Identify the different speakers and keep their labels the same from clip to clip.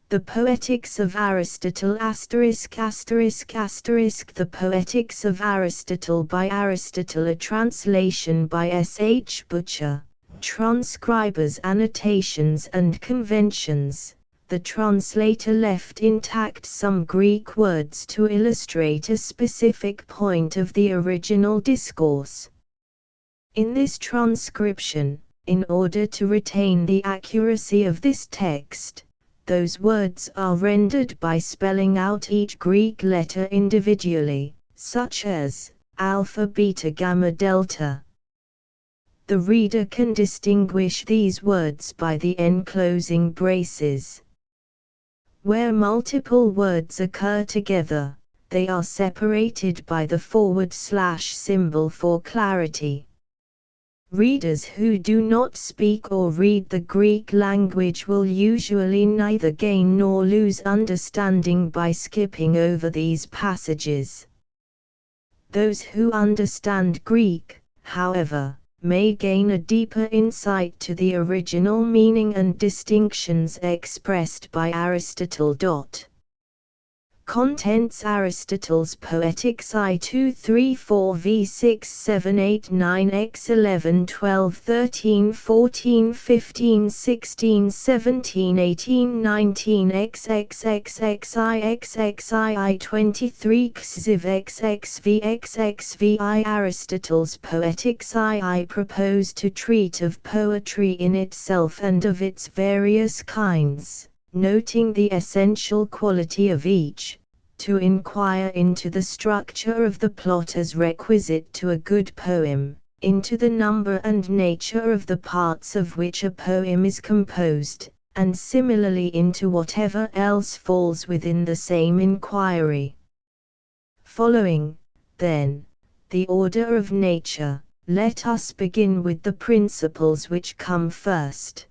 Speaker 1: The Poetics of Aristotle *******. The Poetics of Aristotle by Aristotle, a translation by S. H. Butcher. Transcribers, annotations and conventions. The translator left intact some Greek words to illustrate a specific point of the original discourse. In this transcription, in order to retain the accuracy of this text, those words are rendered by spelling out each Greek letter individually, such as alpha, beta, gamma, delta. The reader can distinguish these words by the enclosing braces. Where multiple words occur together, they are separated by the / symbol for clarity. Readers who do not speak or read the Greek language will usually neither gain nor lose understanding by skipping over these passages. Those who understand Greek, however, may gain a deeper insight to the original meaning and distinctions expressed by Aristotle. Contents: Aristotle's Poetics I 2 3 4 v 6 7 8 9 x 11 12 13 14 15 16 17 18 19 xxxxii 23 xziv xxv. Aristotle's Poetics I propose to treat of poetry in itself and of its various kinds, noting the essential quality of each, to inquire into the structure of the plot as requisite to a good poem, into the number and nature of the parts of which a poem is composed, and similarly into whatever else falls within the same inquiry. Following, then, the order of nature, let us begin with the principles which come first.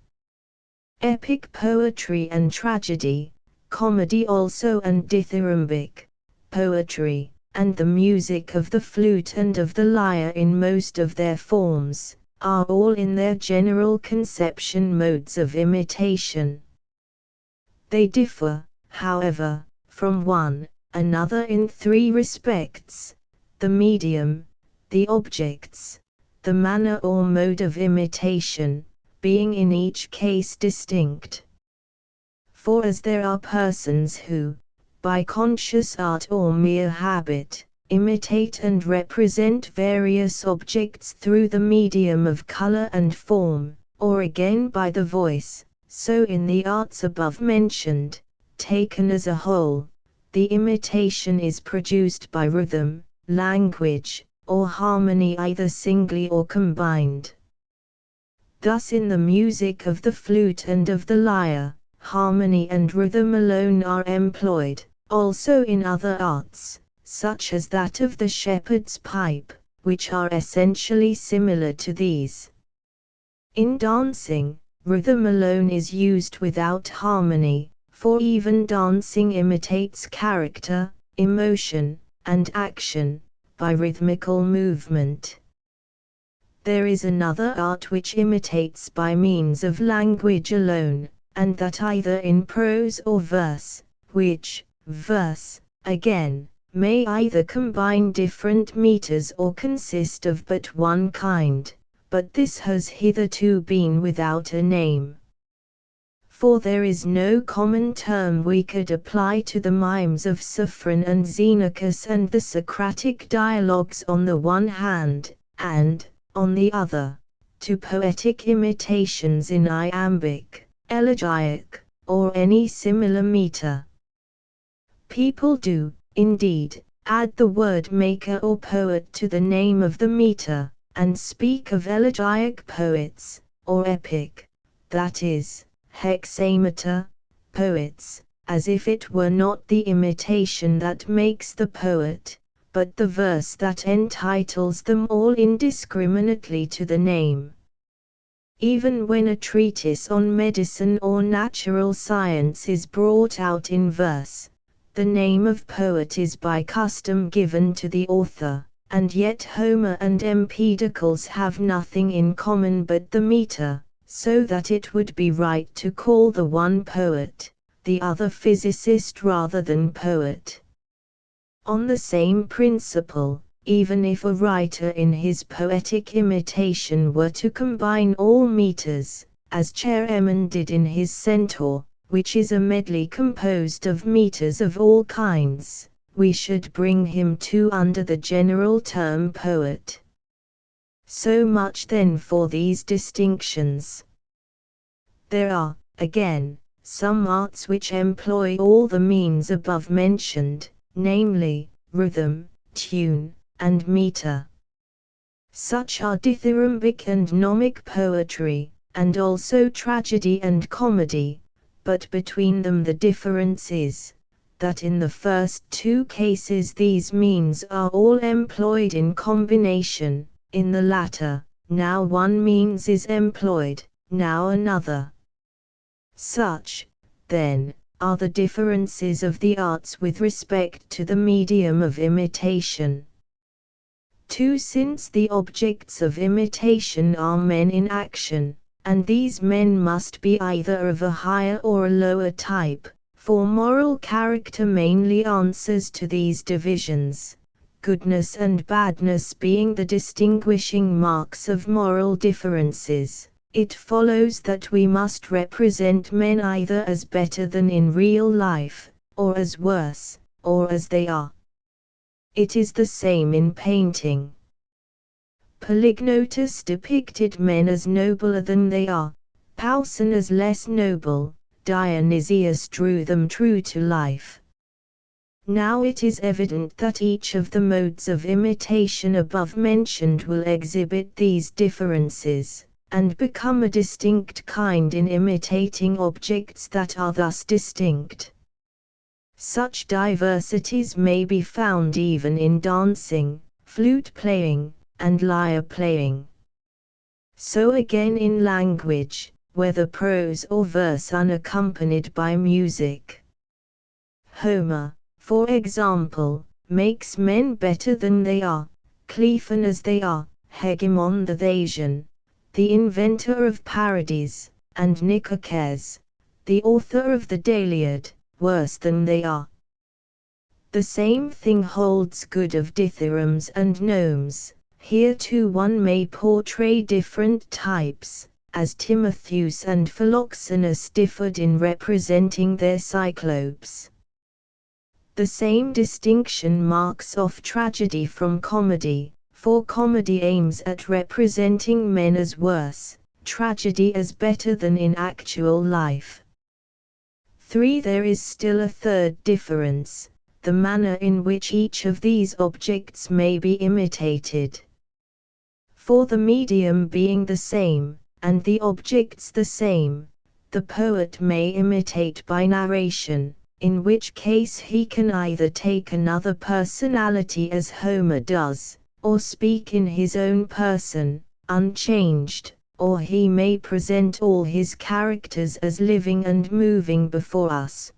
Speaker 1: Epic poetry and tragedy, comedy also and dithyrambic poetry, and the music of the flute and of the lyre in most of their forms, are all in their general conception modes of imitation. They differ, however, from one another in three respects: the medium, the objects, the manner or mode of imitation, being in each case distinct. For as there are persons who, by conscious art or mere habit, imitate and represent various objects through the medium of color and form, or again by the voice, so in the arts above mentioned, taken as a whole, the imitation is produced by rhythm, language, or harmony either singly or combined. Thus in the music of the flute and of the lyre, harmony and rhythm alone are employed, also in other arts, such as that of the shepherd's pipe, which are essentially similar to these. In dancing, rhythm alone is used without harmony, for even dancing imitates character, emotion, and action, by rhythmical movement. There is another art which imitates by means of language alone, and that either in prose or verse, which, verse, again, may either combine different meters or consist of but one kind, but this has hitherto been without a name. For there is no common term we could apply to the mimes of Sophron and Xenocus and the Socratic dialogues on the one hand, and, on the other, to poetic imitations in iambic, elegiac, or any similar meter. People do, indeed, add the word maker or poet to the name of the meter, and speak of elegiac poets, or epic, that is, hexameter, poets, as if it were not the imitation that makes the poet, but the verse that entitles them all indiscriminately to the name. Even when a treatise on medicine or natural science is brought out in verse, the name of poet is by custom given to the author, and yet Homer and Empedocles have nothing in common but the meter, so that it would be right to call the one poet, the other physicist rather than poet. On the same principle, even if a writer in his poetic imitation were to combine all meters, as Chaeremon did in his Centaur, which is a medley composed of meters of all kinds, we should bring him too under the general term poet. So much then for these distinctions. There are, again, some arts which employ all the means above mentioned, namely, rhythm, tune, and meter. Such are dithyrambic and gnomic poetry, and also tragedy and comedy, but between them the difference is, that in the first two cases these means are all employed in combination, in the latter, now one means is employed, now another. Such, then, are the differences of the arts with respect to the medium of imitation. 2. Since the objects of imitation are men in action, and these men must be either of a higher or a lower type, for moral character mainly answers to these divisions, goodness and badness being the distinguishing marks of moral differences, it follows that we must represent men either as better than in real life, or as worse, or as they are. It is the same in painting. Polygnotus depicted men as nobler than they are, Pauson as less noble, Dionysius drew them true to life. Now it is evident that each of the modes of imitation above mentioned will exhibit these differences, and become a distinct kind in imitating objects that are thus distinct. Such diversities may be found even in dancing, flute playing, and lyre playing. So again in language, whether prose or verse unaccompanied by music. Homer, for example, makes men better than they are, Clephon as they are, Hegemon the Thasian, the inventor of parodies, and Nicocares, the author of the Deliad, worse than they are. The same thing holds good of dithyrambs and gnomes. Here too one may portray different types, as Timotheus and Philoxenus differed in representing their Cyclopes. The same distinction marks off tragedy from comedy, for comedy aims at representing men as worse, tragedy as better than in actual life. 3. There is still a third difference, the manner in which each of these objects may be imitated. For the medium being the same, and the objects the same, the poet may imitate by narration, in which case he can either take another personality as Homer does, or speak in his own person, unchanged, or he may present all his characters as living and moving before us.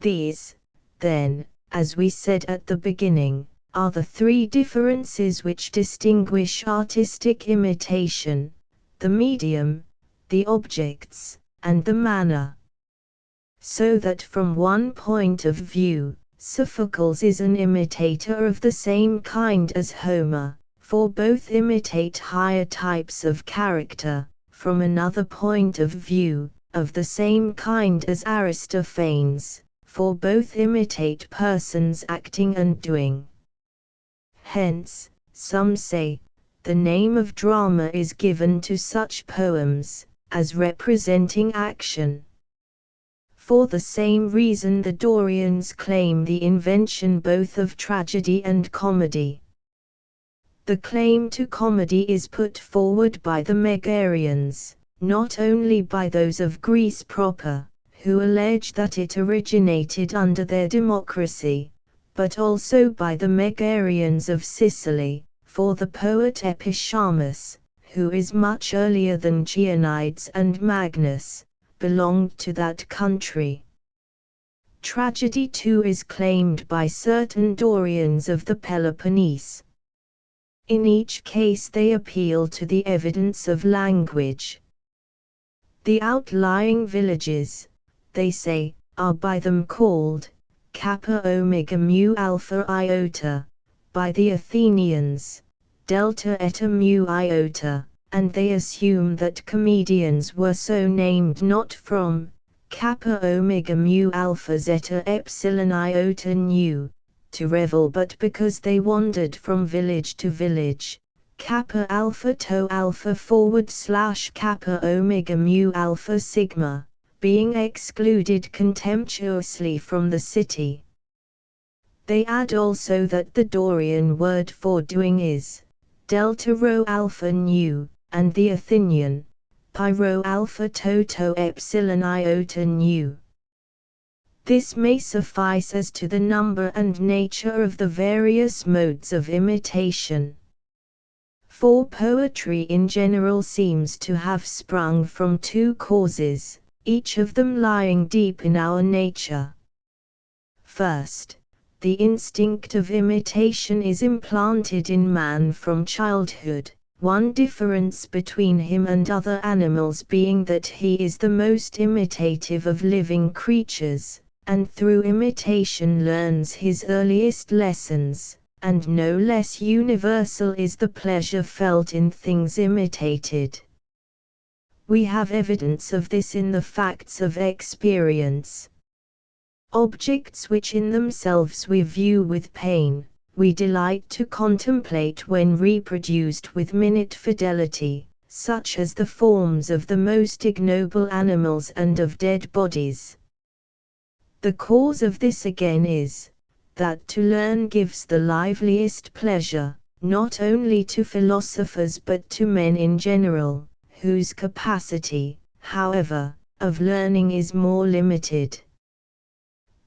Speaker 1: These, then, as we said at the beginning, are the three differences which distinguish artistic imitation: the medium, the objects, and the manner. So that from one point of view, Sophocles is an imitator of the same kind as Homer, for both imitate higher types of character; from another point of view, of the same kind as Aristophanes, for both imitate persons acting and doing. Hence, some say, the name of drama is given to such poems, as representing action. For the same reason the Dorians claim the invention both of tragedy and comedy. The claim to comedy is put forward by the Megarians, not only by those of Greece proper, who allege that it originated under their democracy, but also by the Megarians of Sicily, for the poet Epicharmus, who is much earlier than Chionides and Magnus, belonged to that country. Tragedy too is claimed by certain Dorians of the Peloponnese. In each case they appeal to the evidence of language. The outlying villages, they say, are by them called Kappa Omega Mu Alpha Iota, by the Athenians Delta Eta Mu Iota, and they assume that comedians were so named not from Kappa Omega Mu Alpha Zeta Epsilon Iota Nu to revel, but because they wandered from village to village, Kappa Alpha Tau Alpha / Kappa Omega Mu Alpha Sigma, being excluded contemptuously from the city. They add also that the Dorian word for doing is Delta Rho Alpha Nu, and the Athenian Pi Rho Alpha Toto Epsilon Iota Nu. This may suffice as to the number and nature of the various modes of imitation. For poetry in general seems to have sprung from two causes, each of them lying deep in our nature. First, the instinct of imitation is implanted in man from childhood, one difference between him and other animals being that he is the most imitative of living creatures, and through imitation learns his earliest lessons, and no less universal is the pleasure felt in things imitated. We have evidence of this in the facts of experience. Objects which in themselves we view with pain, we delight to contemplate when reproduced with minute fidelity, such as the forms of the most ignoble animals and of dead bodies. The cause of this again is, that to learn gives the liveliest pleasure, not only to philosophers but to men in general, whose capacity, however, of learning is more limited.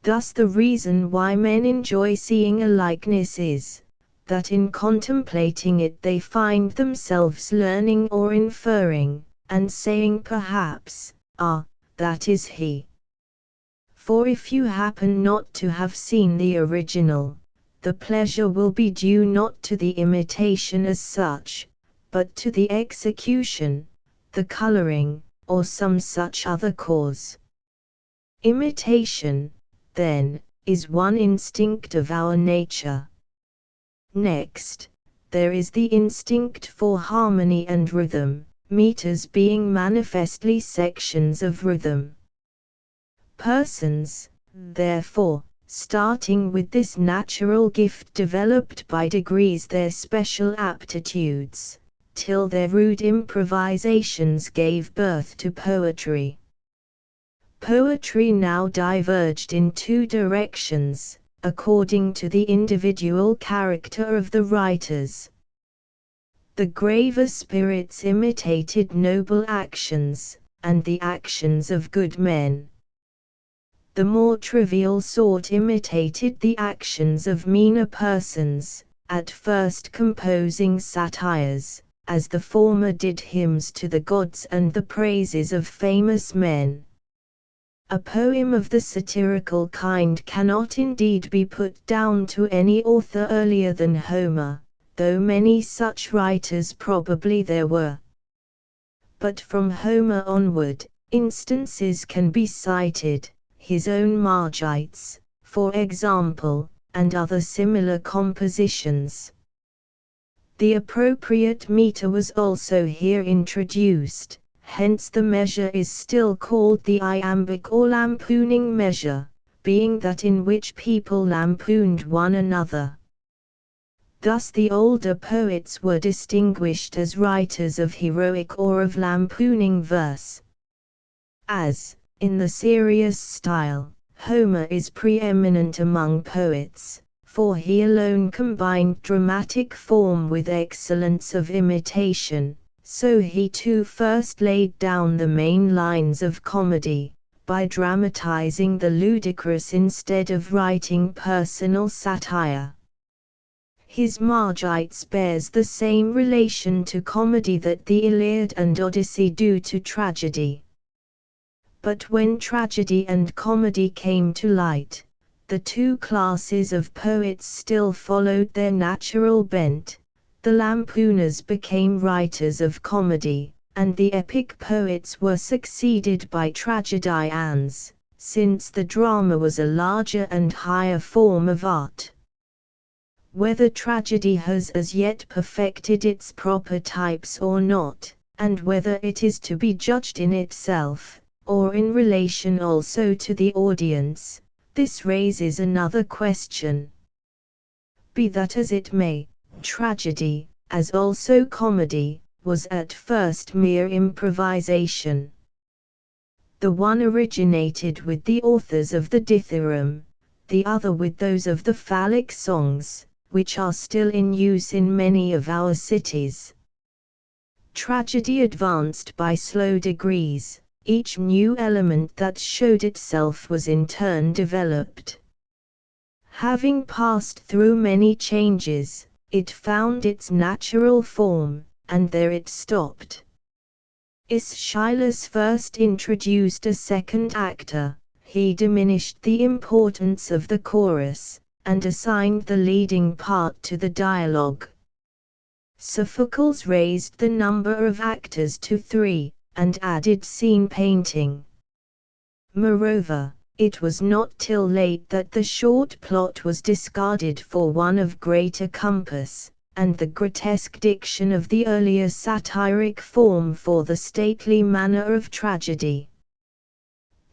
Speaker 1: Thus the reason why men enjoy seeing a likeness is, that in contemplating it they find themselves learning or inferring, and saying perhaps, "Ah, that is he." For if you happen not to have seen the original, the pleasure will be due not to the imitation as such, but to the execution, the coloring, or some such other cause. Imitation, then, is one instinct of our nature. Next, there is the instinct for harmony and rhythm, meters being manifestly sections of rhythm. Persons, therefore, starting with this natural gift developed by degrees their special aptitudes, till their rude improvisations gave birth to poetry. Poetry now diverged in two directions, according to the individual character of the writers. The graver spirits imitated noble actions, and the actions of good men. The more trivial sort imitated the actions of meaner persons, at first composing satires, as the former did hymns to the gods and the praises of famous men. A poem of the satirical kind cannot indeed be put down to any author earlier than Homer, though many such writers probably there were. But from Homer onward, instances can be cited, his own Margites, for example, and other similar compositions. The appropriate meter was also here introduced. Hence the measure is still called the iambic or lampooning measure, being that in which people lampooned one another. Thus the older poets were distinguished as writers of heroic or of lampooning verse. As, in the serious style, Homer is preeminent among poets, for he alone combined dramatic form with excellence of imitation. So he too first laid down the main lines of comedy, by dramatizing the ludicrous instead of writing personal satire. His Margites bears the same relation to comedy that the Iliad and Odyssey do to tragedy. But when tragedy and comedy came to light, the two classes of poets still followed their natural bent. The lampooners became writers of comedy, and the epic poets were succeeded by tragedians, since the drama was a larger and higher form of art. Whether tragedy has as yet perfected its proper types or not, and whether it is to be judged in itself, or in relation also to the audience, this raises another question. Be that as it may, tragedy, as also comedy, was at first mere improvisation. The one originated with the authors of the Dithyramb, the other with those of the phallic songs, which are still in use in many of our cities. Tragedy advanced by slow degrees, each new element that showed itself was in turn developed. Having passed through many changes, it found its natural form, and there it stopped. Aeschylus first introduced a second actor, he diminished the importance of the chorus, and assigned the leading part to the dialogue. Sophocles raised the number of actors to 3, and added scene painting. Moreover, it was not till late that the short plot was discarded for one of greater compass, and the grotesque diction of the earlier satiric form for the stately manner of tragedy.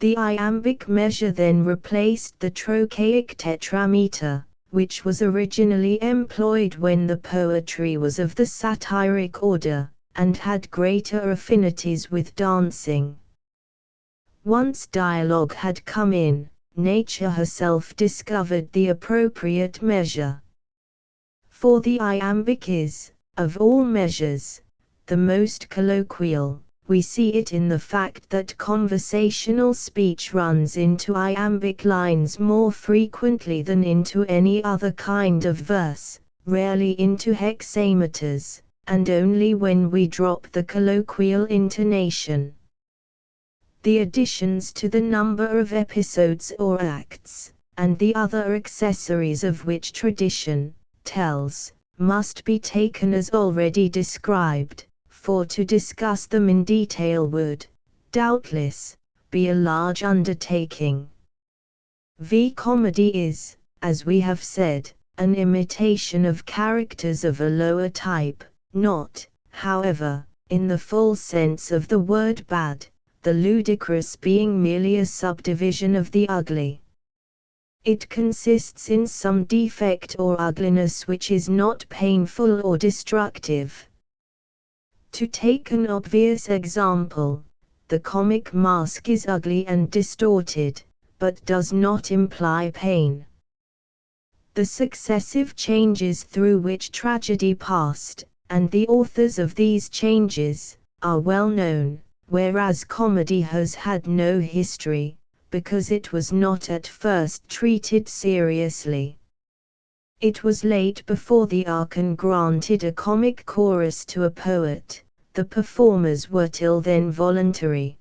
Speaker 1: The iambic measure then replaced the trochaic tetrameter, which was originally employed when the poetry was of the satiric order, and had greater affinities with dancing. Once dialogue had come in, nature herself discovered the appropriate measure. For the iambic is, of all measures, the most colloquial. We see it in the fact that conversational speech runs into iambic lines more frequently than into any other kind of verse, rarely into hexameters, and only when we drop the colloquial intonation. The additions to the number of episodes or acts, and the other accessories of which tradition tells, must be taken as already described, for to discuss them in detail would, doubtless, be a large undertaking. Comedy is, as we have said, an imitation of characters of a lower type, not, however, in the full sense of the word bad, the ludicrous being merely a subdivision of the ugly. It consists in some defect or ugliness which is not painful or destructive. To take an obvious example, the comic mask is ugly and distorted, but does not imply pain. The successive changes through which tragedy passed, and the authors of these changes, are well known, whereas comedy has had no history, because it was not at first treated seriously. It was late before the Archon granted a comic chorus to a poet. The performers were till then voluntary.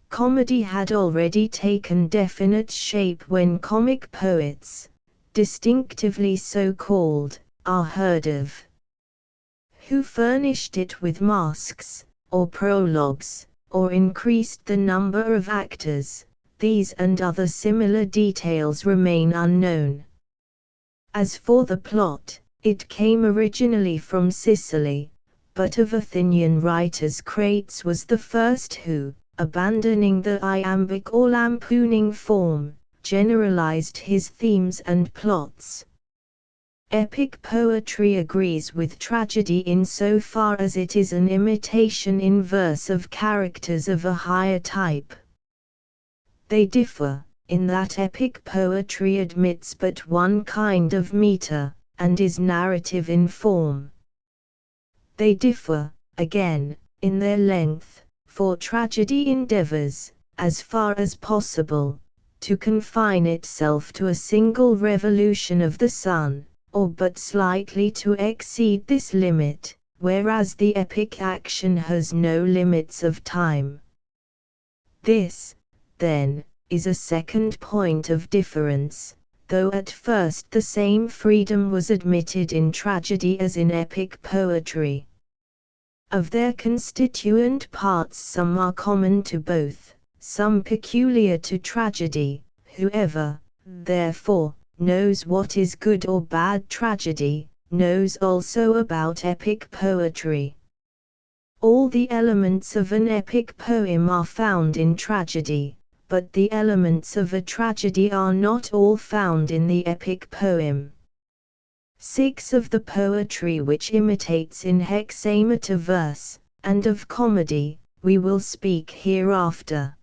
Speaker 1: Comedy had already taken definite shape when comic poets, distinctively so called, are heard of. Who furnished it with masks, or prologues, or increased the number of actors, these and other similar details remain unknown. As for the plot, it came originally from Sicily, but of Athenian writers Crates was the first who, abandoning the iambic or lampooning form, generalized his themes and plots. Epic poetry agrees with tragedy in so far as it is an imitation in verse of characters of a higher type. They differ, in that epic poetry admits but one kind of meter, and is narrative in form. They differ, again, in their length, for tragedy endeavors, as far as possible, to confine itself to a single revolution of the sun, or but slightly to exceed this limit, whereas the epic action has no limits of time. This, then, is a second point of difference, though at first the same freedom was admitted in tragedy as in epic poetry. Of their constituent parts some are common to both, some peculiar to tragedy. Whoever, therefore, knows what is good or bad tragedy, knows also about epic poetry. All the elements of an epic poem are found in tragedy, but the elements of a tragedy are not all found in the epic poem. 6 of the poetry which imitates in hexameter verse, and of comedy, we will speak hereafter.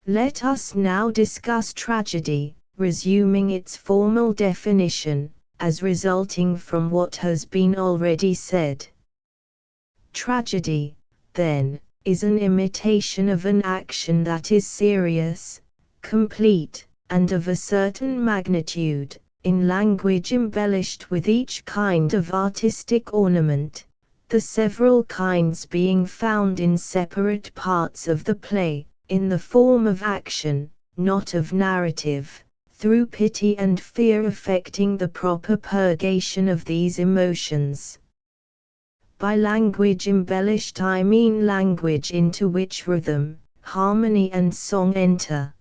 Speaker 1: Let us now discuss tragedy, resuming its formal definition, as resulting from what has been already said. Tragedy, then, is an imitation of an action that is serious, complete, and of a certain magnitude, in language embellished with each kind of artistic ornament, the several kinds being found in separate parts of the play, in the form of action, not of narrative, through pity and fear affecting the proper purgation of these emotions. By language embellished I mean language into which rhythm, harmony and song enter.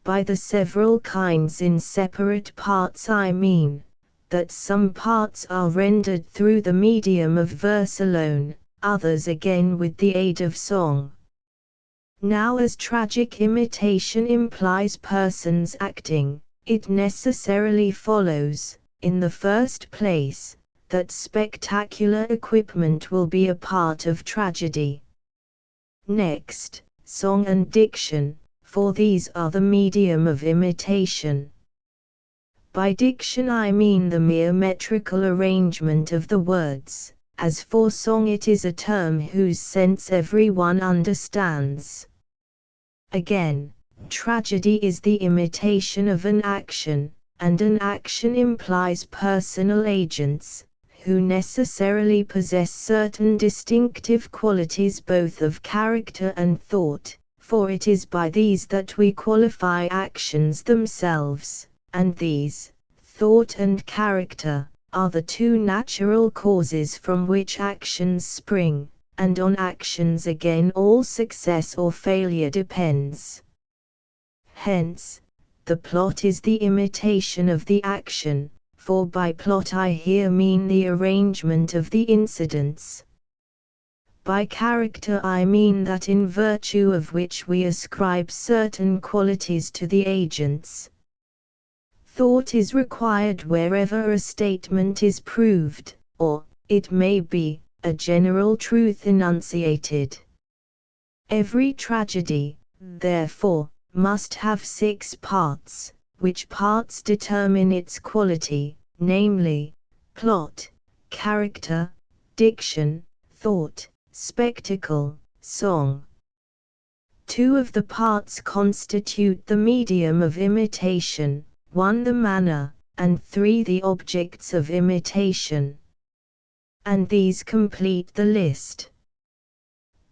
Speaker 1: By the several kinds in separate parts I mean, that some parts are rendered through the medium of verse alone, others again with the aid of song. Now as tragic imitation implies persons acting, it necessarily follows, in the first place, that spectacular equipment will be a part of tragedy. Next, song and diction, for these are the medium of imitation. By diction I mean the mere metrical arrangement of the words, as for song it is a term whose sense everyone understands. Again, tragedy is the imitation of an action, and an action implies personal agents, who necessarily possess certain distinctive qualities both of character and thought, for it is by these that we qualify actions themselves, and these, thought and character, are the two natural causes from which actions spring, and on actions again all success or failure depends. Hence, the plot is the imitation of the action, for by plot I here mean the arrangement of the incidents. By character I mean that in virtue of which we ascribe certain qualities to the agents. Thought is required wherever a statement is proved, or, it may be, a general truth enunciated. Every tragedy, therefore, must have 6 parts, which parts determine its quality, namely, plot, character, diction, thought, spectacle, song. 2 of the parts constitute the medium of imitation, 1 the manner, and 3 the objects of imitation. And these complete the list.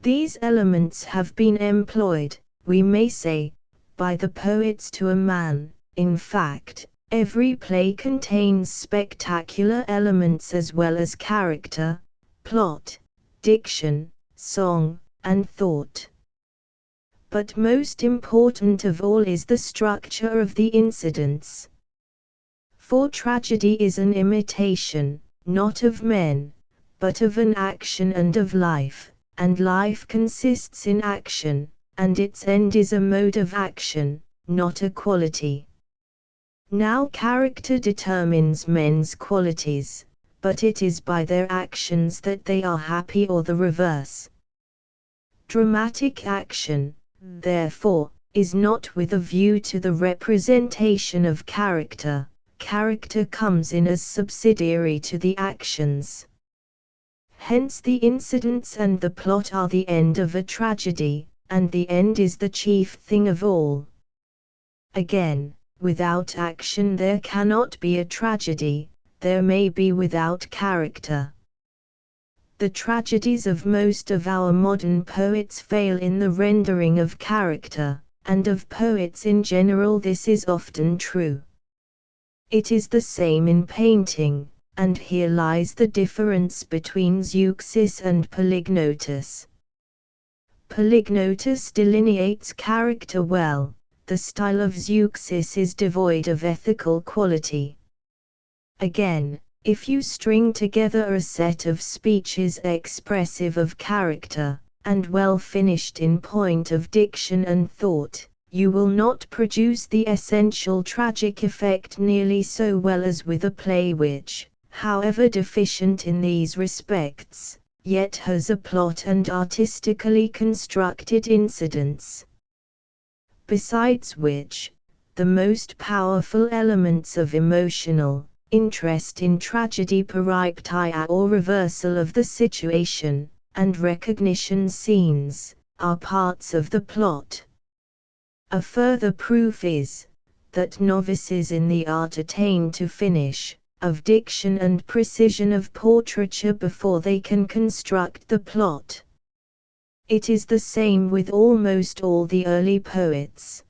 Speaker 1: These elements have been employed, we may say, by the poets to a man. In fact, every play contains spectacular elements as well as character, plot, diction, song, and thought. But most important of all is the structure of the incidents. For tragedy is an imitation, not of men, but of an action and of life, and life consists in action, and its end is a mode of action, not a quality. Now character determines men's qualities, but it is by their actions that they are happy or the reverse. Dramatic action, therefore, is not with a view to the representation of character. Character comes in as subsidiary to the actions. Hence the incidents and the plot are the end of a tragedy, and the end is the chief thing of all. Again, without action there cannot be a tragedy, there may be without character. The tragedies of most of our modern poets fail in the rendering of character, and of poets in general this is often true. It is the same in painting, and here lies the difference between Zeuxis and Polygnotus. Polygnotus delineates character well. The style of Zeuxis is devoid of ethical quality. Again, if you string together a set of speeches expressive of character, and well finished in point of diction and thought, you will not produce the essential tragic effect nearly so well as with a play which, however deficient in these respects, yet has a plot and artistically constructed incidents. Besides which, the most powerful elements of emotional interest in tragedy, peripetia or reversal of the situation, and recognition scenes, are parts of the plot. A further proof is, that novices in the art attain to finish, of diction and precision of portraiture before they can construct the plot. It is the same with almost all the early poets.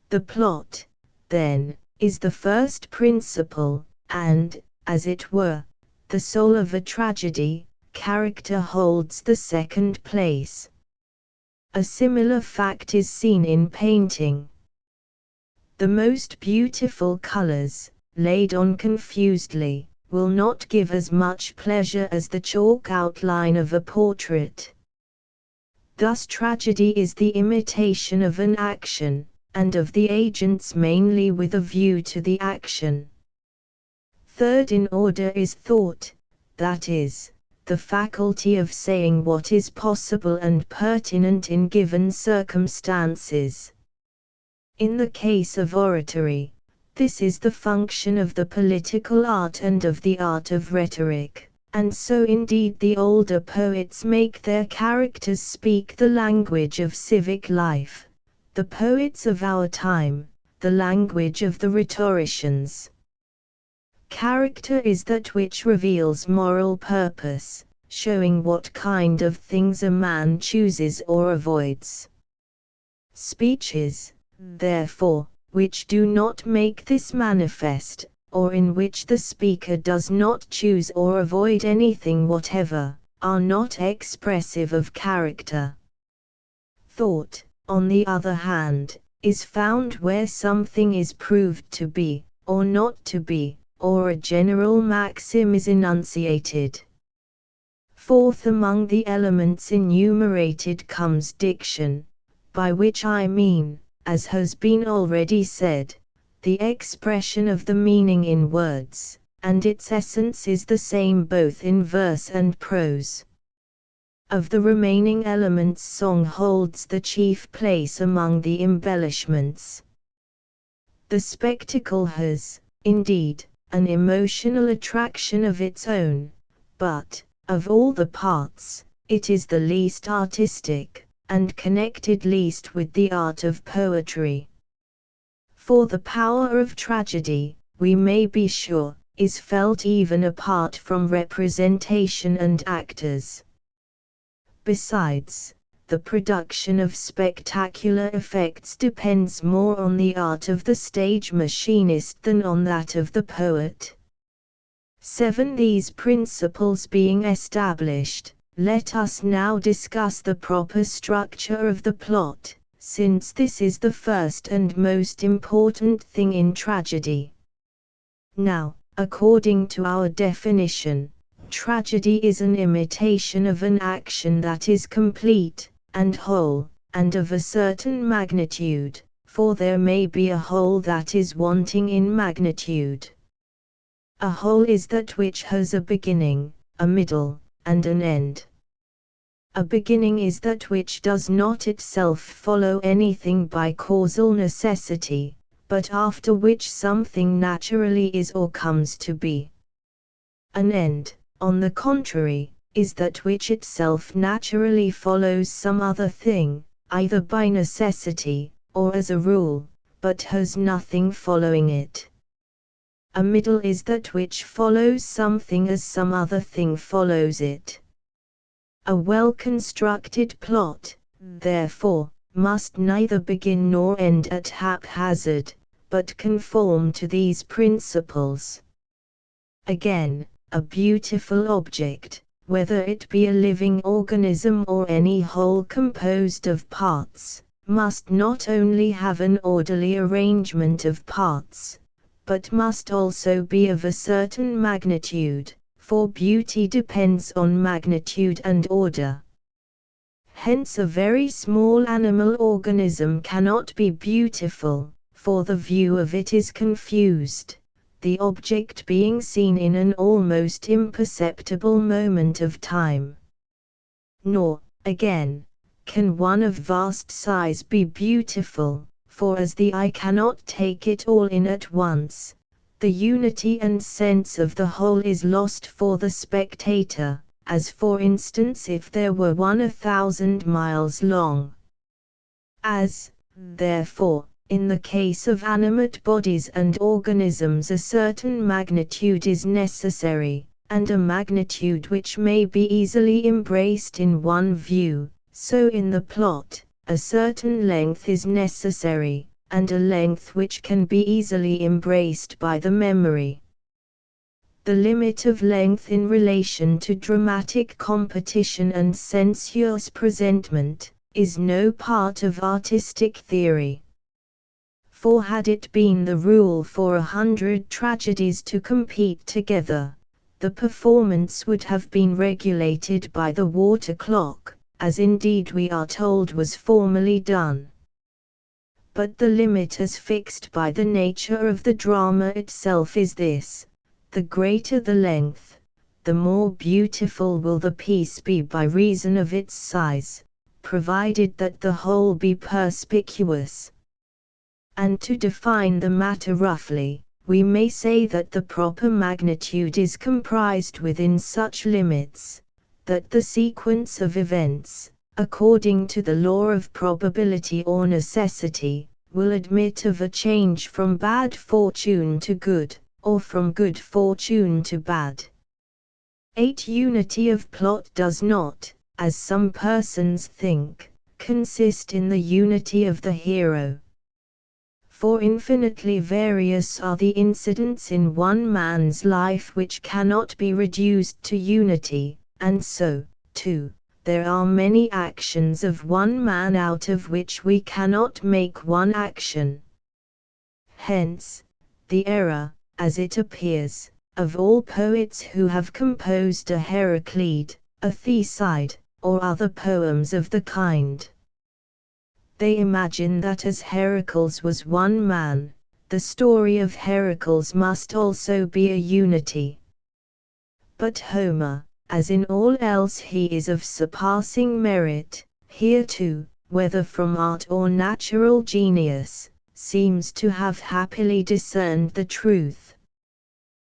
Speaker 1: The plot, then, is the first principle, and, as it were, the soul of a tragedy. Character holds the second place. A similar fact is seen in painting. The most beautiful colors, laid on confusedly, will not give as much pleasure as the chalk outline of a portrait. Thus tragedy is the imitation of an action, and of the agents mainly with a view to the action. Third in order is thought, that is, the faculty of saying what is possible and pertinent in given circumstances. In the case of oratory, this is the function of the political art and of the art of rhetoric, and so indeed the older poets make their characters speak the language of civic life, the poets of our time, the language of the rhetoricians. Character is that which reveals moral purpose, showing what kind of things a man chooses or avoids. Speeches, therefore, which do not make this manifest, or in which the speaker does not choose or avoid anything whatever, are not expressive of character. Thought, on the other hand, is found where something is proved to be, or not to be, or a general maxim is enunciated. Fourth among the elements enumerated comes diction, by which I mean, as has been already said, the expression of the meaning in words, and its essence is the same both in verse and prose. Of the remaining elements song holds the chief place among the embellishments. The spectacle has, indeed, an emotional attraction of its own, but, of all the parts, it is the least artistic, and connected least with the art of poetry. For the power of tragedy, we may be sure, is felt even apart from representation and actors. Besides, the production of spectacular effects depends more on the art of the stage machinist than on that of the poet. 7. These principles being established, let us now discuss the proper structure of the plot, since this is the first and most important thing in tragedy. Now, according to our definition, tragedy is an imitation of an action that is complete, and whole, and of a certain magnitude, for there may be a whole that is wanting in magnitude. A whole is that which has a beginning, a middle, and an end. A beginning is that which does not itself follow anything by causal necessity, but after which something naturally is or comes to be. An end, on the contrary, is that which itself naturally follows some other thing, either by necessity, or as a rule, but has nothing following it. A middle is that which follows something as some other thing follows it. A well-constructed plot, therefore, must neither begin nor end at haphazard, but conform to these principles. Again, a beautiful object, whether it be a living organism or any whole composed of parts, must not only have an orderly arrangement of parts, but must also be of a certain magnitude, for beauty depends on magnitude and order. Hence a very small animal organism cannot be beautiful, for the view of it is confused, the object being seen in an almost imperceptible moment of time. Nor, again, can one of vast size be beautiful, for as the eye cannot take it all in at once, the unity and sense of the whole is lost for the spectator, as for instance if there were one 1,000 miles long. As, therefore, in the case of animate bodies and organisms a certain magnitude is necessary, and a magnitude which may be easily embraced in one view, so in the plot, a certain length is necessary, and a length which can be easily embraced by the memory. The limit of length in relation to dramatic competition and sensuous presentment is no part of artistic theory. For had it been the rule for 100 tragedies to compete together, the performance would have been regulated by the water clock, as indeed we are told was formerly done. But the limit as fixed by the nature of the drama itself is this: the greater the length, the more beautiful will the piece be by reason of its size, provided that the whole be perspicuous. And to define the matter roughly, we may say that the proper magnitude is comprised within such limits, that the sequence of events, according to the law of probability or necessity, will admit of a change from bad fortune to good, or from good fortune to bad. 8. Unity of plot does not, as some persons think, consist in the unity of the hero. For infinitely various are the incidents in one man's life which cannot be reduced to unity, and so, too, there are many actions of one man out of which we cannot make one action. Hence, the error, as it appears, of all poets who have composed a Heraclid, a Theseid, or other poems of the kind. They imagine that as Heracles was one man, the story of Heracles must also be a unity. But Homer, as in all else he is of surpassing merit, here too, whether from art or natural genius, seems to have happily discerned the truth.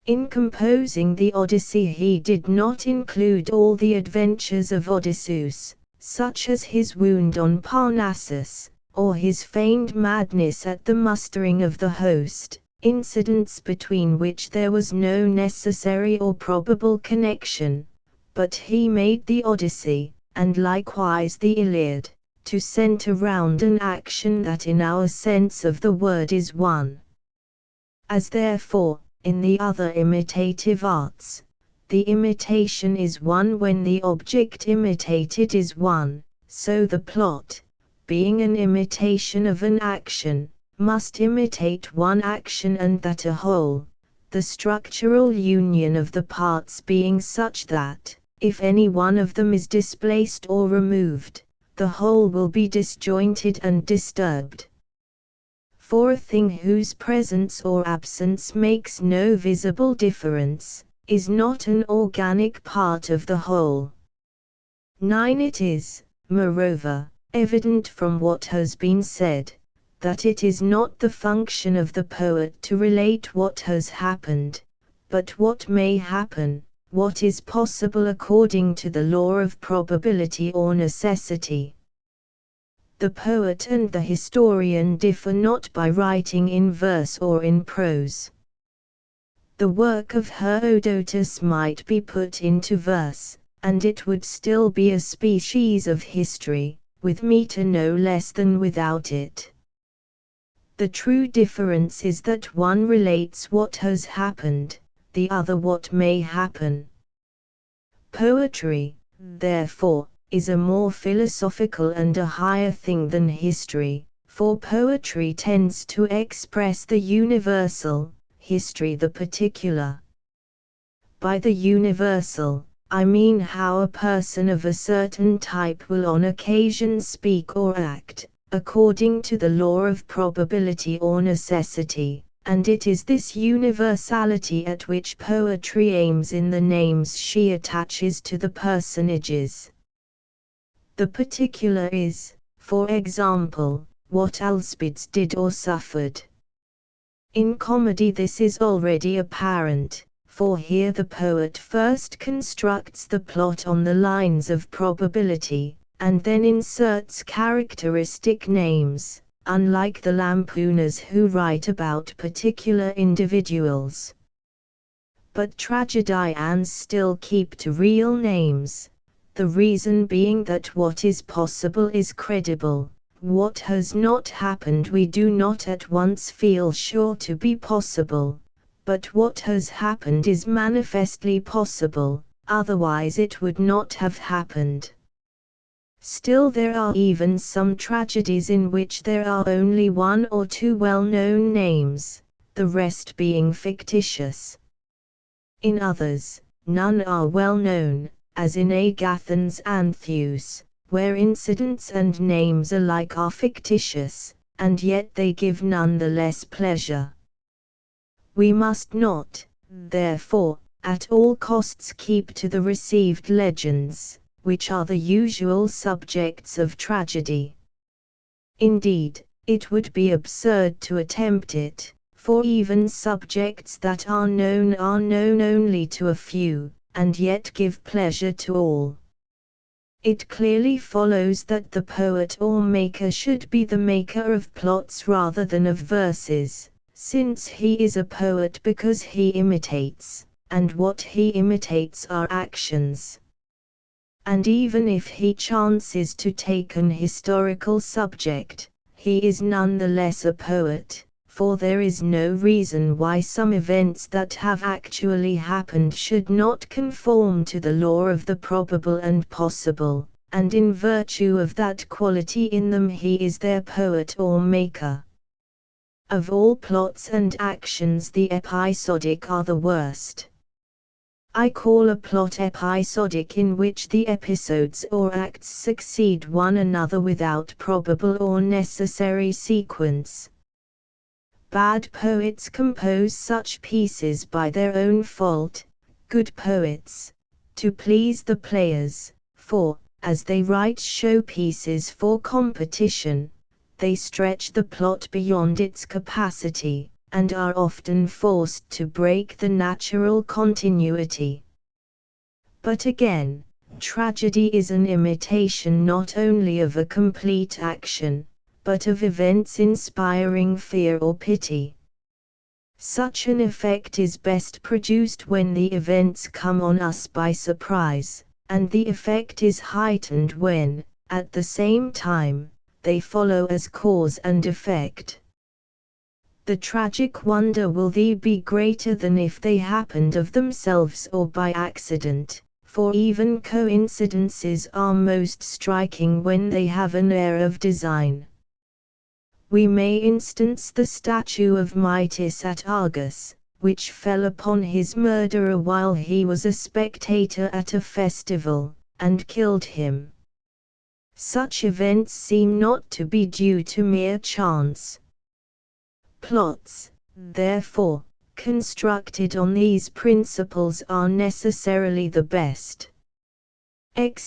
Speaker 1: In composing the Odyssey he did not include all the adventures of Odysseus, such as his wound on Parnassus, or his feigned madness at the mustering of the host, incidents between which there was no necessary or probable connection, but he made the Odyssey, and likewise the Iliad, to centre round an action that in our sense of the word is one. As therefore, in the other imitative arts, the imitation is one when the object imitated is one, so the plot, being an imitation of an action, must imitate one action and that a whole, the structural union of the parts being such that, if any one of them is displaced or removed, the whole will be disjointed and disturbed. For a thing whose presence or absence makes no visible difference, is not an organic part of the whole. 9. It is, moreover, evident from what has been said, that it is not the function of the poet to relate what has happened, but what may happen, what is possible according to the law of probability or necessity. The poet and the historian differ not by writing in verse or in prose. The work of Herodotus might be put into verse, and it would still be a species of history, with meter no less than without it. The true difference is that one relates what has happened, the other what may happen. Poetry, therefore, is a more philosophical and a higher thing than history, for poetry tends to express the universal, history the particular. By the universal, I mean how a person of a certain type will on occasion speak or act, according to the law of probability or necessity, and it is this universality at which poetry aims in the names she attaches to the personages. The particular is, for example, what Alcibiades did or suffered. In comedy this is already apparent, for here the poet first constructs the plot on the lines of probability, and then inserts characteristic names, unlike the lampooners who write about particular individuals. But tragedians still keep to real names, the reason being that what is possible is credible. What has not happened we do not at once feel sure to be possible, but what has happened is manifestly possible, otherwise it would not have happened. Still there are even some tragedies in which there are only one or two well-known names, the rest being fictitious. In others, none are well known, as in Agathon's Antheus, where incidents and names alike are fictitious, and yet they give none the less pleasure. We must not, therefore, at all costs keep to the received legends, which are the usual subjects of tragedy. Indeed, it would be absurd to attempt it, for even subjects that are known only to a few, and yet give pleasure to all. It clearly follows that the poet or maker should be the maker of plots rather than of verses, since he is a poet because he imitates, and what he imitates are actions. And even if he chances to take an historical subject, he is none the less a poet, for there is no reason why some events that have actually happened should not conform to the law of the probable and possible, and in virtue of that quality in them he is their poet or maker. Of all plots and actions the episodic are the worst. I call a plot episodic in which the episodes or acts succeed one another without probable or necessary sequence. Bad poets compose such pieces by their own fault, good poets, to please the players, for, as they write show pieces for competition, they stretch the plot beyond its capacity, and are often forced to break the natural continuity. But again, tragedy is an imitation not only of a complete action, but of events inspiring fear or pity. Such an effect is best produced when the events come on us by surprise, and the effect is heightened when, at the same time, they follow as cause and effect. The tragic wonder will be greater than if they happened of themselves or by accident, for even coincidences are most striking when they have an air of design. We may instance the statue of Mitis at Argos, which fell upon his murderer while he was a spectator at a festival, and killed him. Such events seem not to be due to mere chance. Plots, therefore, constructed on these principles are necessarily the best.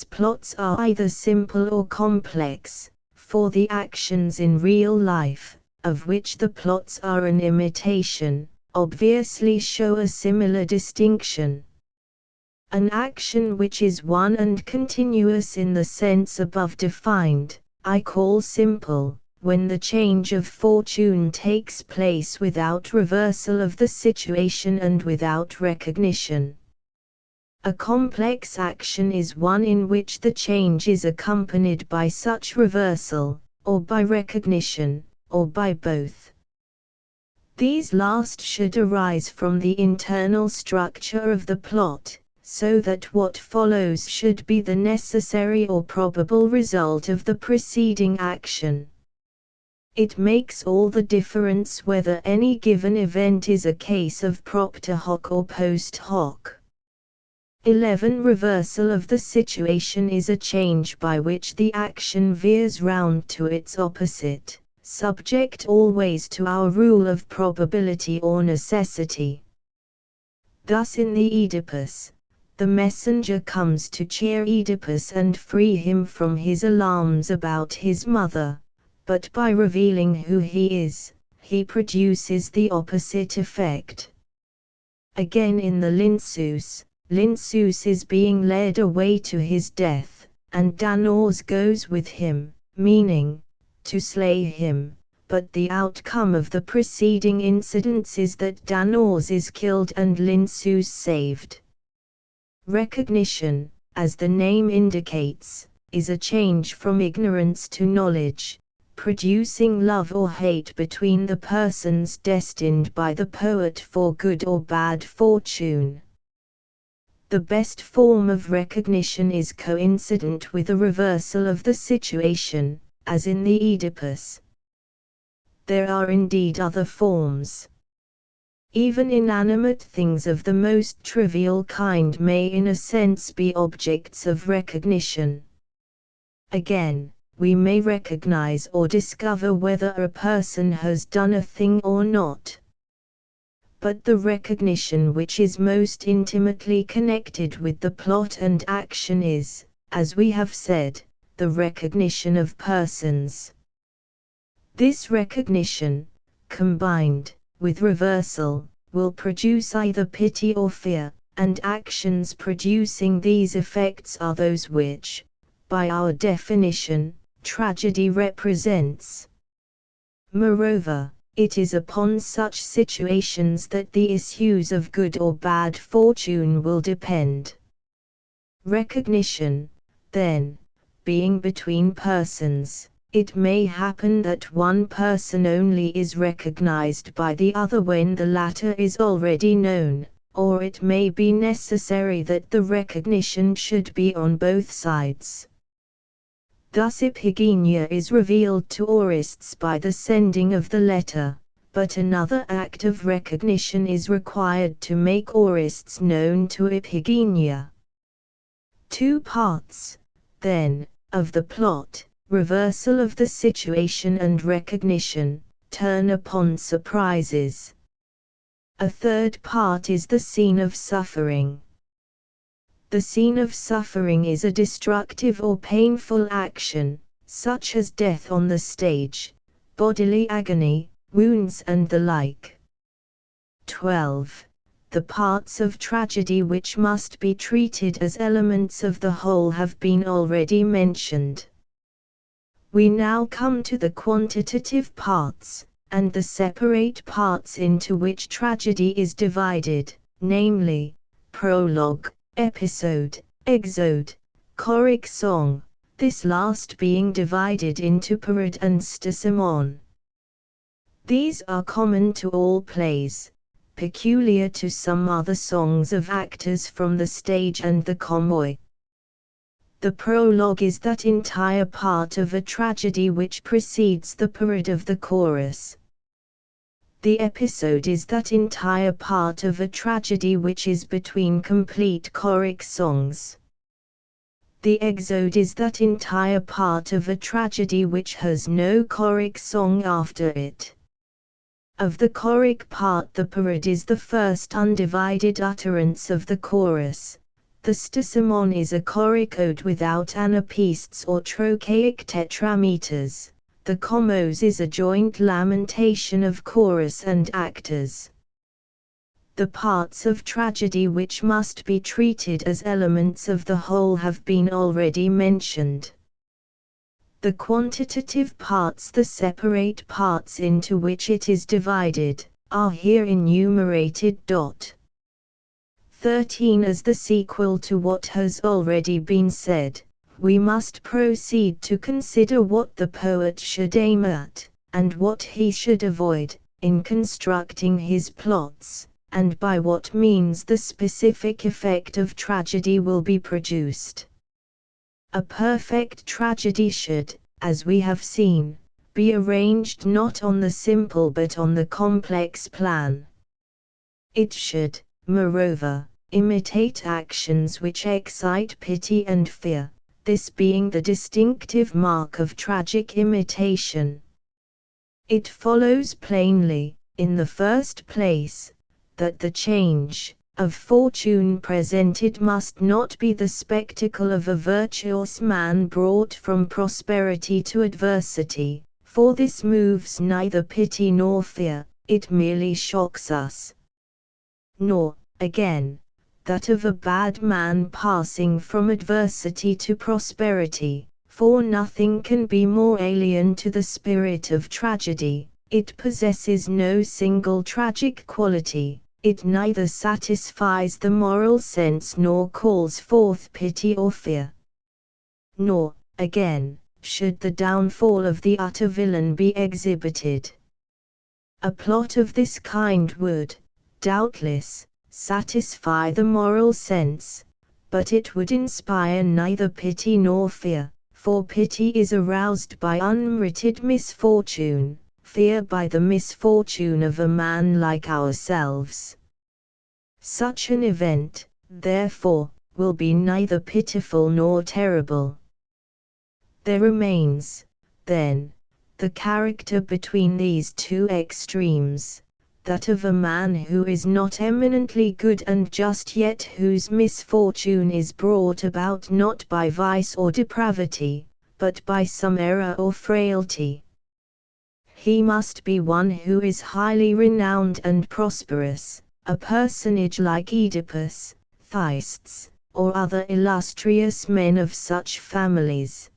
Speaker 1: Plots are either simple or complex, for the actions in real life, of which the plots are an imitation, obviously show a similar distinction. An action which is one and continuous in the sense above defined, I call simple, when the change of fortune takes place without reversal of the situation and without recognition. A complex action is one in which the change is accompanied by such reversal, or by recognition, or by both. These last should arise from the internal structure of the plot, so that what follows should be the necessary or probable result of the preceding action. It makes all the difference whether any given event is a case of propter hoc or post hoc. 11. Reversal of the situation is a change by which the action veers round to its opposite, subject always to our rule of probability or necessity. Thus in the Oedipus, the messenger comes to cheer Oedipus and free him from his alarms about his mother, but by revealing who he is, he produces the opposite effect. Again in the Lynceus is being led away to his death, and Danaus goes with him, meaning to slay him, but the outcome of the preceding incidents is that Danaus is killed and Lynceus saved. Recognition, as the name indicates, is a change from ignorance to knowledge, producing love or hate between the persons destined by the poet for good or bad fortune. The best form of recognition is coincident with a reversal of the situation, as in the Oedipus. There are indeed other forms. Even inanimate things of the most trivial kind may in a sense be objects of recognition. Again, we may recognize or discover whether a person has done a thing or not. But the recognition which is most intimately connected with the plot and action is, as we have said, the recognition of persons. This recognition, combined with reversal, will produce either pity or fear, and actions producing these effects are those which, by our definition, tragedy represents. Moreover, it is upon such situations that the issues of good or bad fortune will depend. Recognition, then, being between persons, it may happen that one person only is recognized by the other when the latter is already known, or it may be necessary that the recognition should be on both sides. Thus Iphigenia is revealed to Orestes by the sending of the letter, but another act of recognition is required to make Orestes known to Iphigenia. 2 parts, then, of the plot, reversal of the situation and recognition, turn upon surprises. A third part is the scene of suffering. The scene of suffering is a destructive or painful action, such as death on the stage, bodily agony, wounds and the like. 12. The parts of tragedy which must be treated as elements of the whole have been already mentioned. We now come to the quantitative parts, and the separate parts into which tragedy is divided, namely, prologue, episode, exode, choric song, this last being divided into parade and stasimon. These are common to all plays, peculiar to some other songs of actors from the stage and the comoi. The prologue is that entire part of a tragedy which precedes the parade of the chorus. The episode is that entire part of a tragedy which is between complete choric songs. The exode is that entire part of a tragedy which has no choric song after it. Of the choric part, the parade is the first undivided utterance of the chorus. The stasimon is a choric ode without anapaests or trochaic tetrameters. The comos is a joint lamentation of chorus and actors. The parts of tragedy which must be treated as elements of the whole have been already mentioned. The quantitative parts, the separate parts into which it is divided, are here enumerated. 13. As the sequel to what has already been said, we must proceed to consider what the poet should aim at, and what he should avoid, in constructing his plots, and by what means the specific effect of tragedy will be produced. A perfect tragedy should, as we have seen, be arranged not on the simple but on the complex plan. It should, moreover, imitate actions which excite pity and fear, this being the distinctive mark of tragic imitation. It follows plainly, in the first place, that the change of fortune presented must not be the spectacle of a virtuous man brought from prosperity to adversity, for this moves neither pity nor fear, it merely shocks us. Nor, again, that of a bad man passing from adversity to prosperity, for nothing can be more alien to the spirit of tragedy. It possesses no single tragic quality, it neither satisfies the moral sense nor calls forth pity or fear. Nor, again, should the downfall of the utter villain be exhibited. A plot of this kind would, doubtless, satisfy the moral sense, but it would inspire neither pity nor fear, for pity is aroused by unmerited misfortune, fear by the misfortune of a man like ourselves. Such an event, therefore, will be neither pitiful nor terrible. There remains, then, the character between these two extremes, that of a man who is not eminently good and just yet whose misfortune is brought about not by vice or depravity, but by some error or frailty. He must be one who is highly renowned and prosperous, a personage like Oedipus, Thyestes, or other illustrious men of such families.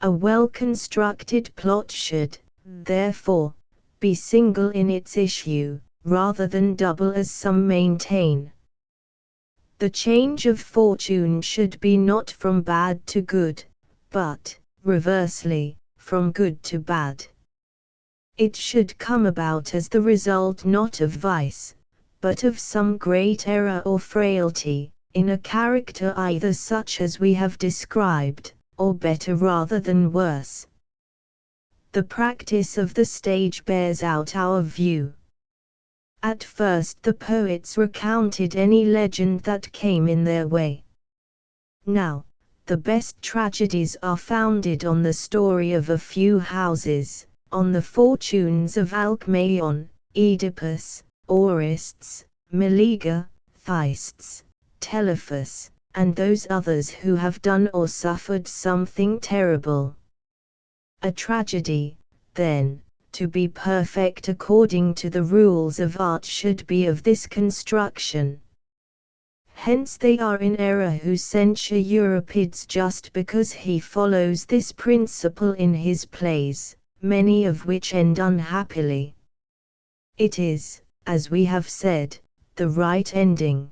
Speaker 1: A well-constructed plot should, therefore, be single in its issue, rather than double as some maintain. The change of fortune should be not from bad to good, but, reversely, from good to bad. It should come about as the result not of vice, but of some great error or frailty, in a character either such as we have described, or better rather than worse. The practice of the stage bears out our view. At first the poets recounted any legend that came in their way. Now, the best tragedies are founded on the story of a few houses, on the fortunes of Alcmaeon, Oedipus, Orestes, Meleager, Thyestes, Telephus, and those others who have done or suffered something terrible. A tragedy, then, to be perfect according to the rules of art should be of this construction. Hence they are in error who censure Euripides just because he follows this principle in his plays, many of which end unhappily. It is, as we have said, the right ending.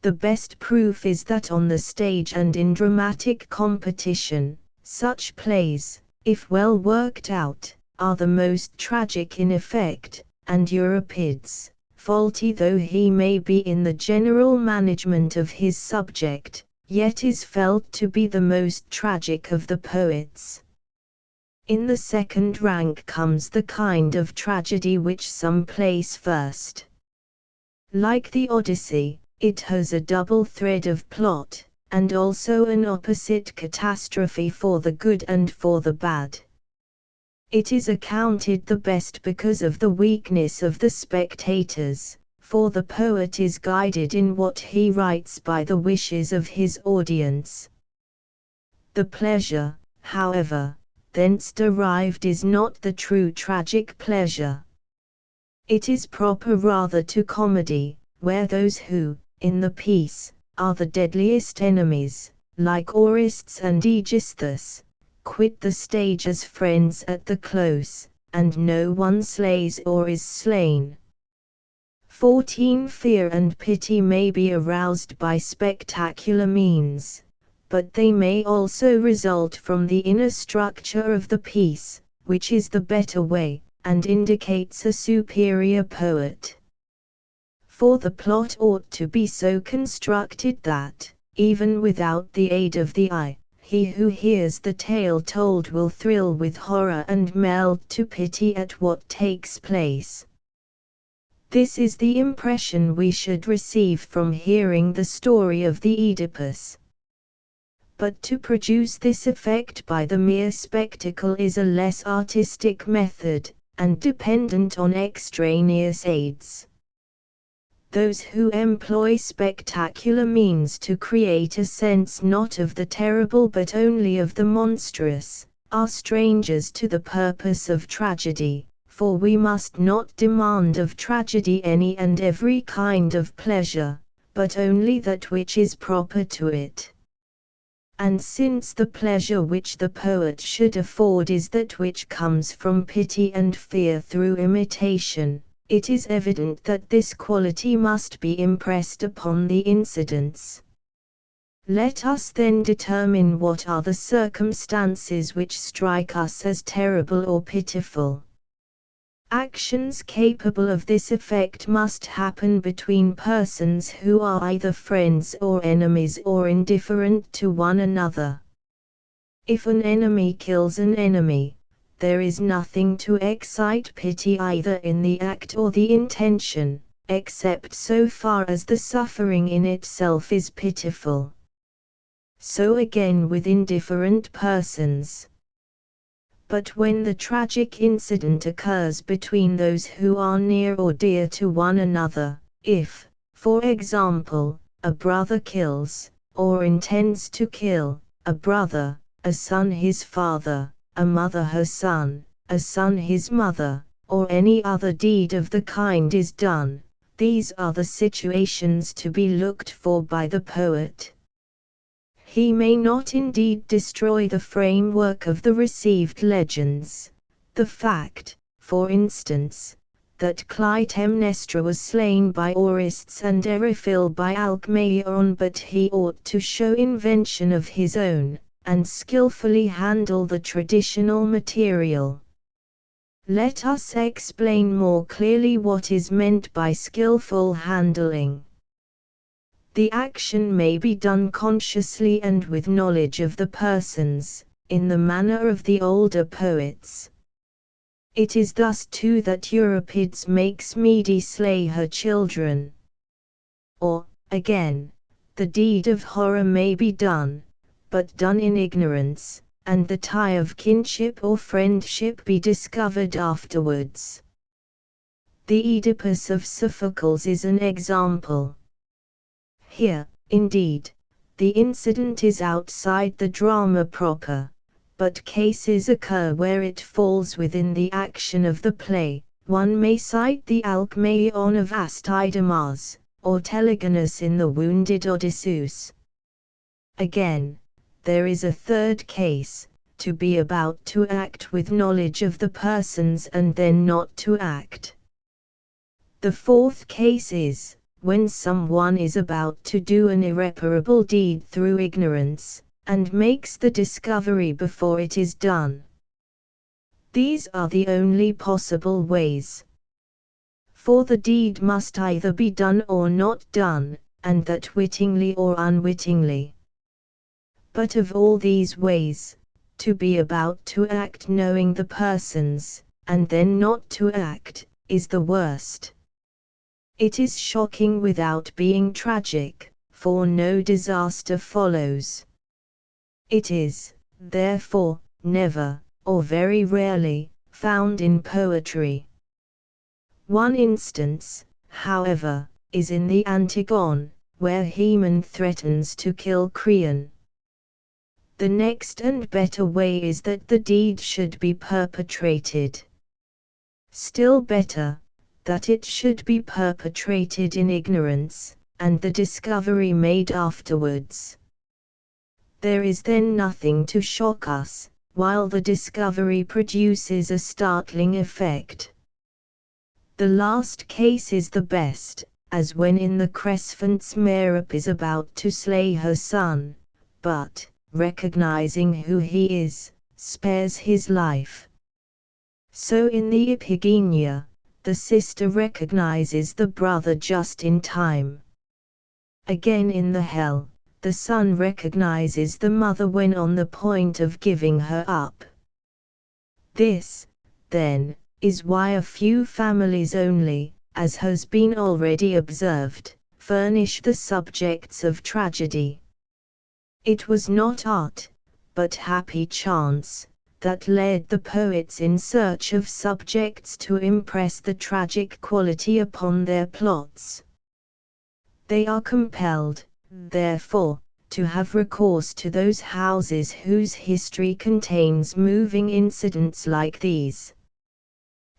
Speaker 1: The best proof is that on the stage and in dramatic competition, such plays, if well worked out, are the most tragic in effect, and Euripides, faulty though he may be in the general management of his subject, yet is felt to be the most tragic of the poets. In the second rank comes the kind of tragedy which some place first. Like the Odyssey, it has a double thread of plot, and also an opposite catastrophe for the good and for the bad. It is accounted the best because of the weakness of the spectators, for the poet is guided in what he writes by the wishes of his audience. The pleasure, however, thence derived is not the true tragic pleasure. It is proper rather to comedy, where those who, in the piece, are the deadliest enemies, like Orestes and Aegisthus, quit the stage as friends at the close, and no one slays or is slain. 14 Fear and pity may be aroused by spectacular means, but they may also result from the inner structure of the piece, which is the better way, and indicates a superior poet. For the plot ought to be so constructed that, even without the aid of the eye, he who hears the tale told will thrill with horror and melt to pity at what takes place. This is the impression we should receive from hearing the story of the Oedipus. But to produce this effect by the mere spectacle is a less artistic method, and dependent on extraneous aids. Those who employ spectacular means to create a sense not of the terrible but only of the monstrous, are strangers to the purpose of tragedy, for we must not demand of tragedy any and every kind of pleasure, but only that which is proper to it. And since the pleasure which the poet should afford is that which comes from pity and fear through imitation, it is evident that this quality must be impressed upon the incidents. Let us then determine what are the circumstances which strike us as terrible or pitiful. Actions capable of this effect must happen between persons who are either friends or enemies or indifferent to one another. If an enemy kills an enemy, there is nothing to excite pity either in the act or the intention, except so far as the suffering in itself is pitiful. So again with indifferent persons. But when the tragic incident occurs between those who are near or dear to one another, if, for example, a brother kills, or intends to kill, a brother, a son his father, a mother her son, a son his mother, or any other deed of the kind is done, these are the situations to be looked for by the poet. He may not indeed destroy the framework of the received legends, the fact, for instance, that Clytemnestra was slain by Orestes and Eriphyle by Alcmaeon, but he ought to show invention of his own, and skillfully handle the traditional material. Let us explain more clearly what is meant by skillful handling. The action may be done consciously and with knowledge of the persons, in the manner of the older poets. It is thus too that Euripides makes Mede slay her children. Or, again, the deed of horror may be done, but done in ignorance, and the tie of kinship or friendship be discovered afterwards. The Oedipus of Sophocles is an example. Here, indeed, the incident is outside the drama proper, but cases occur where it falls within the action of the play. One may cite the Alcmaeon of Astydamas, or Telegonus in the Wounded Odysseus. Again, there is a third case, to be about to act with knowledge of the persons and then not to act. The fourth case is, when someone is about to do an irreparable deed through ignorance, and makes the discovery before it is done. These are the only possible ways. For the deed must either be done or not done, and that wittingly or unwittingly. But of all these ways, to be about to act knowing the persons, and then not to act, is the worst. It is shocking without being tragic, for no disaster follows. It is, therefore, never, or very rarely, found in poetry. One instance, however, is in the Antigone, where Haemon threatens to kill Creon. The next and better way is that the deed should be perpetrated. Still better, that it should be perpetrated in ignorance, and the discovery made afterwards. There is then nothing to shock us, while the discovery produces a startling effect. The last case is the best, as when in the Cresphon's Merope is about to slay her son, but, recognizing who he is, spares his life. So in the Iphigenia, the sister recognizes the brother just in time. Again in the hell, the son recognizes the mother when on the point of giving her up. This, then, is why a few families only, as has been already observed, furnish the subjects of tragedy. It was not art, but happy chance, that led the poets in search of subjects to impress the tragic quality upon their plots. They are compelled, therefore, to have recourse to those houses whose history contains moving incidents like these.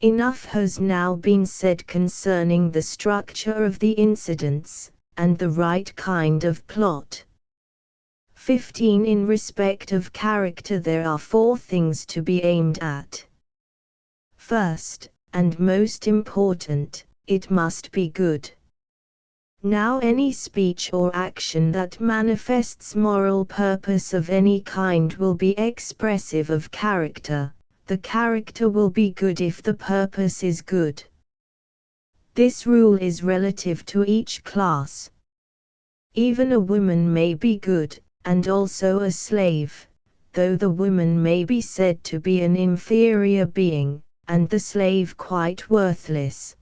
Speaker 1: Enough has now been said concerning the structure of the incidents, and the right kind of plot. 15. In respect of character there are 4 things to be aimed at. First, and most important, it must be good. Now any speech or action that manifests moral purpose of any kind will be expressive of character. The character will be good if the purpose is good. This rule is relative to each class. Even a woman may be good, and also a slave, though the woman may be said to be an inferior being, and the slave quite worthless.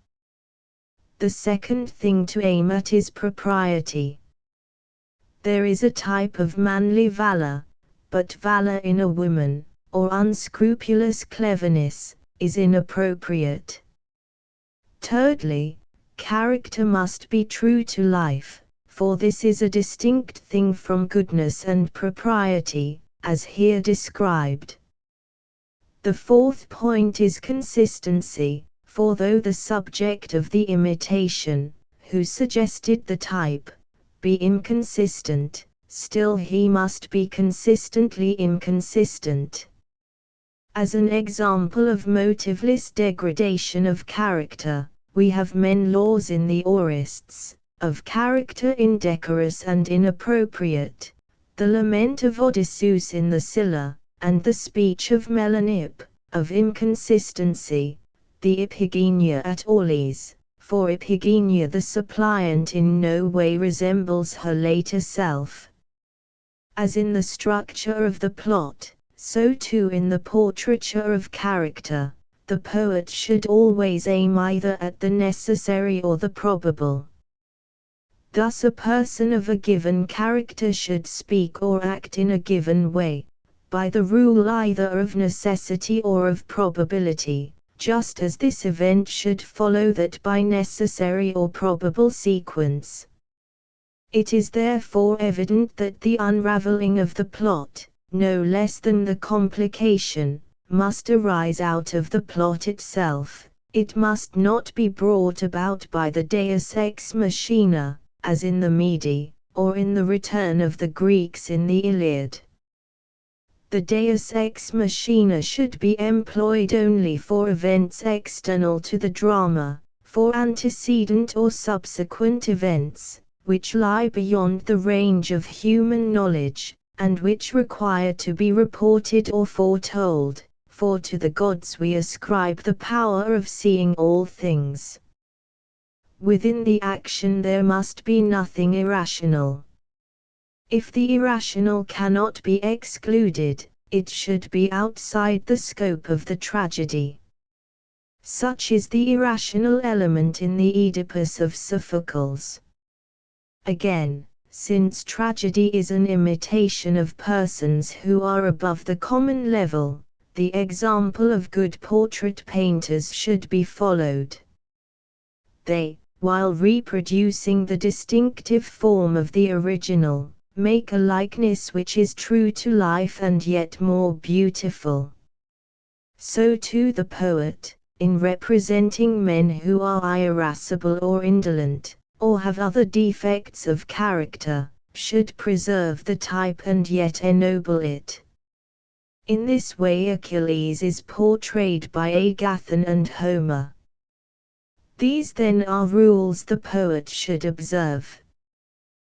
Speaker 1: The second thing to aim at is propriety. There is a type of manly valor, but valor in a woman, or unscrupulous cleverness, is inappropriate. Thirdly, character must be true to life, for this is a distinct thing from goodness and propriety, as here described. The fourth point is consistency, for though the subject of the imitation, who suggested the type, be inconsistent, still he must be consistently inconsistent. As an example of motiveless degradation of character, we have men laws in the Aurists, of character indecorous and inappropriate, the lament of Odysseus in the Scylla, and the speech of Melanippe, of inconsistency, the Iphigenia at Orles, for Iphigenia the suppliant in no way resembles her later self. As in the structure of the plot, so too in the portraiture of character, the poet should always aim either at the necessary or the probable. Thus a person of a given character should speak or act in a given way, by the rule either of necessity or of probability, just as this event should follow that by necessary or probable sequence. It is therefore evident that the unraveling of the plot, no less than the complication, must arise out of the plot itself. It must not be brought about by the deus ex machina, as in the Mede, or in the return of the Greeks in the Iliad. The deus ex machina should be employed only for events external to the drama, for antecedent or subsequent events, which lie beyond the range of human knowledge, and which require to be reported or foretold, for to the gods we ascribe the power of seeing all things. Within the action there must be nothing irrational. If the irrational cannot be excluded, it should be outside the scope of the tragedy. Such is the irrational element in the Oedipus of Sophocles. Again, since tragedy is an imitation of persons who are above the common level, the example of good portrait painters should be followed. They, while reproducing the distinctive form of the original, make a likeness which is true to life and yet more beautiful. So too the poet, in representing men who are irascible or indolent, or have other defects of character, should preserve the type and yet ennoble it. In this way Achilles is portrayed by Agathon and Homer. These then are rules the poet should observe.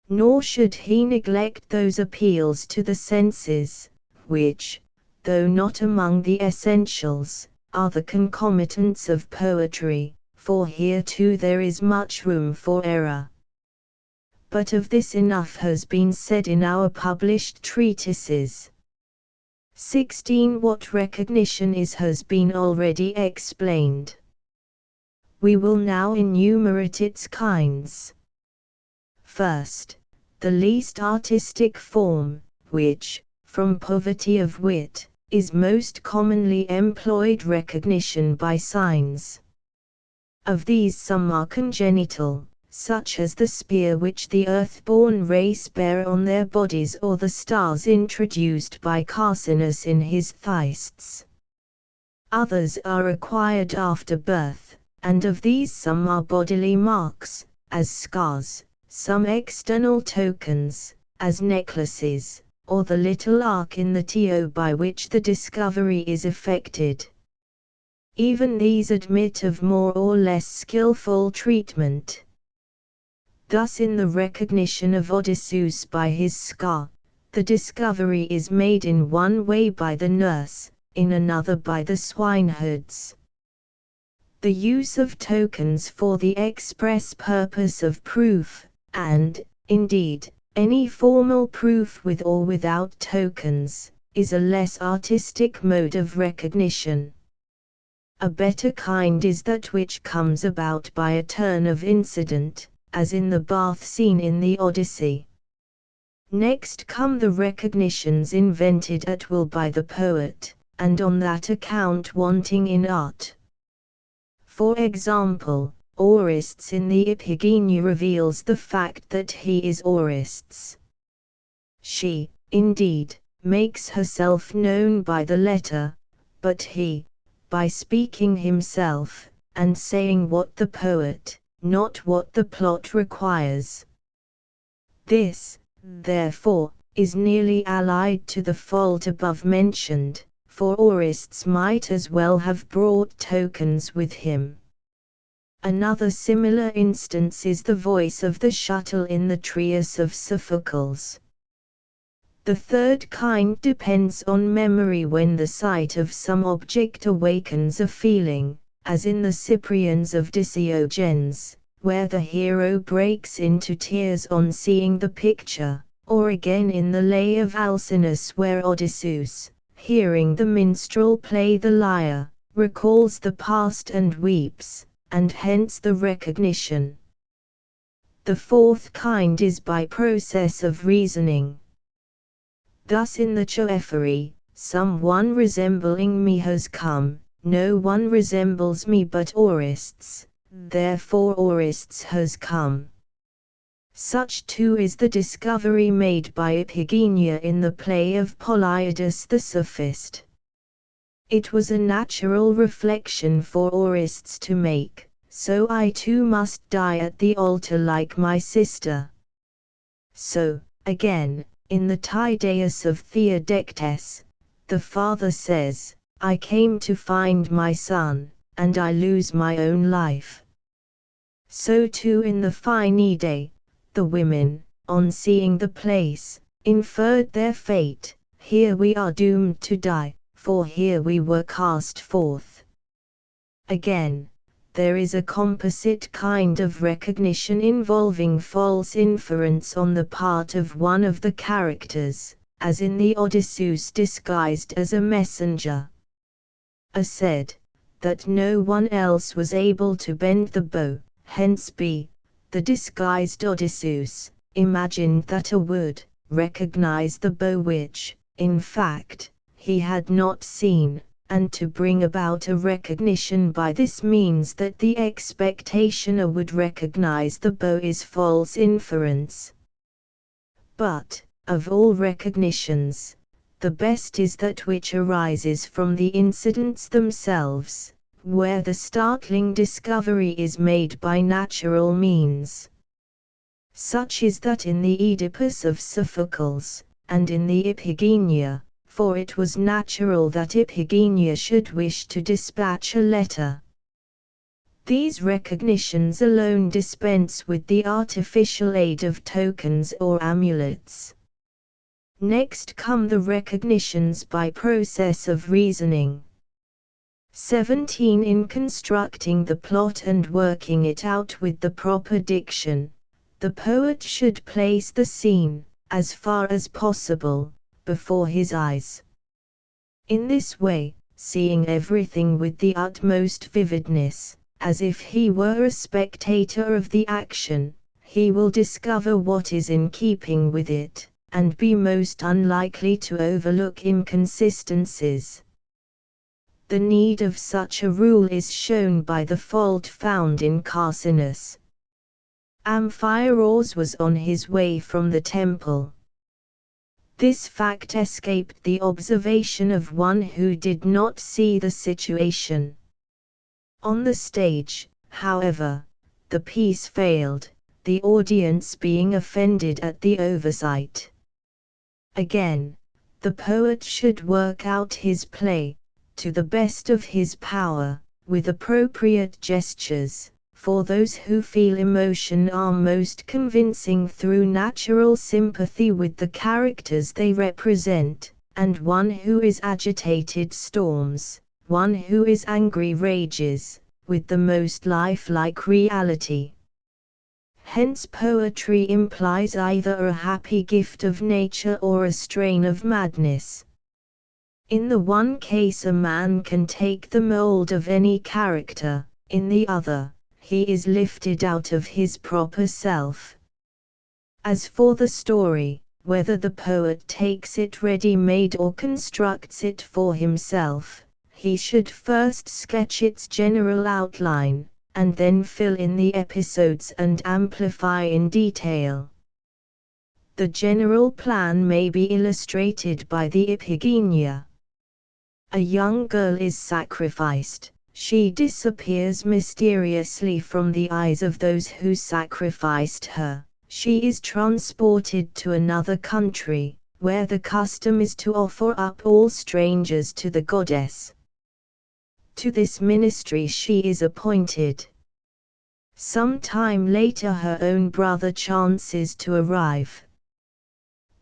Speaker 1: Nor should he neglect those appeals to the senses, which, though not among the essentials, are the concomitants of poetry, for here too there is much room for error. But of this enough has been said in our published treatises. 16. What recognition is has been already explained. We will now enumerate its kinds. First, the least artistic form, which, from poverty of wit, is most commonly employed, recognition by signs. Of these some are congenital, such as the spear which the earth-born race bear on their bodies, or the stars introduced by Carcinus in his Theists. Others are acquired after birth, and of these some are bodily marks, as scars, some external tokens, as necklaces, or the little arc in the toe by which the discovery is effected. Even these admit of more or less skillful treatment. Thus in the recognition of Odysseus by his scar, the discovery is made in one way by the nurse, in another by the swineherds. The use of tokens for the express purpose of proof, and, indeed, any formal proof with or without tokens, is a less artistic mode of recognition. A better kind is that which comes about by a turn of incident, as in the bath scene in the Odyssey. Next come the recognitions invented at will by the poet, and on that account wanting in art. For example, Orestes in the Iphigenia reveals the fact that he is Orestes. She, indeed, makes herself known by the letter, but he, by speaking himself, and saying what the poet, not what the plot requires. This, therefore, is nearly allied to the fault above mentioned, for Orestes might as well have brought tokens with him. Another similar instance is the voice of the shuttle in the Trias of Sophocles. The third kind depends on memory when the sight of some object awakens a feeling, as in the Cyprians of Diogenes, where the hero breaks into tears on seeing the picture, or again in the lay of Alcinous where Odysseus, hearing the minstrel play the lyre, recalls the past and weeps, and hence the recognition. The fourth kind is by process of reasoning. Thus in the Choephory, some one resembling me has come, no one resembles me but Orestes, therefore Orestes has come. Such too is the discovery made by Iphigenia in the play of Polyidus the Sophist. It was a natural reflection for Orestes to make, so I too must die at the altar like my sister. So, again, in the Tydeus of Theodectes, the father says, I came to find my son, and I lose my own life. So too in the Phainidae, the women, on seeing the place, inferred their fate, here we are doomed to die, for here we were cast forth. Again, there is a composite kind of recognition involving false inference on the part of one of the characters, as in the Odysseus disguised as a messenger. A said, that no one else was able to bend the bow, hence B, the disguised Odysseus, imagined that A would recognize the bow which, in fact, he had not seen, and to bring about a recognition by this means that the expectation A would recognize the bow is false inference. But, of all recognitions, the best is that which arises from the incidents themselves, where the startling discovery is made by natural means. Such is that in the Oedipus of Sophocles, and in the Iphigenia, for it was natural that Iphigenia should wish to dispatch a letter. These recognitions alone dispense with the artificial aid of tokens or amulets. Next come the recognitions by process of reasoning. 17. In constructing the plot and working it out with the proper diction, the poet should place the scene, as far as possible, before his eyes. In this way, seeing everything with the utmost vividness, as if he were a spectator of the action, he will discover what is in keeping with it, and be most unlikely to overlook inconsistencies. The need of such a rule is shown by the fault found in Carcinus. Amphiaraus was on his way from the temple. This fact escaped the observation of one who did not see the situation. On the stage, however, the piece failed, the audience being offended at the oversight. Again, the poet should work out his play, to the best of his power, with appropriate gestures, for those who feel emotion are most convincing through natural sympathy with the characters they represent, and one who is agitated storms, one who is angry rages, with the most lifelike reality. Hence poetry implies either a happy gift of nature or a strain of madness. In the one case a man can take the mold of any character, in the other, he is lifted out of his proper self. As for the story, whether the poet takes it ready-made or constructs it for himself, he should first sketch its general outline, and then fill in the episodes and amplify in detail. The general plan may be illustrated by the Iphigenia. A young girl is sacrificed. She disappears mysteriously from the eyes of those who sacrificed her. She is transported to another country, where the custom is to offer up all strangers to the goddess. To this ministry she is appointed. Some time later her own brother chances to arrive.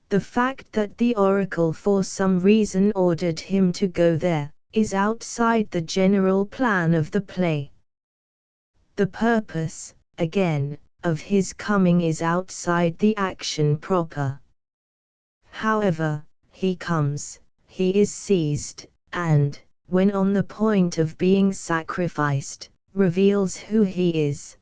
Speaker 1: The fact that the oracle for some reason ordered him to go there, is outside the general plan of the play. The purpose, again, of his coming is outside the action proper. However, he comes, he is seized, and, when on the point of being sacrificed, reveals who he is.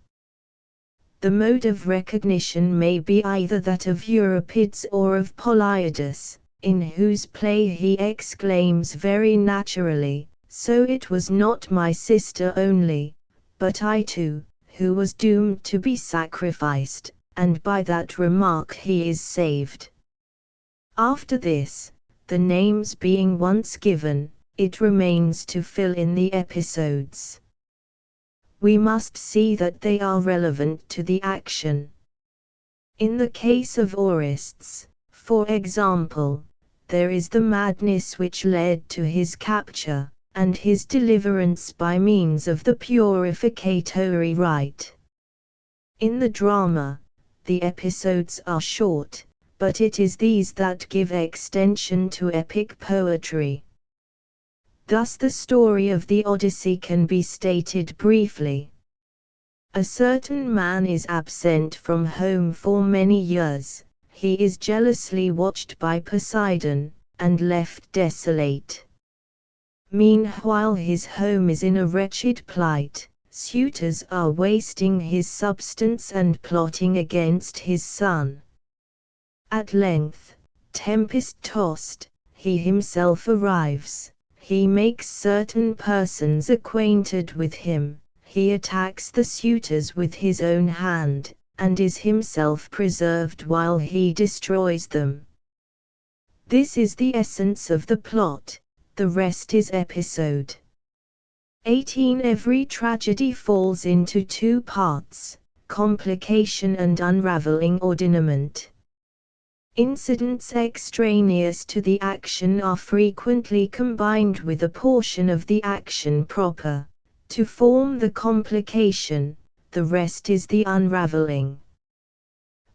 Speaker 1: The mode of recognition may be either that of Euripides or of Polyidus, in whose play he exclaims very naturally, "So it was not my sister only, but I too, who was doomed to be sacrificed," and by that remark he is saved. After this, the names being once given, it remains to fill in the episodes. We must see that they are relevant to the action. In the case of Orestes, for example, there is the madness which led to his capture, and his deliverance by means of the purificatory rite. In the drama, the episodes are short, but it is these that give extension to epic poetry. Thus the story of the Odyssey can be stated briefly. A certain man is absent from home for many years, he is jealously watched by Poseidon, and left desolate. Meanwhile his home is in a wretched plight, suitors are wasting his substance and plotting against his son. At length, tempest-tossed, he himself arrives. He makes certain persons acquainted with him, he attacks the suitors with his own hand, and is himself preserved while he destroys them. This is the essence of the plot, the rest is episode. 18. Every tragedy falls into two parts, complication and unraveling or denouement. Incidents extraneous to the action are frequently combined with a portion of the action proper, to form the complication, the rest is the unraveling.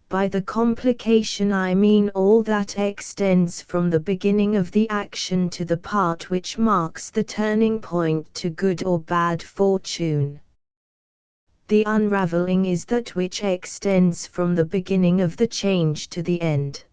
Speaker 1: By the complication I mean all that extends from the beginning of the action to the part which marks the turning point to good or bad fortune. The unraveling is that which extends from the beginning of the change to the end.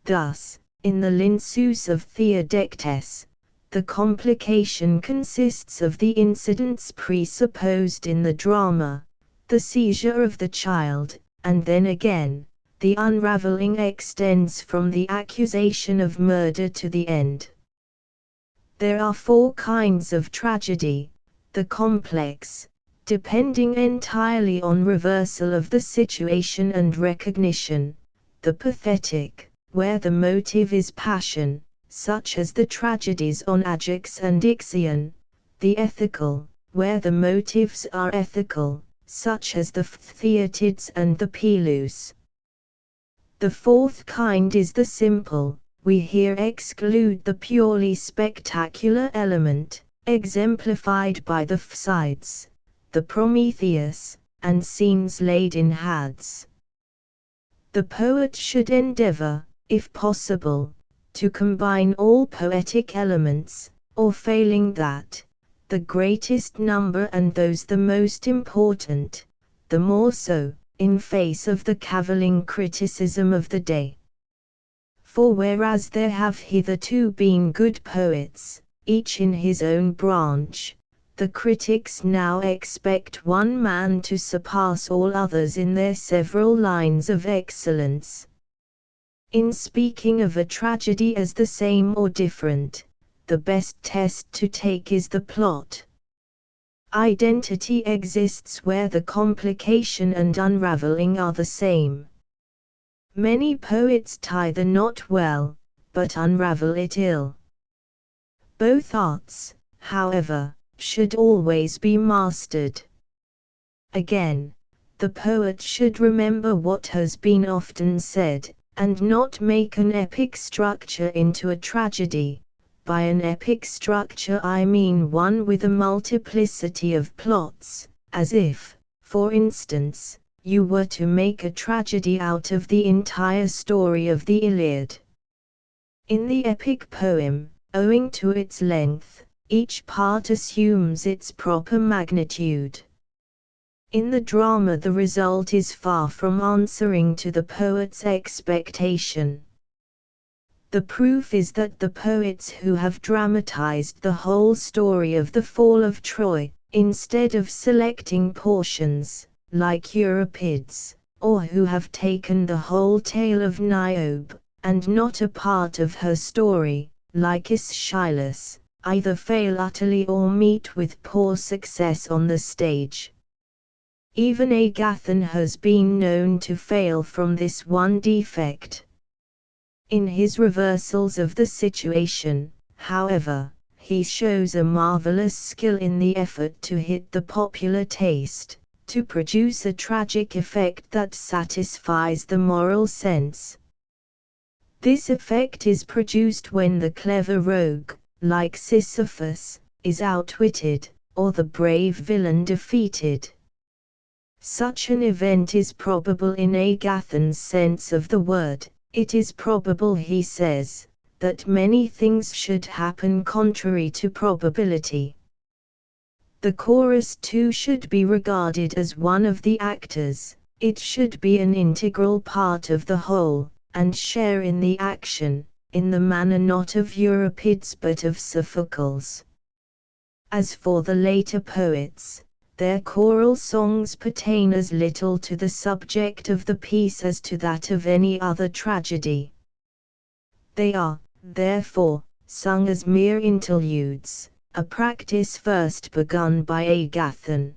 Speaker 1: Thus, in the Linsus of Theodectes, the complication consists of the incidents presupposed in the drama, the seizure of the child, and then again, the unraveling extends from the accusation of murder to the end. There are 4 kinds of tragedy: the complex, depending entirely on reversal of the situation and recognition; the pathetic, where the motive is passion, such as the tragedies on Ajax and Ixion; the ethical, where the motives are ethical, such as the Theatids and the Pelus. The 4th kind is the simple. We here exclude the purely spectacular element, exemplified by the Phsides, the Prometheus, and scenes laid in Hades. The poet should endeavor, if possible, to combine all poetic elements, or failing that, the greatest number and those the most important, the more so, in face of the cavilling criticism of the day. For whereas there have hitherto been good poets, each in his own branch, the critics now expect one man to surpass all others in their several lines of excellence. In speaking of a tragedy as the same or different, the best test to take is the plot. Identity exists where the complication and unraveling are the same. Many poets tie the knot well, but unravel it ill. Both arts, however, should always be mastered. Again, the poet should remember what has been often said, and not make an epic structure into a tragedy. By an epic structure I mean one with a multiplicity of plots, as if, for instance, you were to make a tragedy out of the entire story of the Iliad. In the epic poem, owing to its length, each part assumes its proper magnitude. In the drama the result is far from answering to the poet's expectation. The proof is that the poets who have dramatized the whole story of the fall of Troy, instead of selecting portions, like Euripides, or who have taken the whole tale of Niobe, and not a part of her story, like Aeschylus, either fail utterly or meet with poor success on the stage. Even Agathon has been known to fail from this one defect. In his reversals of the situation, however, he shows a marvelous skill in the effort to hit the popular taste, to produce a tragic effect that satisfies the moral sense. This effect is produced when the clever rogue, like Sisyphus, is outwitted, or the brave villain defeated. Such an event is probable in Agathon's sense of the word. It is probable, he says, that many things should happen contrary to probability. The chorus too should be regarded as one of the actors. It should be an integral part of the whole, and share in the action, in the manner not of Euripides but of Sophocles. As for the later poets, their choral songs pertain as little to the subject of the piece as to that of any other tragedy. They are, therefore, sung as mere interludes, a practice first begun by Agathon.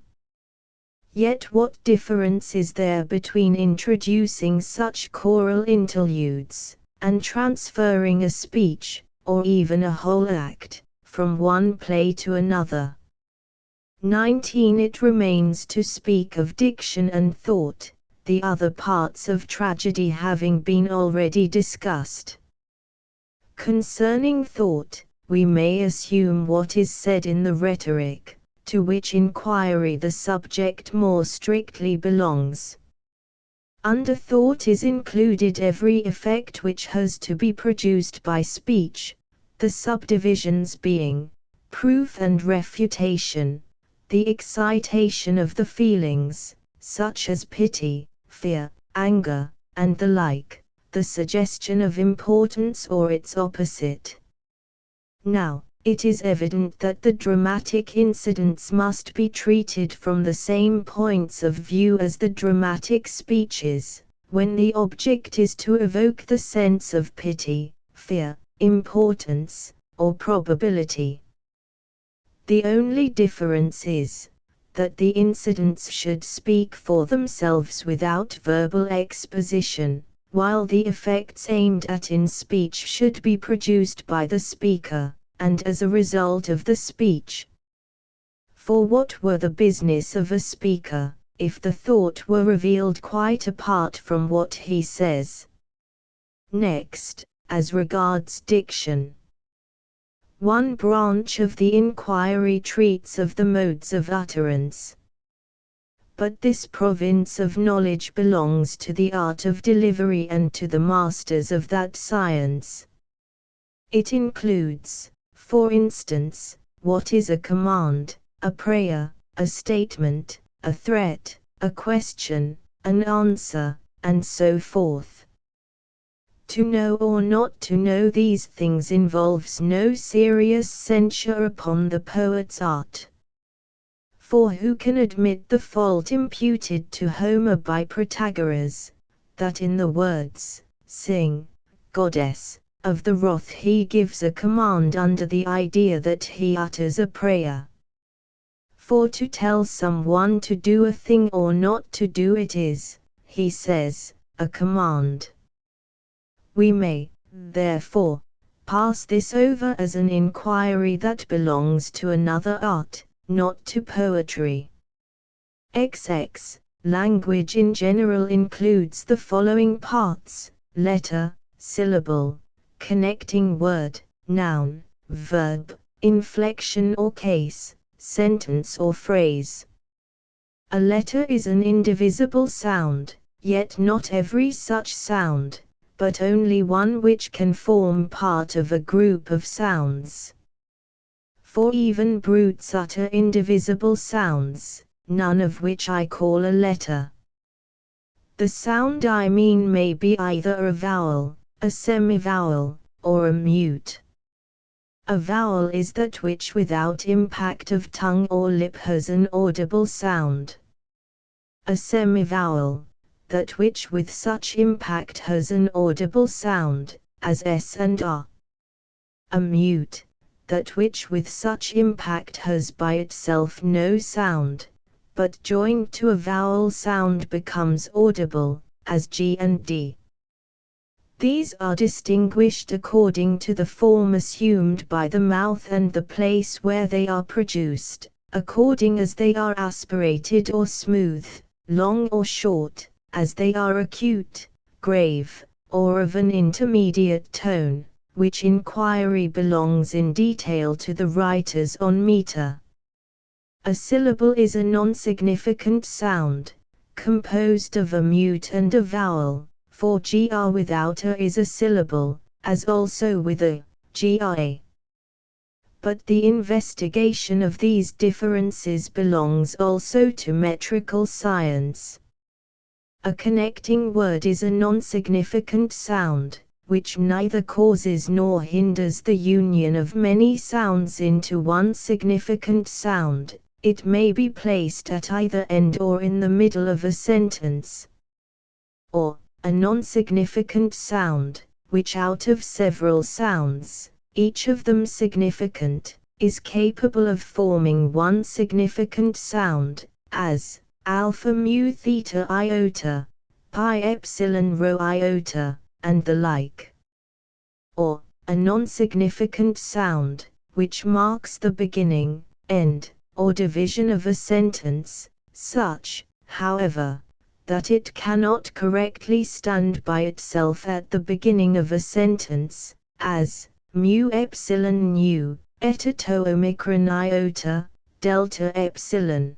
Speaker 1: Yet what difference is there between introducing such choral interludes, and transferring a speech, or even a whole act, from one play to another? 19. It remains to speak of diction and thought, the other parts of tragedy having been already discussed. Concerning thought, we may assume what is said in the rhetoric, to which inquiry the subject more strictly belongs. Under thought is included every effect which has to be produced by speech, the subdivisions being proof and refutation, the excitation of the feelings, such as pity, fear, anger, and the like, the suggestion of importance or its opposite. Now, it is evident that the dramatic incidents must be treated from the same points of view as the dramatic speeches, when the object is to evoke the sense of pity, fear, importance, or probability. The only difference is that the incidents should speak for themselves without verbal exposition, while the effects aimed at in speech should be produced by the speaker, and as a result of the speech. For what were the business of a speaker, if the thought were revealed quite apart from what he says? Next, as regards diction. One branch of the inquiry treats of the modes of utterance. But this province of knowledge belongs to the art of delivery and to the masters of that science. It includes, for instance, what is a command, a prayer, a statement, a threat, a question, an answer, and so forth. To know or not to know these things involves no serious censure upon the poet's art. For who can admit the fault imputed to Homer by Protagoras, that in the words, "Sing, goddess," of the wrath he gives a command under the idea that he utters a prayer? For to tell someone to do a thing or not to do it is, he says, a command. We may, therefore, pass this over as an inquiry that belongs to another art, not to poetry. XX. Language in general includes the following parts: letter, syllable, connecting word, noun, verb, inflection or case, sentence or phrase. A letter is an indivisible sound, yet not every such sound, but only one which can form part of a group of sounds. For even brutes utter indivisible sounds, none of which I call a letter. The sound I mean may be either a vowel, a semivowel, or a mute. A vowel is that which without impact of tongue or lip has an audible sound. A semivowel, that which with such impact has an audible sound, as s and r. A mute, that which with such impact has by itself no sound, but joined to a vowel sound becomes audible, as g and d. These are distinguished according to the form assumed by the mouth and the place where they are produced, according as they are aspirated or smooth, long or short, as they are acute, grave, or of an intermediate tone, which inquiry belongs in detail to the writers on meter. A syllable is a non-significant sound, composed of a mute and a vowel, for gr without a is a syllable, as also with a, gra. But the investigation of these differences belongs also to metrical science. A connecting word is a non-significant sound, which neither causes nor hinders the union of many sounds into one significant sound. It may be placed at either end or in the middle of a sentence. Or, a non-significant sound, which out of several sounds, each of them significant, is capable of forming one significant sound, as alpha mu theta iota, pi epsilon rho iota, and the like. Or, a non-significant sound, which marks the beginning, end, or division of a sentence, such, however, that it cannot correctly stand by itself at the beginning of a sentence, as mu epsilon nu, eta to omicron iota, delta epsilon.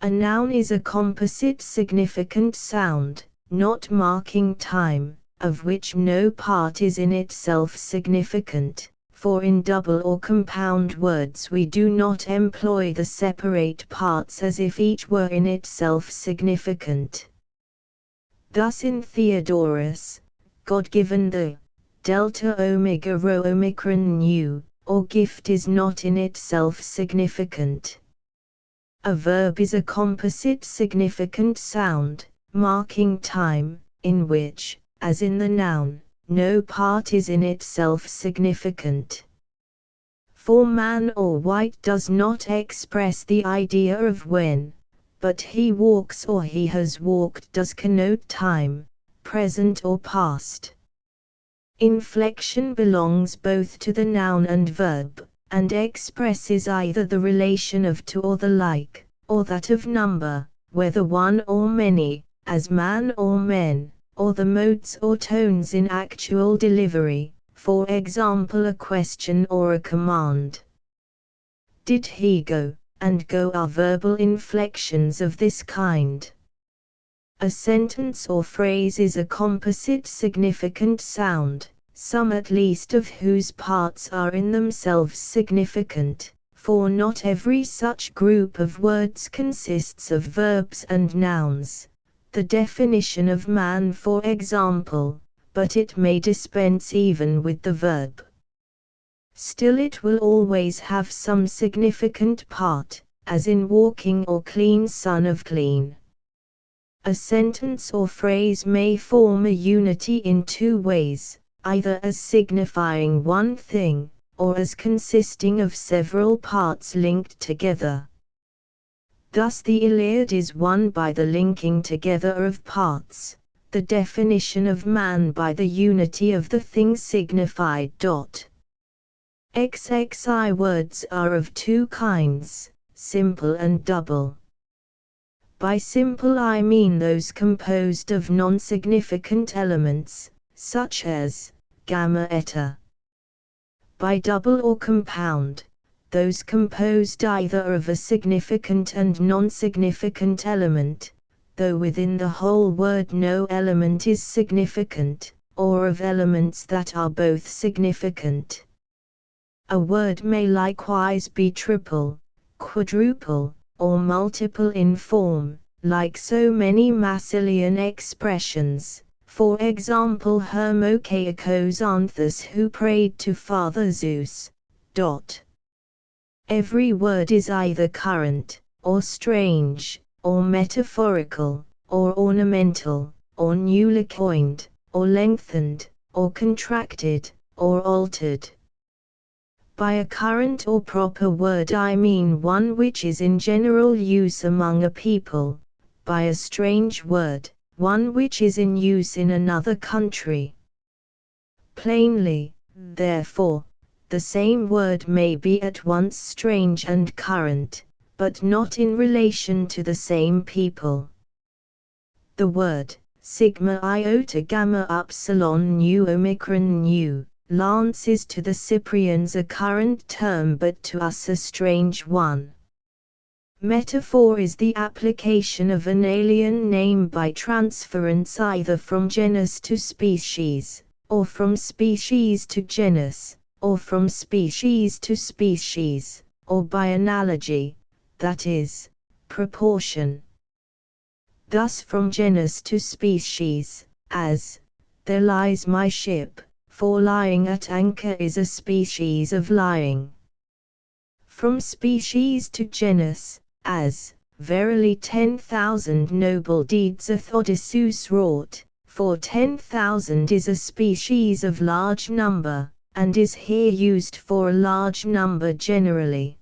Speaker 1: A noun is a composite significant sound, not marking time, of which no part is in itself significant, for in double or compound words we do not employ the separate parts as if each were in itself significant. Thus in Theodorus, God-given the delta omega rho omicron nu, or gift is not in itself significant. A verb is a composite significant sound, marking time, in which, as in the noun, no part is in itself significant. For man or white does not express the idea of when, but he walks or he has walked does connote time, present or past. Inflection belongs both to the noun and verb, and expresses either the relation of to or the like, or that of number, whether one or many, as man or men, or the modes or tones in actual delivery, for example a question or a command. Did he go, and go are verbal inflections of this kind. A sentence or phrase is a composite significant sound, some at least of whose parts are in themselves significant, for not every such group of words consists of verbs and nouns, the definition of man for example, but it may dispense even with the verb. Still it will always have some significant part, as in walking or clean son of clean. A sentence or phrase may form a unity in two ways, either as signifying one thing, or as consisting of several parts linked together. Thus the Iliad is won by the linking together of parts, the definition of man by the unity of the thing signified. XXI words are of two kinds, simple and double. By simple I mean those composed of non-significant elements, such as gamma eta. By double or compound, those composed either of a significant and non-significant element, though within the whole word no element is significant, or of elements that are both significant. A word may likewise be triple, quadruple, or multiple in form, like so many Massilian expressions, for example Hermokeikos Anthus who prayed to Father Zeus. Every word is either current, or strange, or metaphorical, or ornamental, or newly coined, or lengthened, or contracted, or altered. By a current or proper word I mean one which is in general use among a people, by a strange word, one which is in use in another country. Plainly, therefore, the same word may be at once strange and current, but not in relation to the same people. The word sigma iota gamma upsilon nu omicron nu lance is to the Cyprians a current term but to us a strange one. Metaphor is the application of an alien name by transference either from genus to species, or from species to genus, or from species to species, or by analogy, that is, proportion. Thus from genus to species, as, there lies my ship, for lying at anchor is a species of lying. From species to genus, as, verily 10,000 noble deeds hath Odysseus wrought, for 10,000 is a species of large number, and is here used for a large number generally.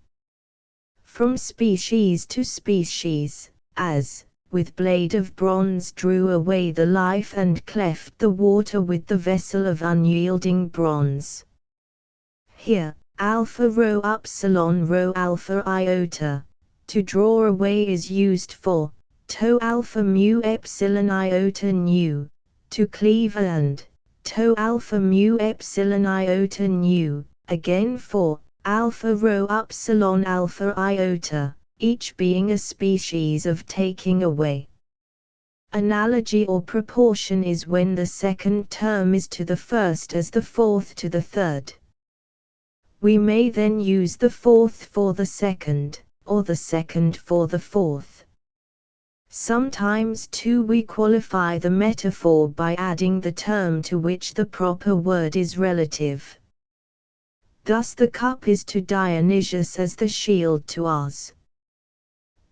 Speaker 1: From species to species, as, with blade of bronze drew away the life and cleft the water with the vessel of unyielding bronze. Here, alpha rho upsilon rho alpha iota, to draw away is used for, to alpha mu epsilon iota nu, to cleave and, to alpha mu epsilon iota nu, again for, alpha rho upsilon alpha iota, each being a species of taking away. Analogy or proportion is when the second term is to the first as the fourth to the third. We may then use the fourth for the second, or the second for the fourth. Sometimes too we qualify the metaphor by adding the term to which the proper word is relative. Thus the cup is to Dionysius as the shield to us.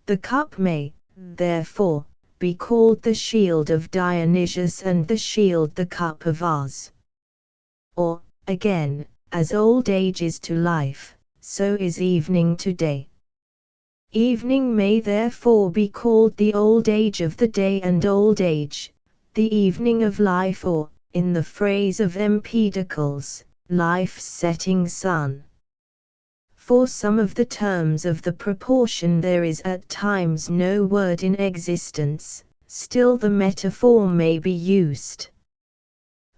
Speaker 1: The cup may, therefore, be called the shield of Dionysius and the shield the cup of us. Or, again, as old age is to life, so is evening to day. Evening may therefore be called the old age of the day and old age, the evening of life, or, in the phrase of Empedocles, life's setting sun. For some of the terms of the proportion there is at times no word in existence, still the metaphor may be used.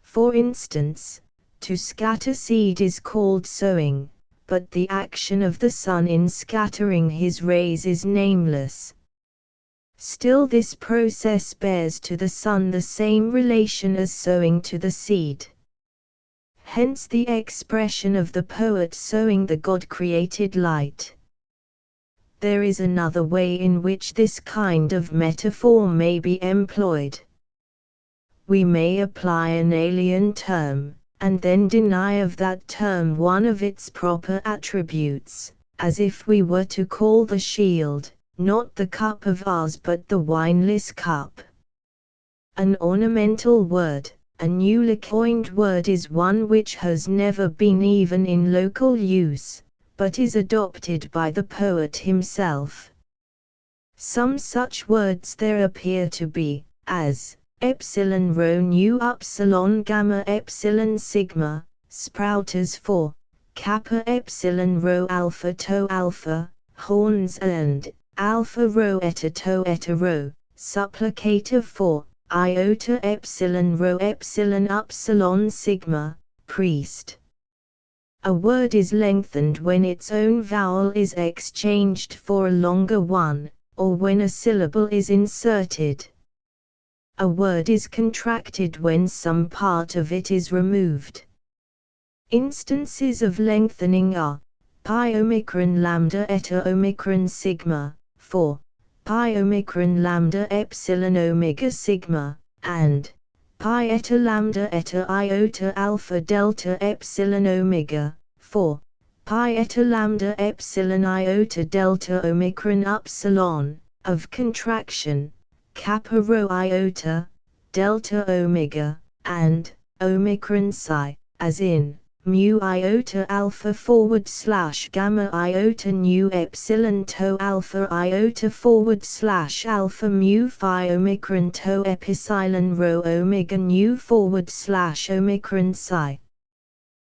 Speaker 1: For instance, to scatter seed is called sowing, but the action of the sun in scattering his rays is nameless. Still this process bears to the sun the same relation as sowing to the seed. Hence the expression of the poet sowing the God-created light. There is another way in which this kind of metaphor may be employed. We may apply an alien term, and then deny of that term one of its proper attributes, as if we were to call the shield, not the cup of ours but the wineless cup. An ornamental word, a newly coined word, is one which has never been even in local use, but is adopted by the poet himself. Some such words there appear to be, as epsilon rho nu upsilon gamma epsilon sigma, sprouters for kappa epsilon rho alpha to alpha, horns, and alpha rho eta to eta rho, supplicative for iota epsilon rho epsilon upsilon sigma, priest. A word is lengthened when its own vowel is exchanged for a longer one, or when a syllable is inserted. A word is contracted when some part of it is removed. Instances of lengthening are pi omicron lambda eta omicron sigma, for pi omicron lambda epsilon omega sigma, and pi eta lambda eta iota alpha delta epsilon omega, for pi eta lambda epsilon iota delta omicron upsilon, of contraction, kappa rho iota, delta omega, and omicron psi, as in mu iota alpha / gamma iota nu epsilon to alpha iota / alpha mu phi omicron to epsilon rho omega nu / omicron psi.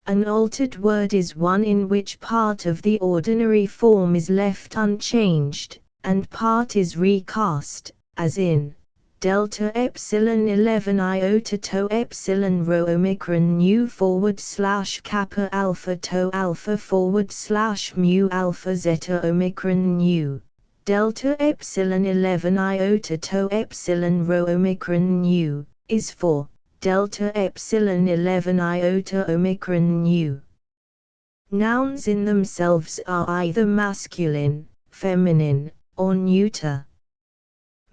Speaker 1: An altered word is one in which part of the ordinary form is left unchanged, and part is recast, as in delta epsilon 11 iota to epsilon rho omicron nu / kappa alpha to alpha / mu alpha zeta omicron nu, delta epsilon 11 iota to epsilon rho omicron nu, is for delta epsilon 11 iota omicron nu. Nouns in themselves are either masculine, feminine, or neuter.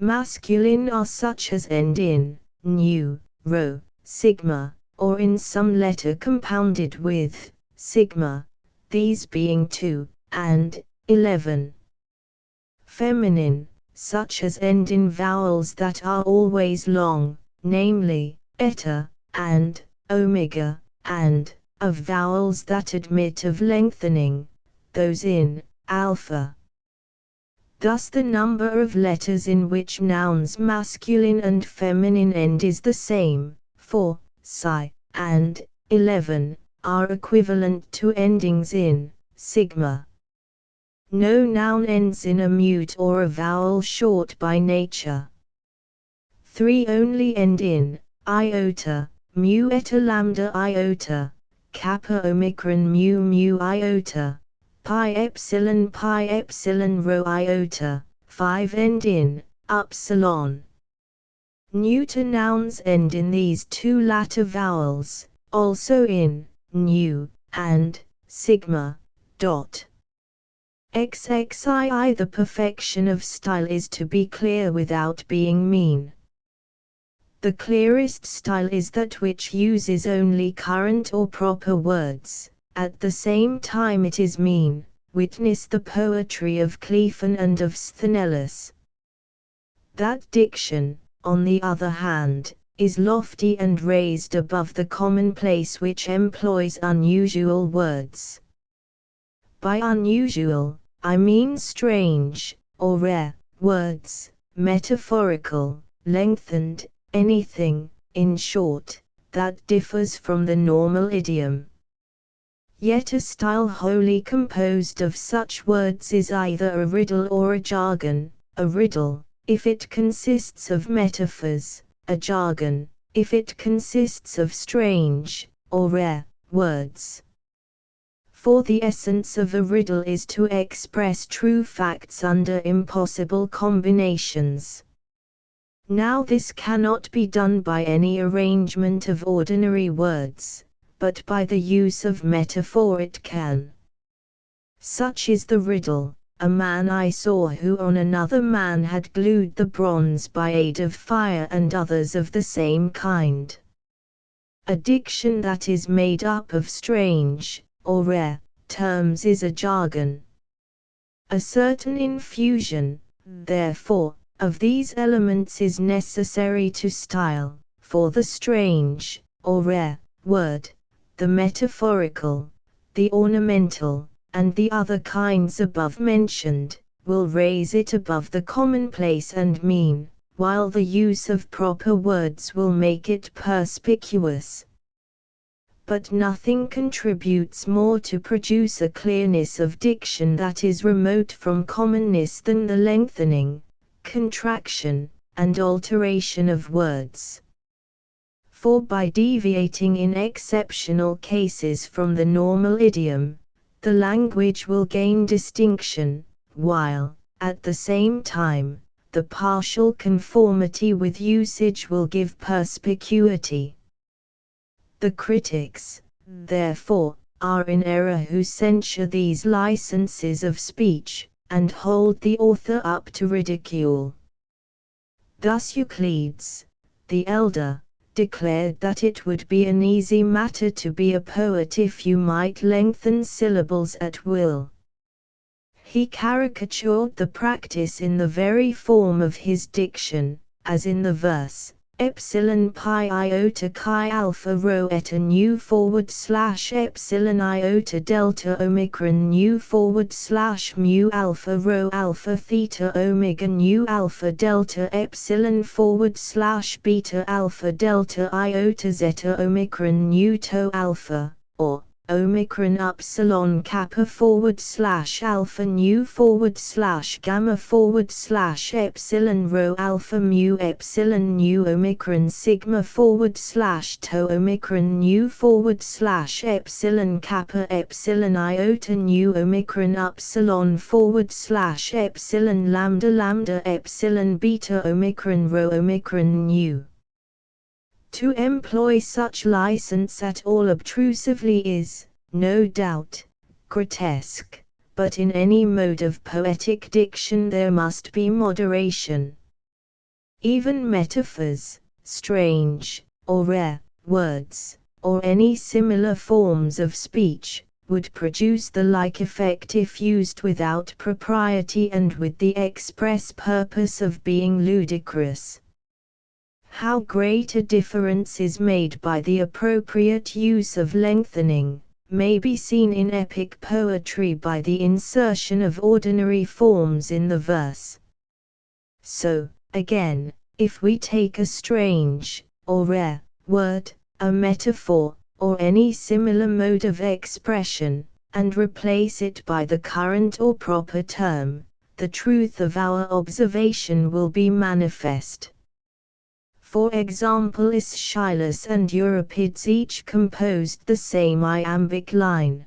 Speaker 1: Masculine are such as end in nu, rho, sigma, or in some letter compounded with sigma, these being 2 and 11. Feminine, such as end in vowels that are always long, namely eta and omega, and of vowels that admit of lengthening, those in alpha. Thus the number of letters in which nouns masculine and feminine end is the same, for psi and 11 are equivalent to endings in sigma. No noun ends in a mute or a vowel short by nature. 3 only end in iota, mu eta lambda iota, kappa omicron mu iota, pi epsilon rho iota, 5 end in upsilon. Neuter nouns end in these two latter vowels, also in new and sigma. XXII. The perfection of style is to be clear without being mean. The clearest style is that which uses only current or proper words, at the same time it is mean, witness the poetry of Clephon and of Sthenelus. That diction, on the other hand, is lofty and raised above the commonplace which employs unusual words. By unusual, I mean strange, or rare, words, metaphorical, lengthened, anything, in short, that differs from the normal idiom. Yet a style wholly composed of such words is either a riddle or a jargon. A riddle, if it consists of metaphors; a jargon, if it consists of strange, or rare, words. For the essence of a riddle is to express true facts under impossible combinations. Now this cannot be done by any arrangement of ordinary words, but by the use of metaphor it can. Such is the riddle: a man I saw who on another man had glued the bronze by aid of fire, and others of the same kind. A diction that is made up of strange, or rare, terms is a jargon. A certain infusion, therefore, of these elements is necessary to style, for the strange, or rare, word, the metaphorical, the ornamental, and the other kinds above mentioned, will raise it above the commonplace and mean, while the use of proper words will make it perspicuous. But nothing contributes more to produce a clearness of diction that is remote from commonness than the lengthening, contraction, and alteration of words. For by deviating in exceptional cases from the normal idiom, the language will gain distinction, while, at the same time, the partial conformity with usage will give perspicuity. The critics, therefore, are in error who censure these licenses of speech, and hold the author up to ridicule. Thus Euclides, the elder, declared that it would be an easy matter to be a poet if you might lengthen syllables at will. He caricatured the practice in the very form of his diction, as in the verse, epsilon pi iota chi alpha rho eta nu / epsilon iota delta omicron nu / mu alpha rho alpha theta omega nu alpha delta epsilon / beta alpha delta iota zeta omicron nu to alpha, or omicron upsilon kappa / alpha nu / gamma / epsilon rho alpha mu epsilon nu omicron sigma / to omicron nu / epsilon kappa epsilon iota nu omicron upsilon / epsilon lambda epsilon beta omicron rho omicron nu. To employ such license at all obtrusively is, no doubt, grotesque, but in any mode of poetic diction there must be moderation. Even metaphors, strange, or rare, words, or any similar forms of speech, would produce the like effect if used without propriety and with the express purpose of being ludicrous. How great a difference is made by the appropriate use of lengthening, may be seen in epic poetry by the insertion of ordinary forms in the verse. So, again, if we take a strange, or rare, word, a metaphor, or any similar mode of expression, and replace it by the current or proper term, the truth of our observation will be manifest. For example, Aeschylus and Euripides each composed the same iambic line.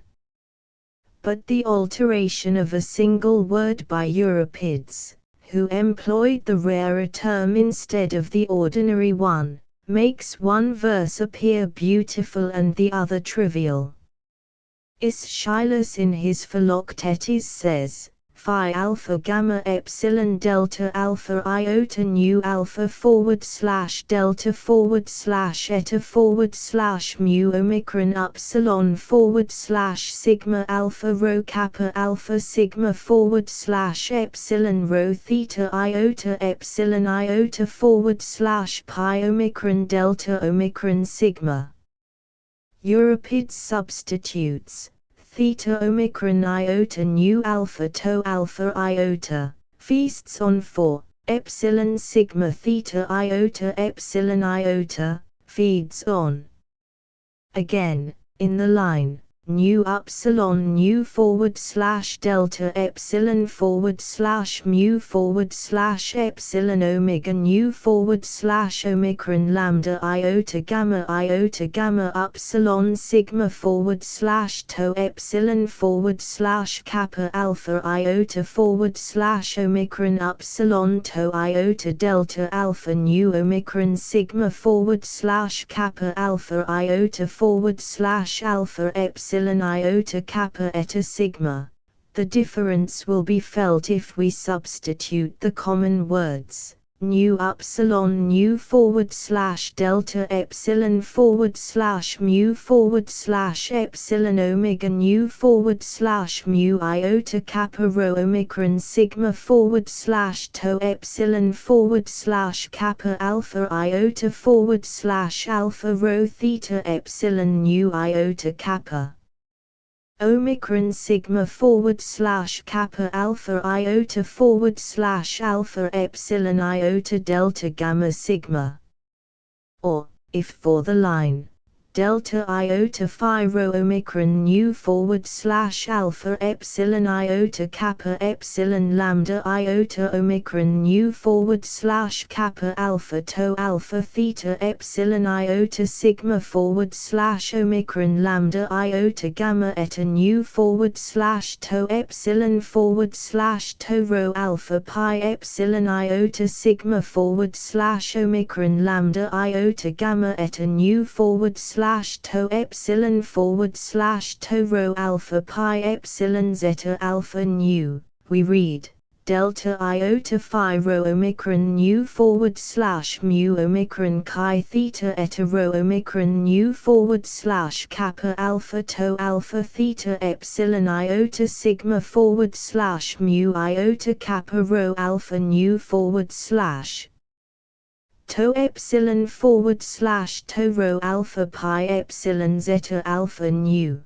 Speaker 1: But the alteration of a single word by Euripides, who employed the rarer term instead of the ordinary one, makes one verse appear beautiful and the other trivial. Aeschylus in his Philoctetes says, Phi alpha gamma epsilon delta alpha iota nu alpha / delta / eta / mu omicron upsilon / sigma alpha rho kappa alpha sigma / epsilon rho theta iota epsilon iota / pi omicron delta omicron sigma. Euripides substitutes theta omicron iota nu alpha to alpha iota, feasts on 4, epsilon sigma theta iota epsilon iota, feeds on. Again, in the line, nu upsilon nu / delta epsilon / mu / epsilon omega nu / omicron lambda iota gamma upsilon sigma / to epsilon / kappa alpha iota / omicron upsilon to iota delta alpha nu omicron sigma / kappa alpha iota / alpha epsilon iota kappa eta sigma. The difference will be felt if we substitute the common words nu upsilon nu / delta epsilon / mu / epsilon omega nu / mu iota kappa rho omicron sigma / to epsilon / kappa alpha iota / alpha rho theta epsilon nu iota kappa omicron sigma / kappa alpha iota / alpha epsilon iota delta gamma sigma. Or, if for the line delta iota phi rho omicron nu / alpha epsilon iota kappa epsilon lambda iota omicron nu / kappa alpha to alpha theta epsilon iota sigma / omicron lambda iota gamma eta nu / to epsilon / to rho alpha pi epsilon iota sigma / omicron lambda iota gamma eta nu / to epsilon / to rho alpha pi epsilon zeta alpha nu, we read delta iota phi rho omicron nu / mu omicron chi theta eta rho omicron nu / kappa alpha to alpha theta epsilon iota sigma / mu iota kappa rho alpha nu / to epsilon / to rho alpha pi epsilon zeta alpha nu.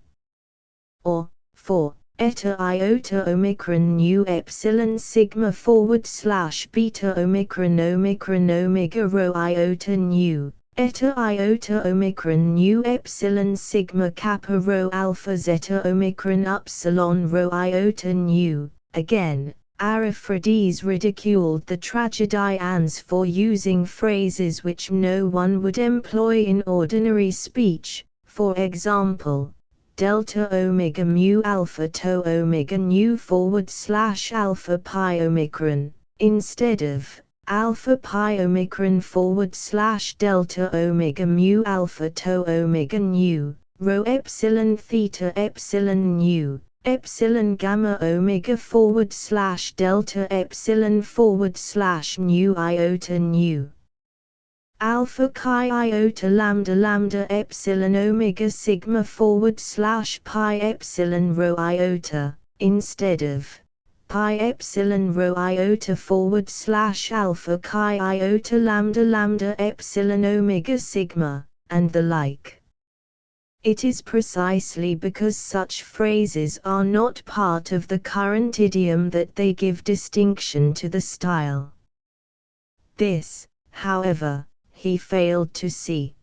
Speaker 1: Or, 4, eta iota omicron nu epsilon sigma / beta omicron omega rho iota nu, eta iota omicron nu epsilon sigma kappa rho alpha zeta omicron upsilon rho iota nu. Again, Ariphrades ridiculed the tragedians for using phrases which no one would employ in ordinary speech, for example, delta omega mu alpha to omega nu / alpha pi omicron, instead of alpha pi omicron / delta omega mu alpha to omega nu, rho epsilon theta epsilon nu. Epsilon gamma omega / delta epsilon / nu iota nu. Alpha chi iota lambda epsilon omega sigma / pi epsilon rho iota, instead of pi epsilon rho iota / alpha chi iota lambda epsilon omega sigma, and the like. It is precisely because such phrases are not part of the current idiom that they give distinction to the style. This, however, he failed to see.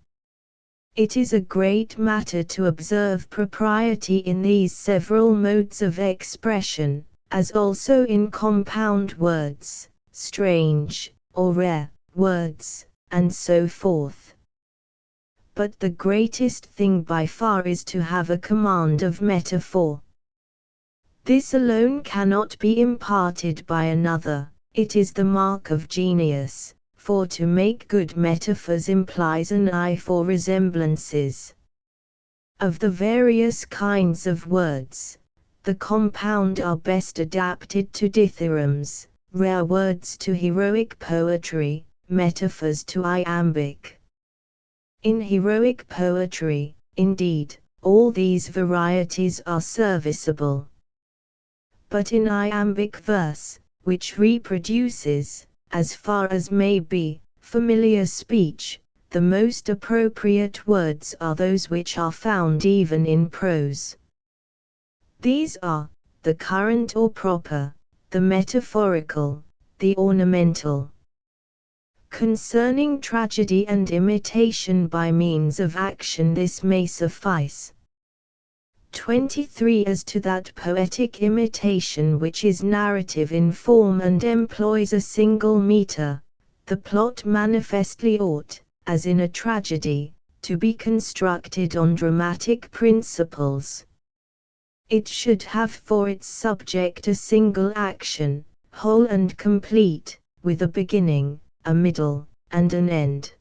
Speaker 1: It is a great matter to observe propriety in these several modes of expression, as also in compound words, strange, or rare, words, and so forth. But the greatest thing by far is to have a command of metaphor. This alone cannot be imparted by another, It is the mark of genius, for to make good metaphors implies an eye for resemblances. Of the various kinds of words, the compound are best adapted to dithyrambs, rare words to heroic poetry, metaphors to iambic. In heroic poetry, indeed, all these varieties are serviceable. But in iambic verse, which reproduces, as far as may be, familiar speech, the most appropriate words are those which are found even in prose. These are the current or proper, the metaphorical, the ornamental. Concerning tragedy and imitation by means of action, this may suffice. 23. As to that poetic imitation which is narrative in form and employs a single meter, the plot manifestly ought, as in a tragedy, to be constructed on dramatic principles. It should have for its subject a single action, whole and complete, with a beginning, a middle, and an end.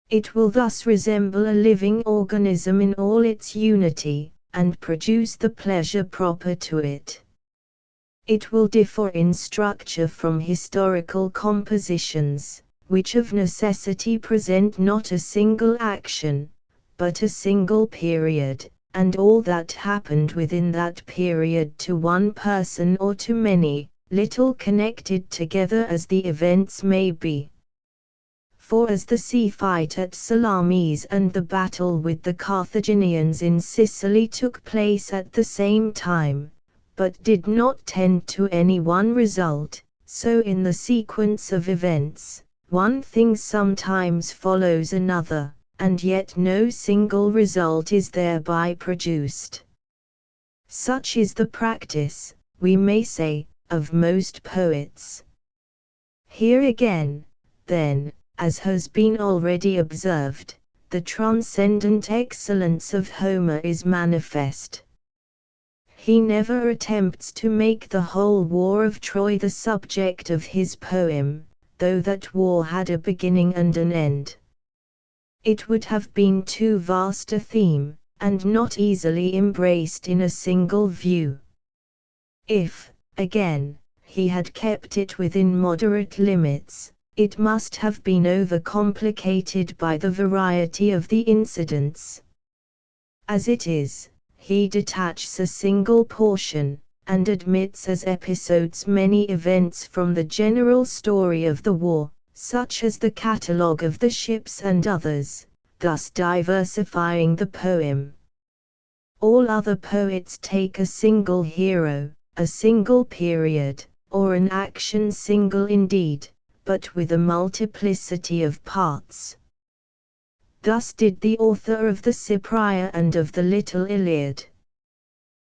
Speaker 1: It will thus resemble a living organism in all its unity, and produce the pleasure proper to it. It will differ in structure from historical compositions, which of necessity present not a single action, but a single period, and all that happened within that period to one person or to many, little connected together as the events may be. For as the sea fight at Salamis and the battle with the Carthaginians in Sicily took place at the same time, but did not tend to any one result, so in the sequence of events, one thing sometimes follows another, and yet no single result is thereby produced. Such is the practice, we may say, of most poets. Here again, then, as has been already observed, the transcendent excellence of Homer is manifest. He never attempts to make the whole war of Troy the subject of his poem, though that war had a beginning and an end. It would have been too vast a theme, and not easily embraced in a single view. If, again, he had kept it within moderate limits, it must have been overcomplicated by the variety of the incidents. As it is, he detaches a single portion, and admits as episodes many events from the general story of the war, such as the catalogue of the ships and others, thus diversifying the poem. All other poets take a single hero, a single period, or an action single indeed, but with a multiplicity of parts. Thus did the author of the Cypria and of the Little Iliad.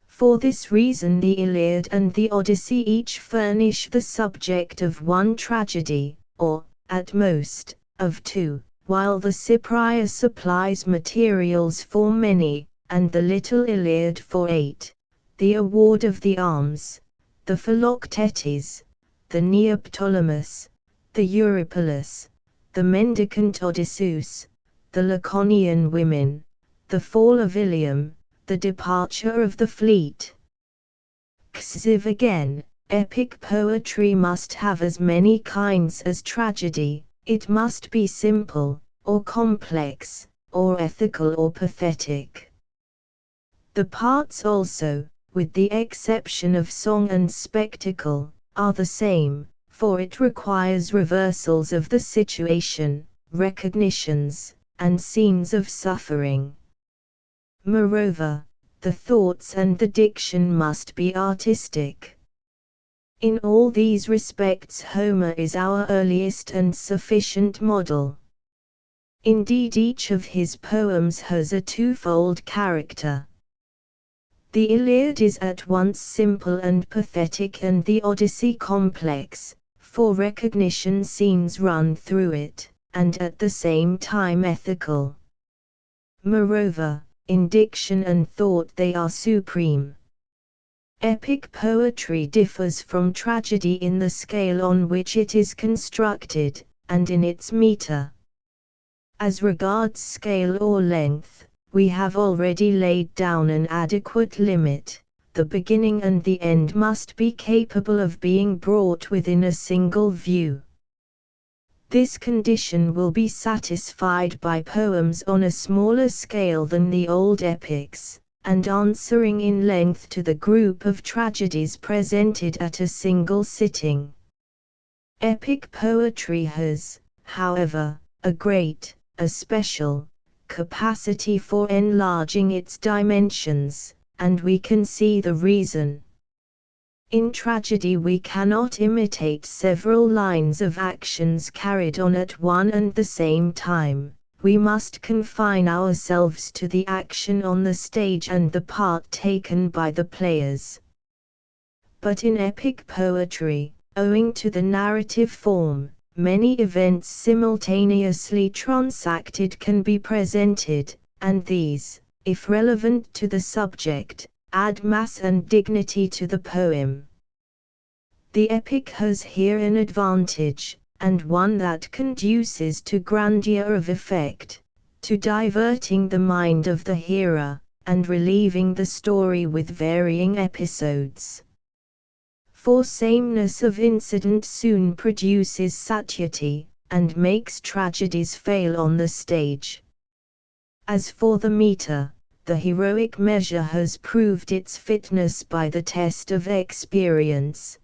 Speaker 1: For this reason the Iliad and the Odyssey each furnish the subject of one tragedy, or, at most, of two, while the Cypria supplies materials for many, and the Little Iliad for 8, the award of the arms, the Philoctetes, the Neoptolemus, the Eurypylus, the mendicant Odysseus, the Laconian women, the fall of Ilium, the departure of the fleet. Xiv. Again, epic poetry must have as many kinds as tragedy. It must be simple, or complex, or ethical or pathetic. The parts also, with the exception of song and spectacle, are the same, for it requires reversals of the situation, recognitions, and scenes of suffering. Moreover, the thoughts and the diction must be artistic. In all these respects Homer is our earliest and sufficient model. Indeed, each of his poems has a twofold character. The Iliad is at once simple and pathetic, and the Odyssey complex, for recognition scenes run through it, and at the same time ethical. Moreover, in diction and thought they are supreme. Epic poetry differs from tragedy in the scale on which it is constructed, and in its meter. As regards scale or length, we have already laid down an adequate limit. The beginning and the end must be capable of being brought within a single view. This condition will be satisfied by poems on a smaller scale than the old epics, and answering in length to the group of tragedies presented at a single sitting. Epic poetry has, however, a special capacity for enlarging its dimensions, and we can see the reason. In tragedy we cannot imitate several lines of actions carried on at one and the same time, we must confine ourselves to the action on the stage and the part taken by the players. But in epic poetry, owing to the narrative form, many events simultaneously transacted can be presented, and these, if relevant to the subject, add mass and dignity to the poem. The epic has here an advantage, and one that conduces to grandeur of effect, to diverting the mind of the hearer, and relieving the story with varying episodes. For sameness of incident soon produces satiety, and makes tragedies fail on the stage. As for the meter, the heroic measure has proved its fitness by the test of experience.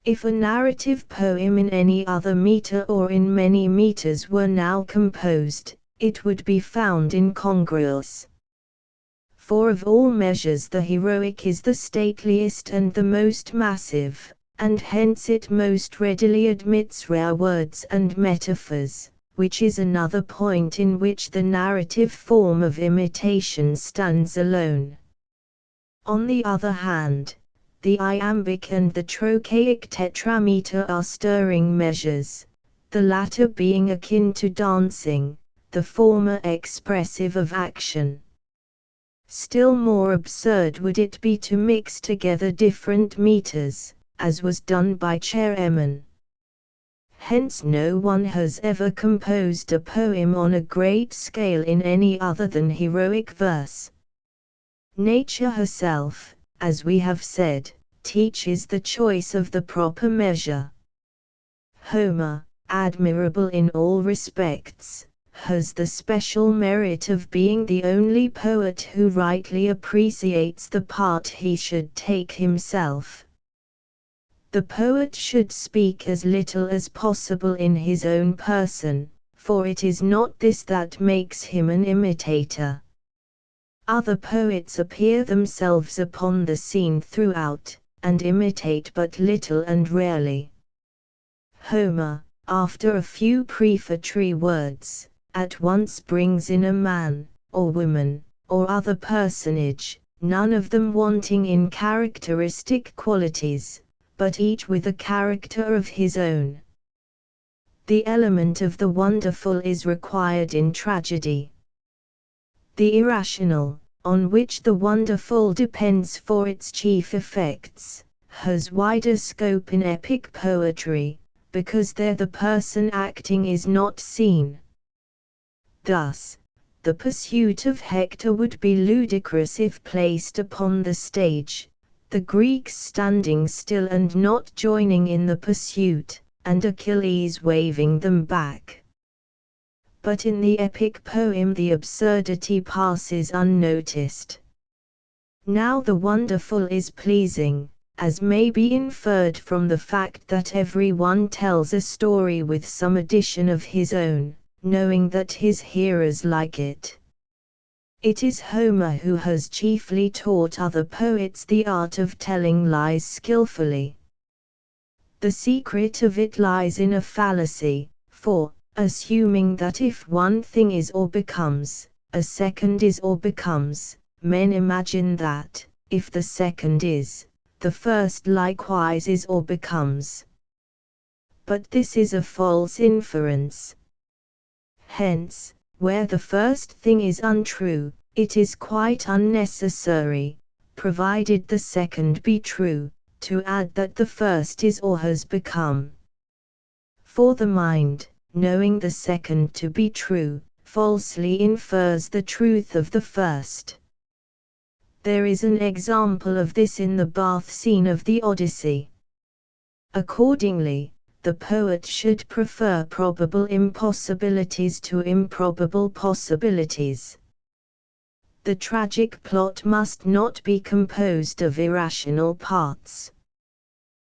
Speaker 1: If a narrative poem in any other meter or in many meters were now composed, it would be found incongruous. For of all measures the heroic is the stateliest and the most massive, and hence it most readily admits rare words and metaphors, which is another point in which the narrative form of imitation stands alone. On the other hand, the iambic and the trochaic tetrameter are stirring measures, the latter being akin to dancing, the former expressive of action. Still more absurd would it be to mix together different meters, as was done by Cheremon. Hence no one has ever composed a poem on a great scale in any other than heroic verse. Nature herself, as we have said, teaches the choice of the proper measure. Homer, admirable in all respects, has the special merit of being the only poet who rightly appreciates the part he should take himself. The poet should speak as little as possible in his own person, for it is not this that makes him an imitator. Other poets appear themselves upon the scene throughout, and imitate but little and rarely. Homer, after a few prefatory words, at once brings in a man, or woman, or other personage, none of them wanting in characteristic qualities, but each with a character of his own. The element of the wonderful is required in tragedy. The irrational, on which the wonderful depends for its chief effects, has wider scope in epic poetry, because there the person acting is not seen. Thus, the pursuit of Hector would be ludicrous if placed upon the stage, the Greeks standing still and not joining in the pursuit, and Achilles waving them back. But in the epic poem the absurdity passes unnoticed. Now the wonderful is pleasing, as may be inferred from the fact that every one tells a story with some addition of his own, knowing that his hearers like it. It is Homer who has chiefly taught other poets the art of telling lies skillfully. The secret of it lies in a fallacy, for, assuming that if one thing is or becomes, a second is or becomes, men imagine that, if the second is, the first likewise is or becomes. But this is a false inference. Hence, where the first thing is untrue, it is quite unnecessary, provided the second be true, to add that the first is or has become. For the mind, knowing the second to be true, falsely infers the truth of the first. There is an example of this in the bath scene of the Odyssey. Accordingly, the poet should prefer probable impossibilities to improbable possibilities. The tragic plot must not be composed of irrational parts.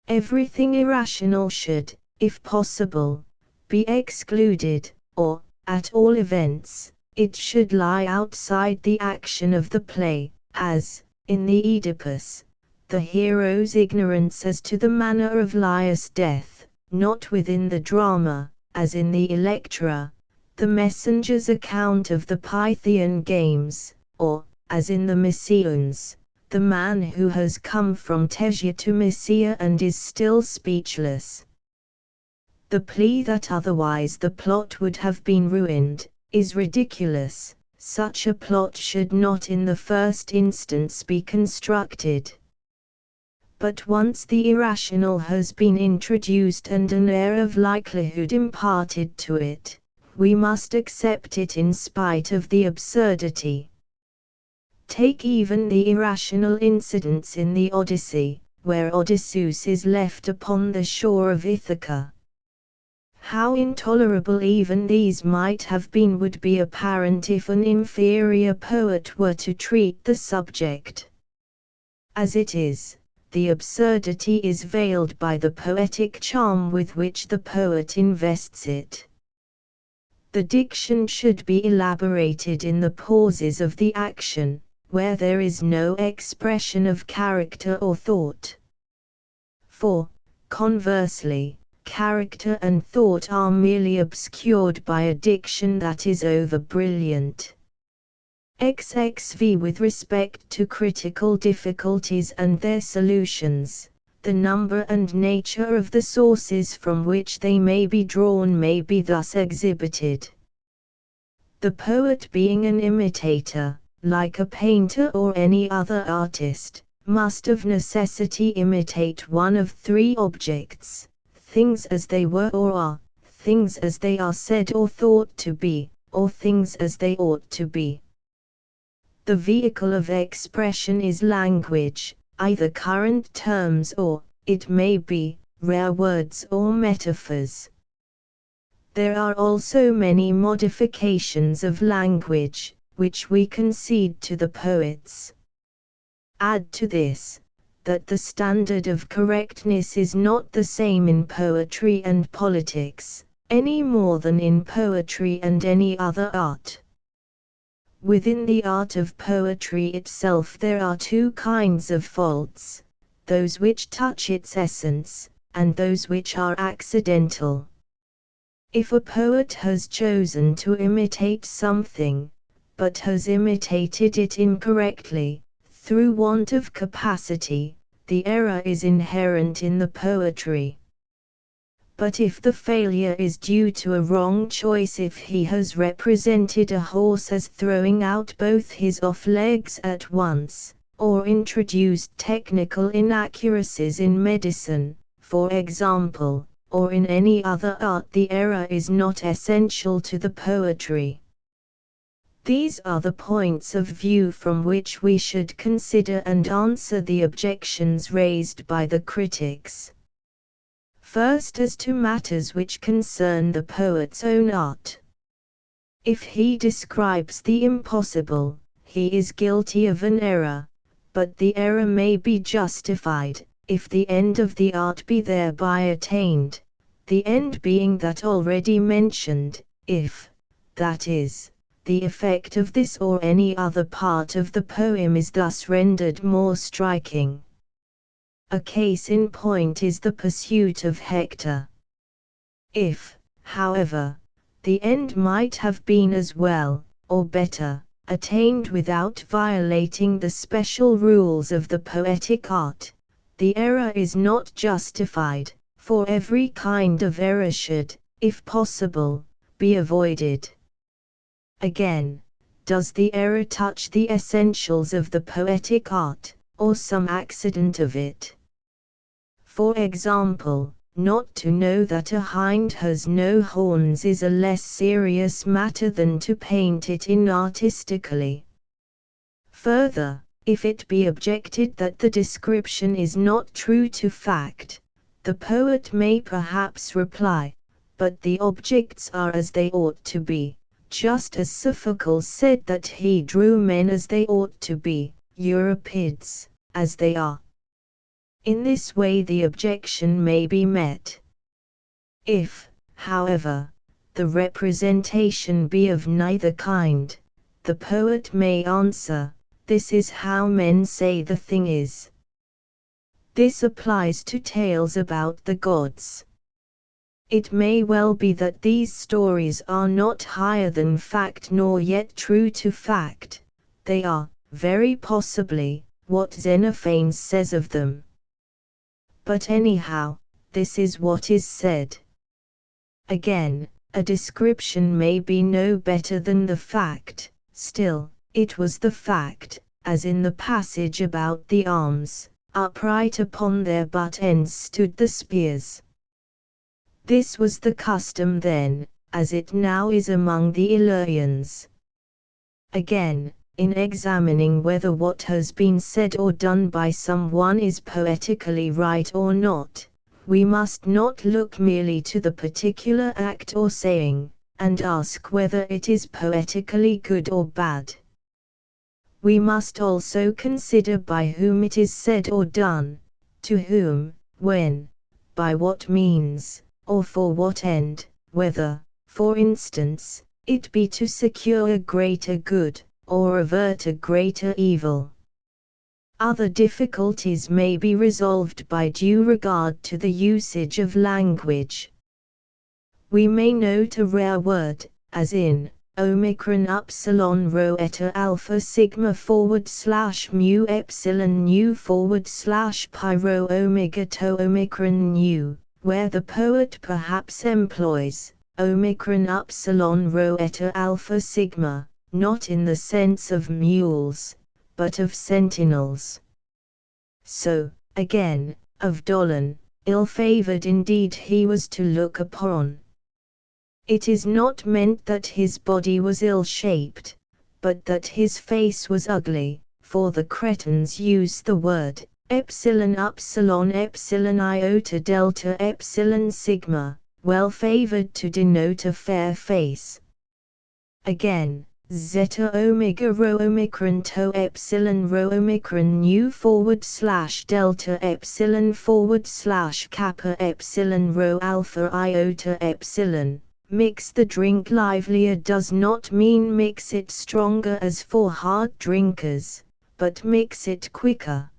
Speaker 1: Everything irrational should, if possible, be excluded, or, at all events, it should lie outside the action of the play, as, in the Oedipus, the hero's ignorance as to the manner of Laius' death, not within the drama, as in the Electra, the messenger's account of the Pythian games, or, as in the Mysians, the man who has come from Tesia to Mysia and is still speechless. The plea that otherwise the plot would have been ruined, is ridiculous. Such a plot should not in the first instance be constructed. But once the irrational has been introduced and an air of likelihood imparted to it, we must accept it in spite of the absurdity. Take even the irrational incidents in the Odyssey, where Odysseus is left upon the shore of Ithaca. How intolerable even these might have been would be apparent if an inferior poet were to treat the subject. As it is, the absurdity is veiled by the poetic charm with which the poet invests it. The diction should be elaborated in the pauses of the action, where there is no expression of character or thought. For, conversely, character and thought are merely obscured by a diction that is over-brilliant. XXV With respect to critical difficulties and their solutions, the number and nature of the sources from which they may be drawn may be thus exhibited. The poet being an imitator, like a painter or any other artist, must of necessity imitate one of three objects: things as they were or are, things as they are said or thought to be, or things as they ought to be. The vehicle of expression is language, either current terms or, it may be, rare words or metaphors. There are also many modifications of language, which we concede to the poets. Add to this, that the standard of correctness is not the same in poetry and politics, any more than in poetry and any other art. Within the art of poetry itself there are two kinds of faults, those which touch its essence, and those which are accidental. If a poet has chosen to imitate something, but has imitated it incorrectly, through want of capacity, the error is inherent in the poetry. But if the failure is due to a wrong choice, if he has represented a horse as throwing out both his off legs at once, or introduced technical inaccuracies in medicine, for example, or in any other art, the error is not essential to the poetry. These are the points of view from which we should consider and answer the objections raised by the critics. First, as to matters which concern the poet's own art. If he describes the impossible, he is guilty of an error, but the error may be justified, if the end of the art be thereby attained, the end being that already mentioned, if, that is, the effect of this or any other part of the poem is thus rendered more striking. A case in point is the pursuit of Hector. If, however, the end might have been as well, or better, attained without violating the special rules of the poetic art, the error is not justified, for every kind of error should, if possible, be avoided. Again, does the error touch the essentials of the poetic art, or some accident of it. For example, not to know that a hind has no horns is a less serious matter than to paint it inartistically. Further, if it be objected that the description is not true to fact, the poet may perhaps reply, but the objects are as they ought to be, just as Sophocles said that he drew men as they ought to be, Euripides, as they are. In this way the objection may be met. If, however, the representation be of neither kind, the poet may answer, this is how men say the thing is. This applies to tales about the gods. It may well be that these stories are not higher than fact nor yet true to fact, they are, very possibly, what Xenophanes says of them. But anyhow, this is what is said. Again, a description may be no better than the fact, still, it was the fact, as in the passage about the arms, upright upon their butt ends stood the spears. This was the custom then, as it now is among the Illyrians. Again, in examining whether what has been said or done by someone is poetically right or not, we must not look merely to the particular act or saying, and ask whether it is poetically good or bad. We must also consider by whom it is said or done, to whom, when, by what means, or for what end, whether, for instance, it be to secure a greater good, or avert a greater evil. Other difficulties may be resolved by due regard to the usage of language. We may note a rare word, as in omicron upsilon rho eta alpha sigma / mu epsilon nu / pi rho omega to omicron nu, where the poet perhaps employs omicron upsilon rho eta alpha sigma, not in the sense of mules, but of sentinels. So, again, of Dolon, ill-favored indeed he was to look upon. It is not meant that his body was ill-shaped, but that his face was ugly, for the Cretans use the word epsilon upsilon epsilon iota delta epsilon sigma, well-favored to denote a fair face. Again, zeta omega rho omicron to epsilon rho omicron nu / delta epsilon / kappa epsilon rho alpha iota epsilon. Mix the drink livelier does not mean mix it stronger as for hard drinkers, but mix it quicker.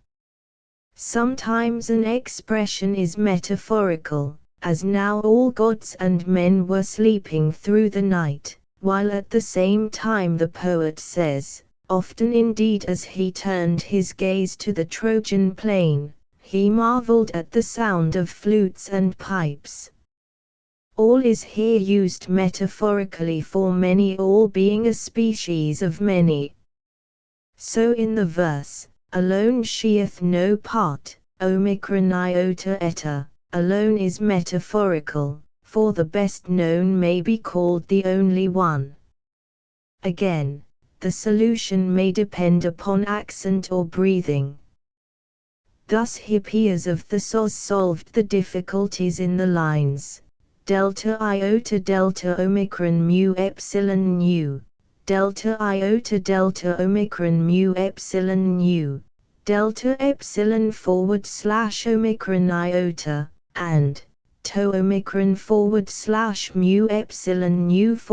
Speaker 1: Sometimes an expression is metaphorical, as now all gods and men were sleeping through the night, while at the same time the poet says, often indeed as he turned his gaze to the Trojan plain, he marveled at the sound of flutes and pipes. All is here used metaphorically for many, all being a species of many. So in the verse, alone sheeth no part, omicron iota eta, alone is metaphorical, for the best known may be called the only one. Again, the solution may depend upon accent or breathing. Thus Hippias of Thasos solved the difficulties in the lines delta iota delta omicron mu epsilon nu, delta iota delta omicron mu epsilon nu, delta epsilon / omicron iota, and to omicron / mu epsilon nu /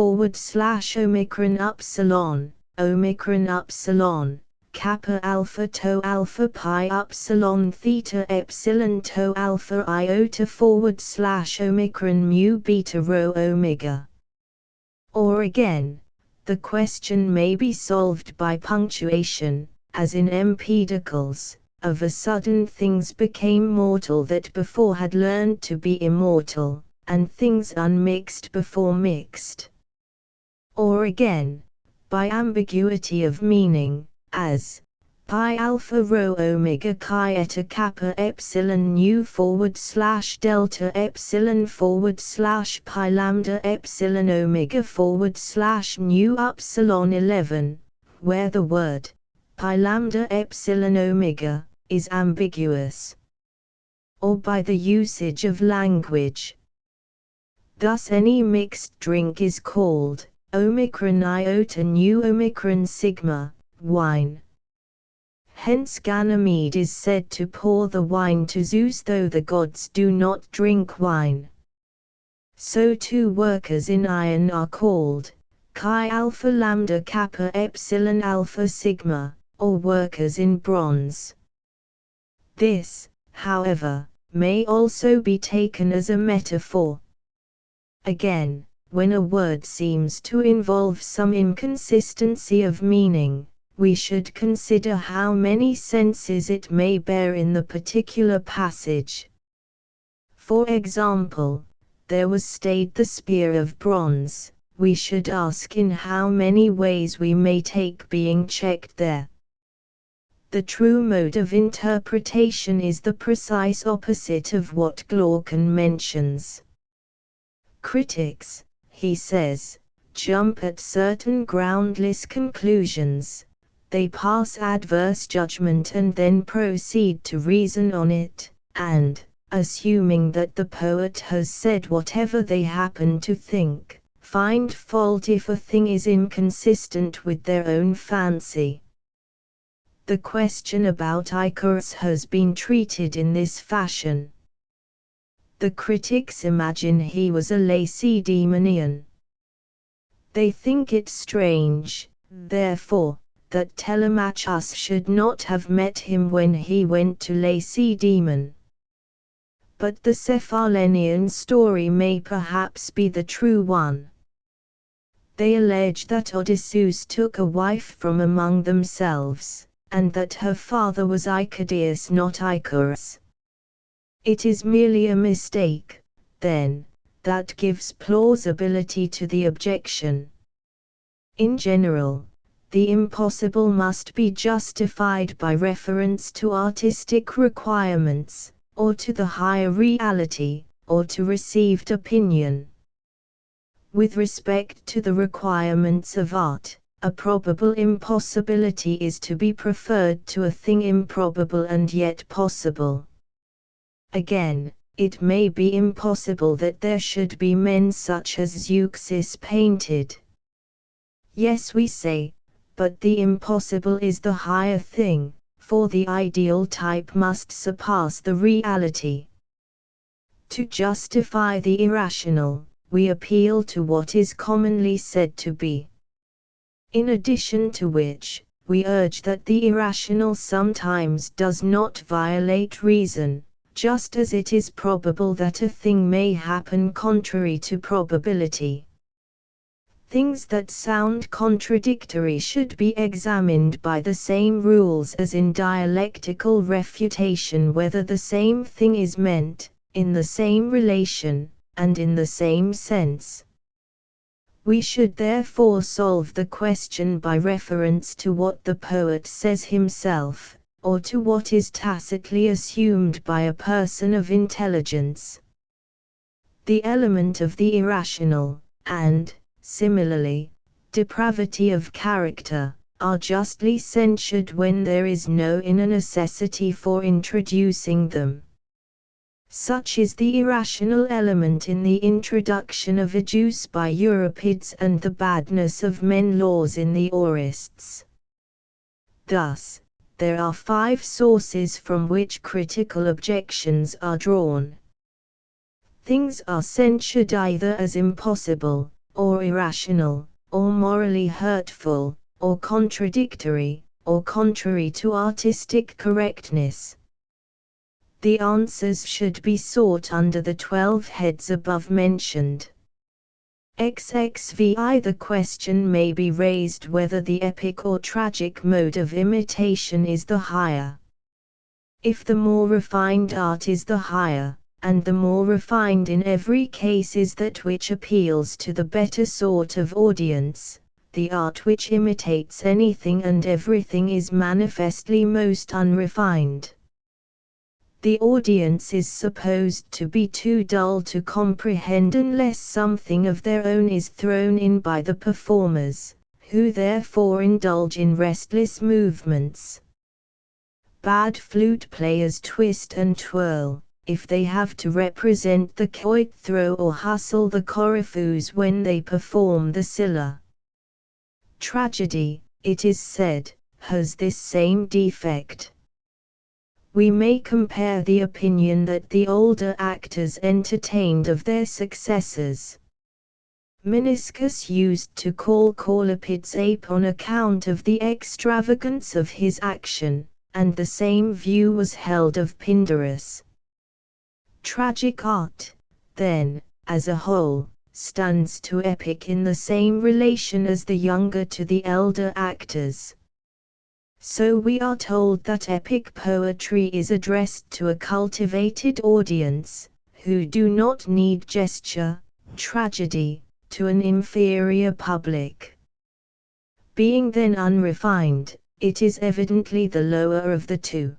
Speaker 1: omicron upsilon, kappa alpha to alpha pi upsilon theta epsilon to alpha iota / omicron mu beta rho omega. Or again, the question may be solved by punctuation, as in Empedocles, of a sudden things became mortal that before had learned to be immortal, and things unmixed before mixed. Or again, by ambiguity of meaning, as pi alpha rho omega chi eta kappa epsilon nu / delta epsilon / pi lambda epsilon omega / nu upsilon 11, where the word pi lambda epsilon omega is ambiguous, or by the usage of language. Thus any mixed drink is called omicron iota nu omicron sigma wine. Hence Ganymede is said to pour the wine to Zeus, though the gods do not drink wine. So too workers in iron are called chi alpha lambda kappa epsilon alpha sigma, or workers in bronze. This, however, may also be taken as a metaphor. Again, when a word seems to involve some inconsistency of meaning, we should consider how many senses it may bear in the particular passage. For example, there was stayed the spear of bronze. We should ask in how many ways we may take being checked there. The true mode of interpretation is the precise opposite of what Glaucon mentions. Critics, he says, jump at certain groundless conclusions. They pass adverse judgment and then proceed to reason on it, and, assuming that the poet has said whatever they happen to think, find fault if a thing is inconsistent with their own fancy. The question about Icarus has been treated in this fashion. The critics imagine he was a Lacedaemonian. They think it strange, therefore, that Telemachus should not have met him when he went to Lacedaemon. But the Cephalenian story may perhaps be the true one. They allege that Odysseus took a wife from among themselves, and that her father was Icadius, not Icarus. It is merely a mistake, then, that gives plausibility to the objection. In general, the impossible must be justified by reference to artistic requirements, or to the higher reality, or to received opinion. With respect to the requirements of art, a probable impossibility is to be preferred to a thing improbable and yet possible. Again, it may be impossible that there should be men such as Zeuxis painted. Yes, we say, but the impossible is the higher thing, for the ideal type must surpass the reality. To justify the irrational, we appeal to what is commonly said to be. In addition to which, we urge that the irrational sometimes does not violate reason, just as it is probable that a thing may happen contrary to probability. Things that sound contradictory should be examined by the same rules as in dialectical refutation, whether the same thing is meant, in the same relation, and in the same sense. We should therefore solve the question by reference to what the poet says himself, or to what is tacitly assumed by a person of intelligence. The element of the irrational, and, similarly, depravity of character, are justly censured when there is no inner necessity for introducing them. Such is the irrational element in the introduction of Aegeus by Euripides and the badness of men laws in the Aurists. Thus, there are 5 sources from which critical objections are drawn. Things are censured either as impossible, or irrational, or morally hurtful, or contradictory, or contrary to artistic correctness. The answers should be sought under the 12 heads above mentioned. XXVI The question may be raised whether the epic or tragic mode of imitation is the higher. If the more refined art is the higher, and the more refined in every case is that which appeals to the better sort of audience, the art which imitates anything and everything is manifestly most unrefined. The audience is supposed to be too dull to comprehend unless something of their own is thrown in by the performers, who therefore indulge in restless movements. Bad flute players twist and twirl, if they have to represent the quoit throw or hustle the corypheus when they perform the Scylla. Tragedy, it is said, has this same defect. We may compare the opinion that the older actors entertained of their successors. Meniscus used to call Caulepids ape on account of the extravagance of his action, and the same view was held of Pindarus. Tragic art, then, as a whole, stands to epic in the same relation as the younger to the elder actors. So we are told that epic poetry is addressed to a cultivated audience, who do not need gesture; tragedy, to an inferior public. Being then unrefined, it is evidently the lower of the two.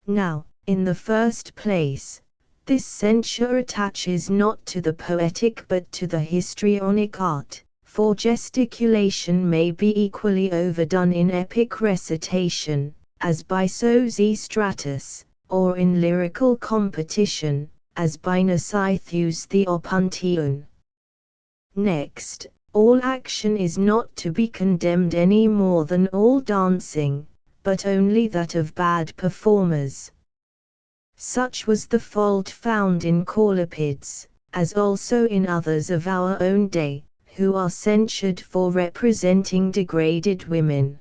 Speaker 1: Now, in the first place, this censure attaches not to the poetic but to the histrionic art, for gesticulation may be equally overdone in epic recitation, as by Sosistratus, or in lyrical competition, as by Nausithous the Opuntione. Next, all action is not to be condemned any more than all dancing, but only that of bad performers. Such was the fault found in Caulepids, as also in others of our own day, who are censured for representing degraded women.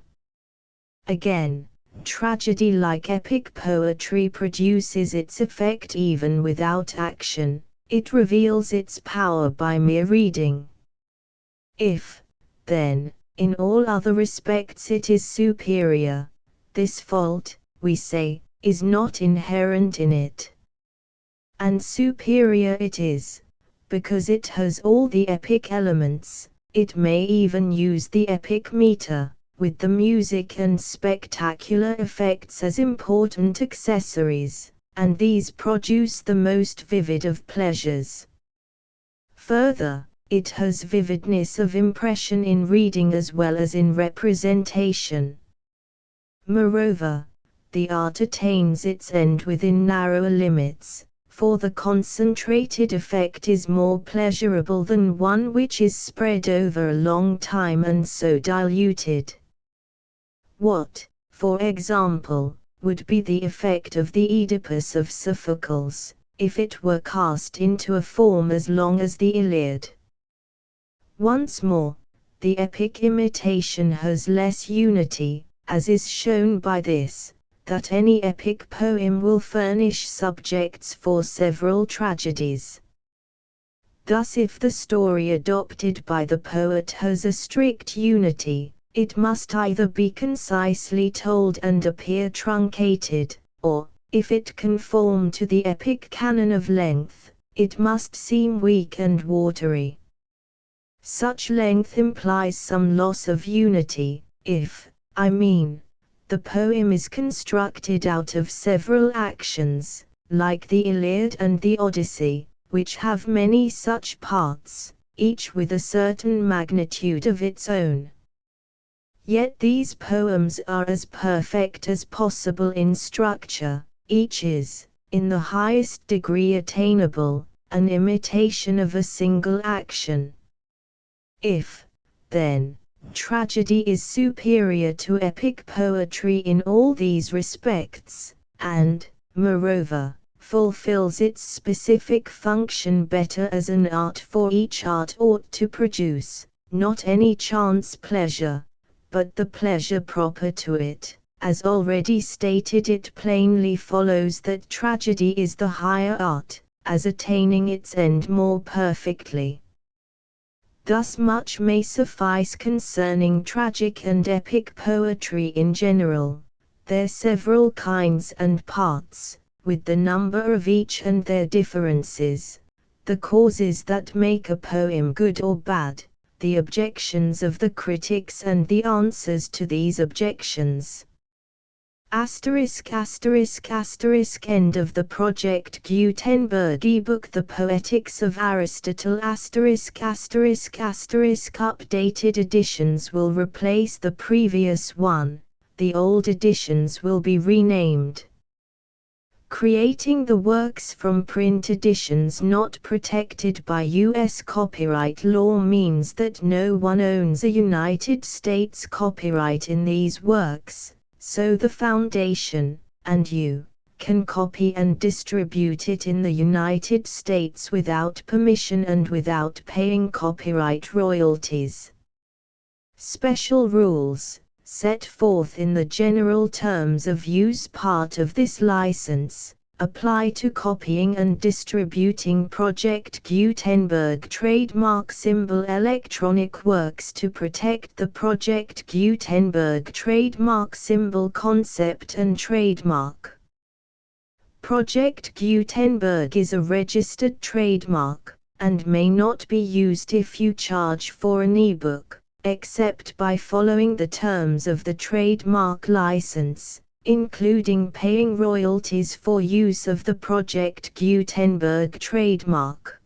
Speaker 1: Again, tragedy, like epic poetry, produces its effect even without action; it reveals its power by mere reading. If, then, in all other respects it is superior, this fault, we say, is not inherent in it. And superior it is, because it has all the epic elements; it may even use the epic meter, with the music and spectacular effects as important accessories, and these produce the most vivid of pleasures. Further, it has vividness of impression in reading as well as in representation. Moreover, the art attains its end within narrower limits, for the concentrated effect is more pleasurable than one which is spread over a long time and so diluted. What, for example, would be the effect of the Oedipus of Sophocles, if it were cast into a form as long as the Iliad? Once more, the epic imitation has less unity, as is shown by this, that any epic poem will furnish subjects for several tragedies. Thus, if the story adopted by the poet has a strict unity, it must either be concisely told and appear truncated, or, if it conform to the epic canon of length, it must seem weak and watery. Such length implies some loss of unity, if, the poem is constructed out of several actions, like the Iliad and the Odyssey, which have many such parts, each with a certain magnitude of its own. Yet these poems are as perfect as possible in structure; each is, in the highest degree attainable, an imitation of a single action. If, then, tragedy is superior to epic poetry in all these respects, and, moreover, fulfills its specific function better as an art, for each art ought to produce, not any chance pleasure, but the pleasure proper to it, as already stated, it plainly follows that tragedy is the higher art, as attaining its end more perfectly. Thus much may suffice concerning tragic and epic poetry in general, their several kinds and parts, with the number of each and their differences, the causes that make a poem good or bad, the objections of the critics and the answers to these objections. End of the Project Gutenberg ebook The Poetics of Aristotle Updated editions will replace the previous one, the old editions will be renamed. Creating the works from print editions not protected by U.S. copyright law means that no one owns a United States copyright in these works, so the Foundation, and you, can copy and distribute it in the United States without permission and without paying copyright royalties. Special rules, set forth in the general terms of use part of this license, apply to copying and distributing Project Gutenberg trademark symbol electronic works to protect the Project Gutenberg trademark symbol concept and trademark. Project Gutenberg is a registered trademark, and may not be used if you charge for an ebook, except by following the terms of the trademark license, including paying royalties for use of the Project Gutenberg trademark.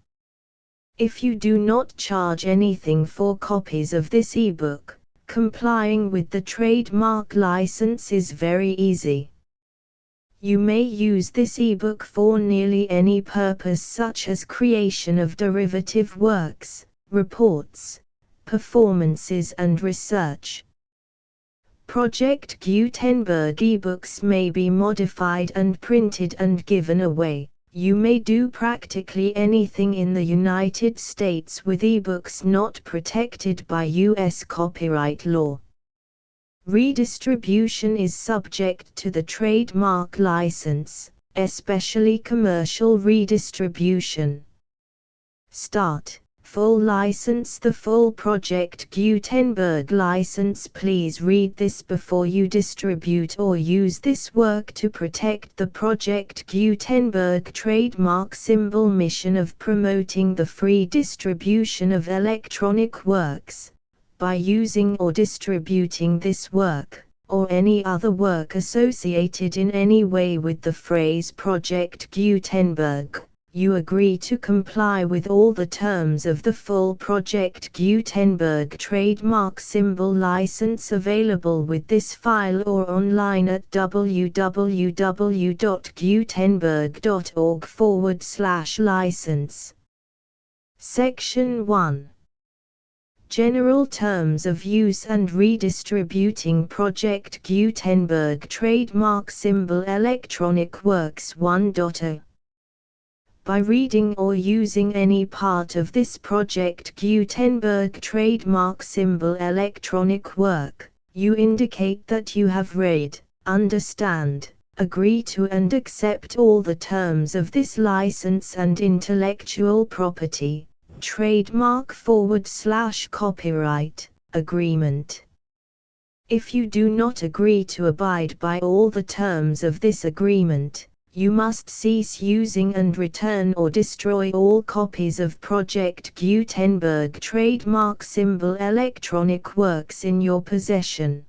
Speaker 1: If you do not charge anything for copies of this ebook, complying with the trademark license is very easy. You may use this ebook for nearly any purpose such as creation of derivative works, reports, performances and research. Project Gutenberg ebooks may be modified and printed and given away. You may do practically anything in the United States with ebooks not protected by U.S. copyright law. Redistribution is subject to the trademark license, especially commercial redistribution. Start. Full license. The full Project Gutenberg license. Please read this before you distribute or use this work to protect the Project Gutenberg trademark symbol mission of promoting the free distribution of electronic works. By using or distributing this work, or any other work associated in any way with the phrase Project Gutenberg, you agree to comply with all the terms of the full Project Gutenberg trademark symbol license available with this file or online at www.gutenberg.org/license. Section 1. General Terms of Use and Redistributing Project Gutenberg Trademark Symbol Electronic Works 1.0. By reading or using any part of this Project Gutenberg trademark symbol electronic work, you indicate that you have read, understand, agree to and accept all the terms of this license and intellectual property, trademark/copyright, agreement. If you do not agree to abide by all the terms of this agreement, you must cease using and return or destroy all copies of Project Gutenberg trademark symbol electronic works in your possession.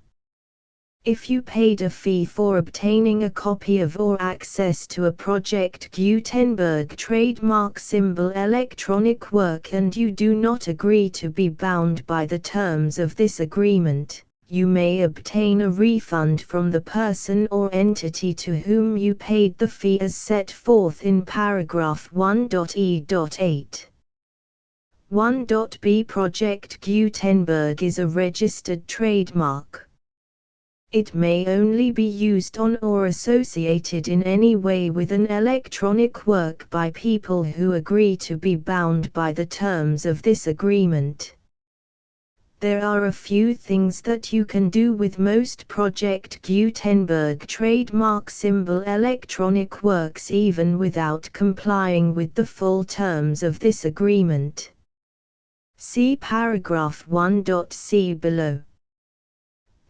Speaker 1: If you paid a fee for obtaining a copy of or access to a Project Gutenberg trademark symbol electronic work and you do not agree to be bound by the terms of this agreement, you may obtain a refund from the person or entity to whom you paid the fee as set forth in paragraph 1.e.8. 1.b Project Gutenberg is a registered trademark. It may only be used on or associated in any way with an electronic work by people who agree to be bound by the terms of this agreement. There are a few things that you can do with most Project Gutenberg trademark symbol electronic works even without complying with the full terms of this agreement. See paragraph 1.c below.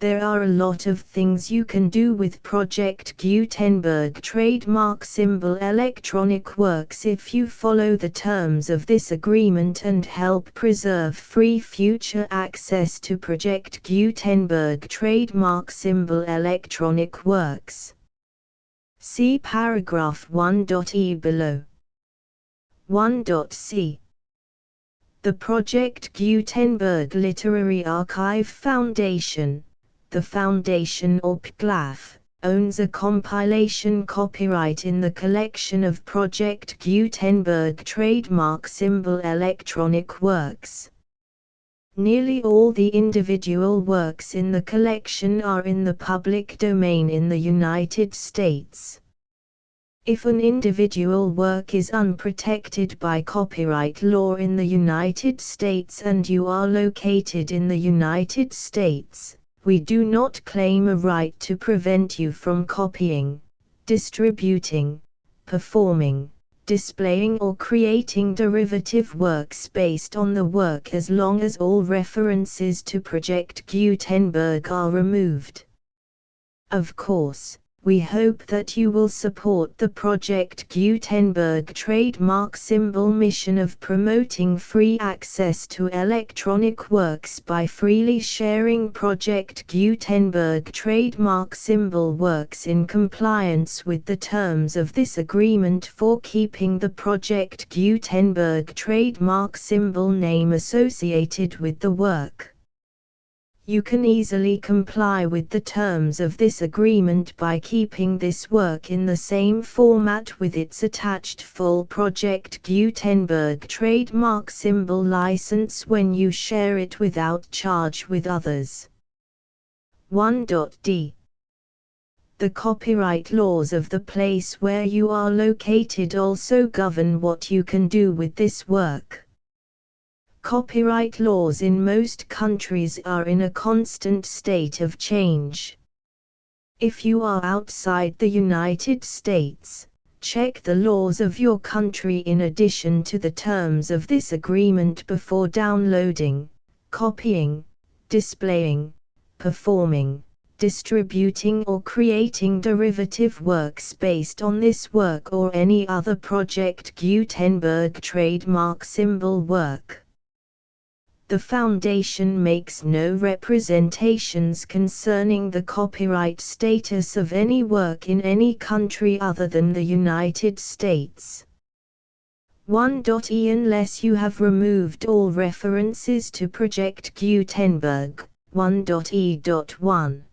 Speaker 1: There are a lot of things you can do with Project Gutenberg trademark symbol electronic works if you follow the terms of this agreement and help preserve free future access to Project Gutenberg trademark symbol electronic works. See paragraph 1.e below. 1.c. The Project Gutenberg Literary Archive Foundation, the foundation or PGLAF, owns a compilation copyright in the collection of Project Gutenberg trademark symbol electronic works. Nearly all the individual works in the collection are in the public domain in the United States. If an individual work is unprotected by copyright law in the United States and you are located in the United States, we do not claim a right to prevent you from copying, distributing, performing, displaying or creating derivative works based on the work as long as all references to Project Gutenberg are removed. Of course, we hope that you will support the Project Gutenberg trademark symbol mission of promoting free access to electronic works by freely sharing Project Gutenberg trademark symbol works in compliance with the terms of this agreement for keeping the Project Gutenberg trademark symbol name associated with the work. You can easily comply with the terms of this agreement by keeping this work in the same format with its attached full Project Gutenberg trademark symbol license when you share it without charge with others. 1.d. The copyright laws of the place where you are located also govern what you can do with this work. Copyright laws in most countries are in a constant state of change. If you are outside the United States, check the laws of your country in addition to the terms of this agreement before downloading, copying, displaying, performing, distributing or creating derivative works based on this work or any other Project Gutenberg trademark symbol work. The Foundation makes no representations concerning the copyright status of any work in any country other than the United States. 1.e. Unless you have removed all references to Project Gutenberg, 1.e.1.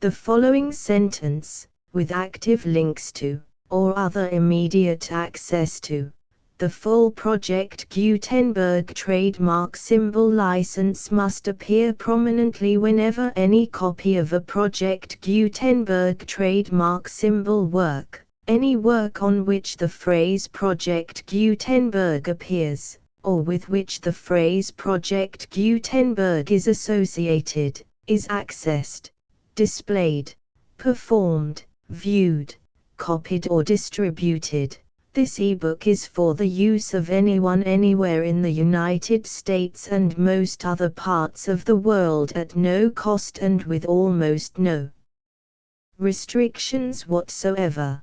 Speaker 1: The following sentence, with active links to, or other immediate access to, the full Project Gutenberg trademark symbol license must appear prominently whenever any copy of a Project Gutenberg trademark symbol work, any work on which the phrase Project Gutenberg appears, or with which the phrase Project Gutenberg is associated, is accessed, displayed, performed, viewed, copied or distributed. This ebook is for the use of anyone anywhere in the United States and most other parts of the world at no cost and with almost no restrictions whatsoever.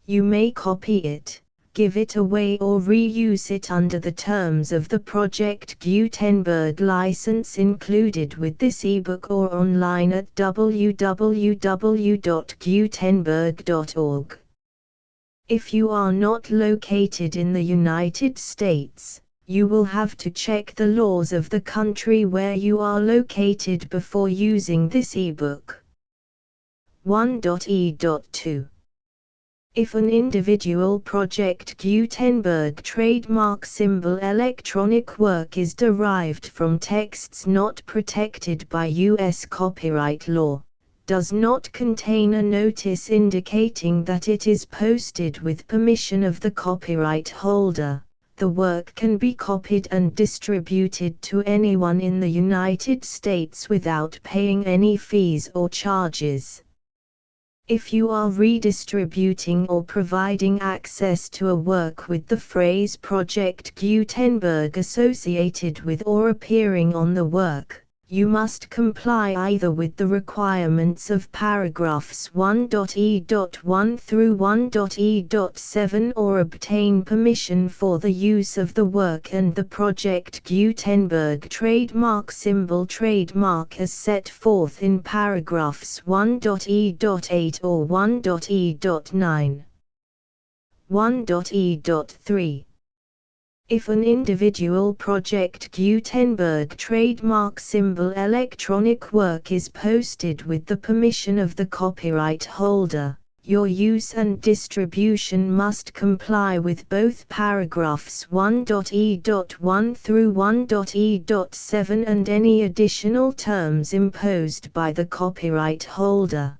Speaker 1: You may copy it, give it away or reuse it under the terms of the Project Gutenberg license included with this ebook or online at www.gutenberg.org. If you are not located in the United States, you will have to check the laws of the country where you are located before using this ebook. 1.e.2. If an individual Project Gutenberg trademark symbol electronic work is derived from texts not protected by U.S. copyright law, does not contain a notice indicating that it is posted with permission of the copyright holder, the work can be copied and distributed to anyone in the United States without paying any fees or charges. If you are redistributing or providing access to a work with the phrase Project Gutenberg associated with or appearing on the work, You must comply either with the requirements of paragraphs 1.e.1 through 1.e.7 or obtain permission for the use of the work and the Project Gutenberg trademark symbol trademark as set forth in paragraphs 1.e.8 or 1.e.9. 1.e.3. If an individual Project Gutenberg trademark symbol electronic work is posted with the permission of the copyright holder, your use and distribution must comply with both paragraphs 1.e.1 through 1.e.7 and any additional terms imposed by the copyright holder.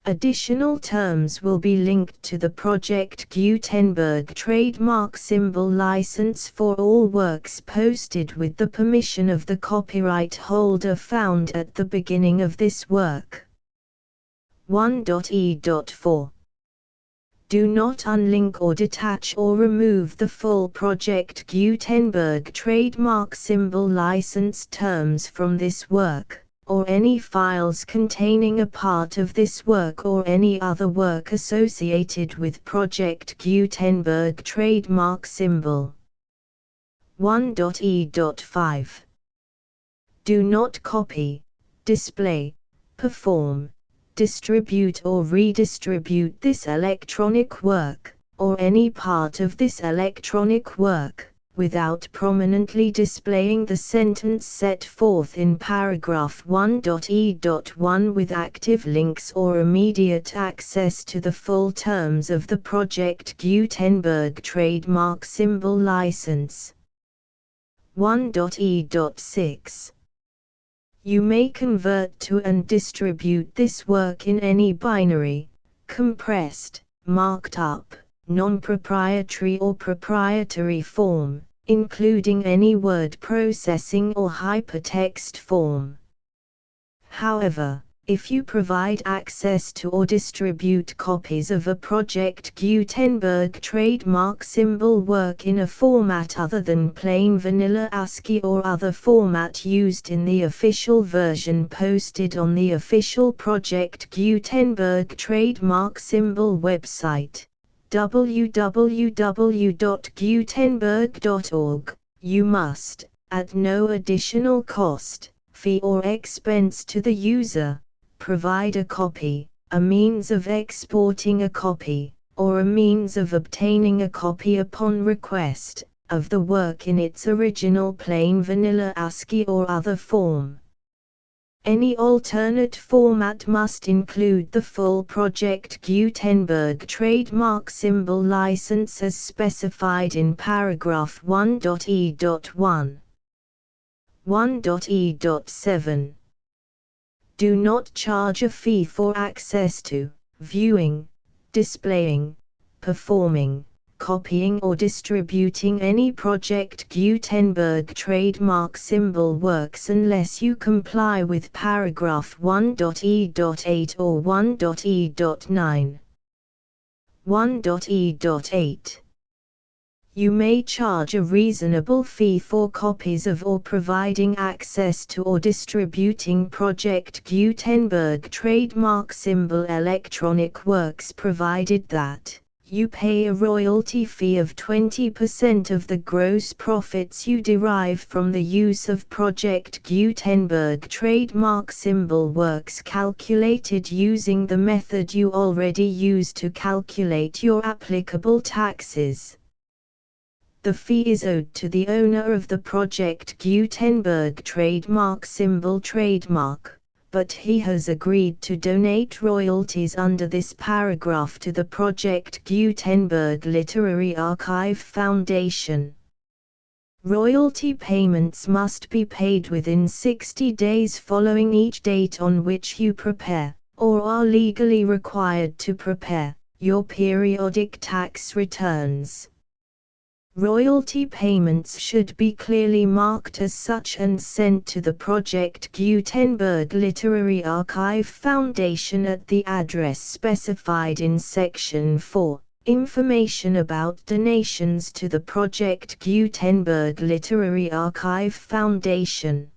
Speaker 1: Additional terms will be linked to the Project Gutenberg trademark symbol license for all works posted with the permission of the copyright holder found at the beginning of this work. 1.e.4. Do not unlink or detach or remove the full Project Gutenberg trademark symbol license terms from this work, or any files containing a part of this work or any other work associated with Project Gutenberg trademark symbol. 1.e.5. Do not copy, display, perform, distribute or redistribute this electronic work, or any part of this electronic work, without prominently displaying the sentence set forth in paragraph 1.e.1 with active links or immediate access to the full terms of the Project Gutenberg trademark symbol license. 1.e.6. You may convert to and distribute this work in any binary, compressed, marked up, non-proprietary or proprietary form, including any word processing or hypertext form. However, if you provide access to or distribute copies of a Project Gutenberg trademark symbol work in a format other than plain vanilla ASCII or other format used in the official version posted on the official Project Gutenberg trademark symbol website, www.gutenberg.org, you must, at no additional cost, fee or expense to the user, provide a copy, a means of exporting a copy, or a means of obtaining a copy upon request, of the work in its original plain vanilla ASCII or other form. Any alternate format must include the full Project Gutenberg trademark symbol license as specified in paragraph 1.e.1. 1.e.7. Do not charge a fee for access to, viewing, displaying, performing, copying or distributing any Project Gutenberg trademark symbol works unless you comply with paragraph 1.e.8 or 1.e.9. 1.e.8. You may charge a reasonable fee for copies of or providing access to or distributing Project Gutenberg trademark symbol electronic works provided that you pay a royalty fee of 20% of the gross profits you derive from the use of Project Gutenberg trademark symbol works calculated using the method you already use to calculate your applicable taxes. The fee is owed to the owner of the Project Gutenberg trademark symbol trademark, but he has agreed to donate royalties under this paragraph to the Project Gutenberg Literary Archive Foundation. Royalty payments must be paid within 60 days following each date on which you prepare, or are legally required to prepare, your periodic tax returns. Royalty payments should be clearly marked as such and sent to the Project Gutenberg Literary Archive Foundation at the address specified in Section 4, Information about donations to the Project Gutenberg Literary Archive Foundation.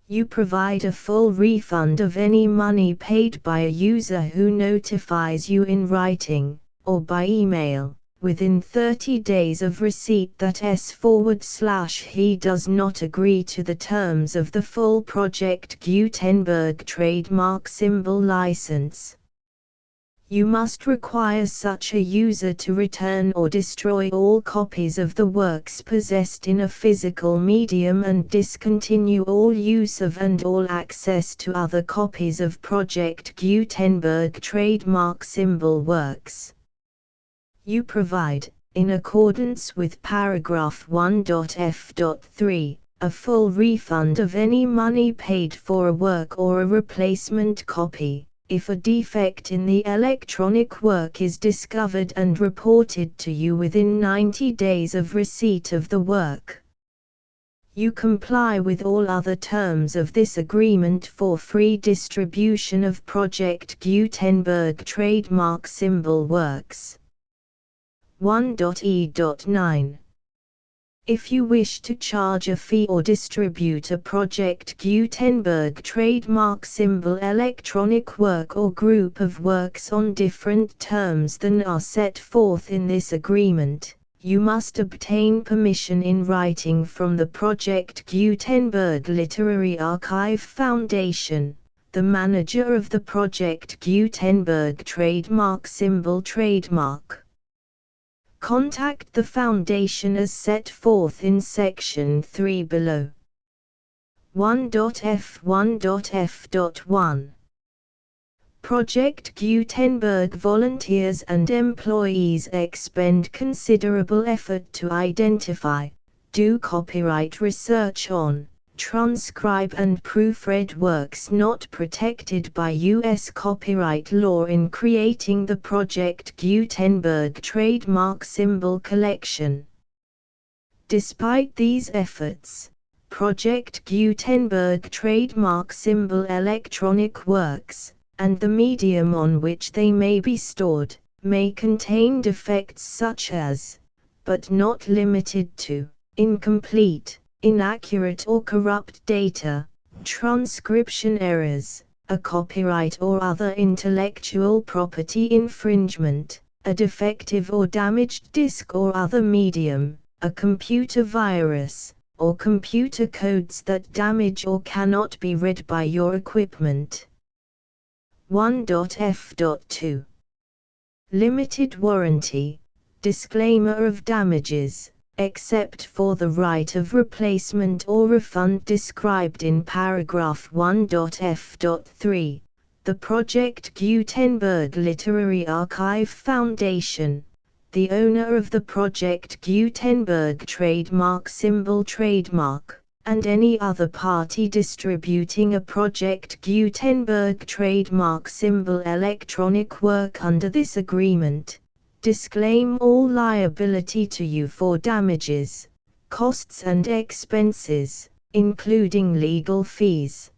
Speaker 1: You provide a full refund of any money paid by a user who notifies you in writing, or by email, within 30 days of receipt that he does not agree to the terms of the full Project Gutenberg trademark symbol license. You must require such a user to return or destroy all copies of the works possessed in a physical medium and discontinue all use of and all access to other copies of Project Gutenberg trademark symbol works. You provide, in accordance with paragraph 1.f.3, a full refund of any money paid for a work or a replacement copy, if a defect in the electronic work is discovered and reported to you within 90 days of receipt of the work. You comply with all other terms of this agreement for free distribution of Project Gutenberg trademark symbol works. 1.e.9. If you wish to charge a fee or distribute a Project Gutenberg trademark symbol electronic work or group of works on different terms than are set forth in this agreement, you must obtain permission in writing from the Project Gutenberg Literary Archive Foundation, the manager of the Project Gutenberg trademark symbol trademark. Contact the Foundation as set forth in Section 3 below. 1.f1.f.1. Project Gutenberg volunteers and employees expend considerable effort to identify, do copyright research on, transcribe and proofread works not protected by U.S. copyright law in creating the Project Gutenberg trademark symbol collection. Despite these efforts, Project Gutenberg trademark symbol electronic works, and the medium on which they may be stored, may contain defects such as, but not limited to, incomplete, inaccurate or corrupt data, transcription errors, a copyright or other intellectual property infringement, a defective or damaged disk or other medium, a computer virus, or computer codes that damage or cannot be read by your equipment. 1.f.2. Limited warranty, disclaimer of damages, except for the right of replacement or refund described in paragraph 1.f.3, the Project Gutenberg Literary Archive Foundation, the owner of the Project Gutenberg trademark symbol trademark, and any other party distributing a Project Gutenberg trademark symbol electronic work under this agreement, disclaim all liability to you for damages, costs and expenses, including legal fees.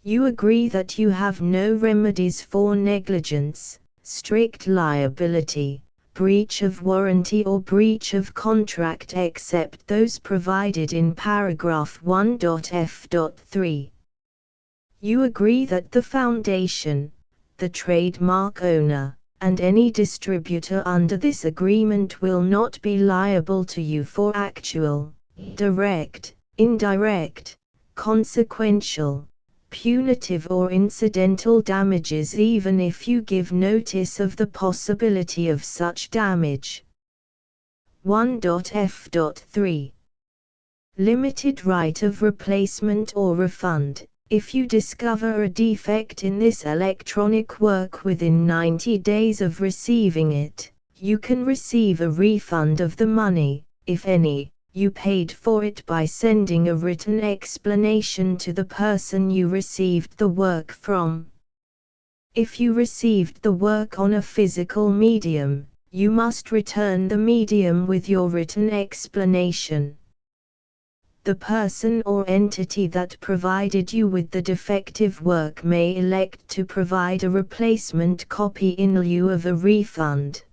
Speaker 1: You agree that you have no remedies for negligence, strict liability, breach of warranty or breach of contract except those provided in paragraph 1.f.3. You agree that the Foundation, the trademark owner, and any distributor under this agreement will not be liable to you for actual, direct, indirect, consequential, punitive or incidental damages even if you give notice of the possibility of such damage. 1.f.3. Limited right of replacement or refund. If you discover a defect in this electronic work within 90 days of receiving it, you can receive a refund of the money, if any, you paid for it by sending a written explanation to the person you received the work from. If you received the work on a physical medium, you must return the medium with your written explanation. The person or entity that provided you with the defective work may elect to provide a replacement copy in lieu of a refund.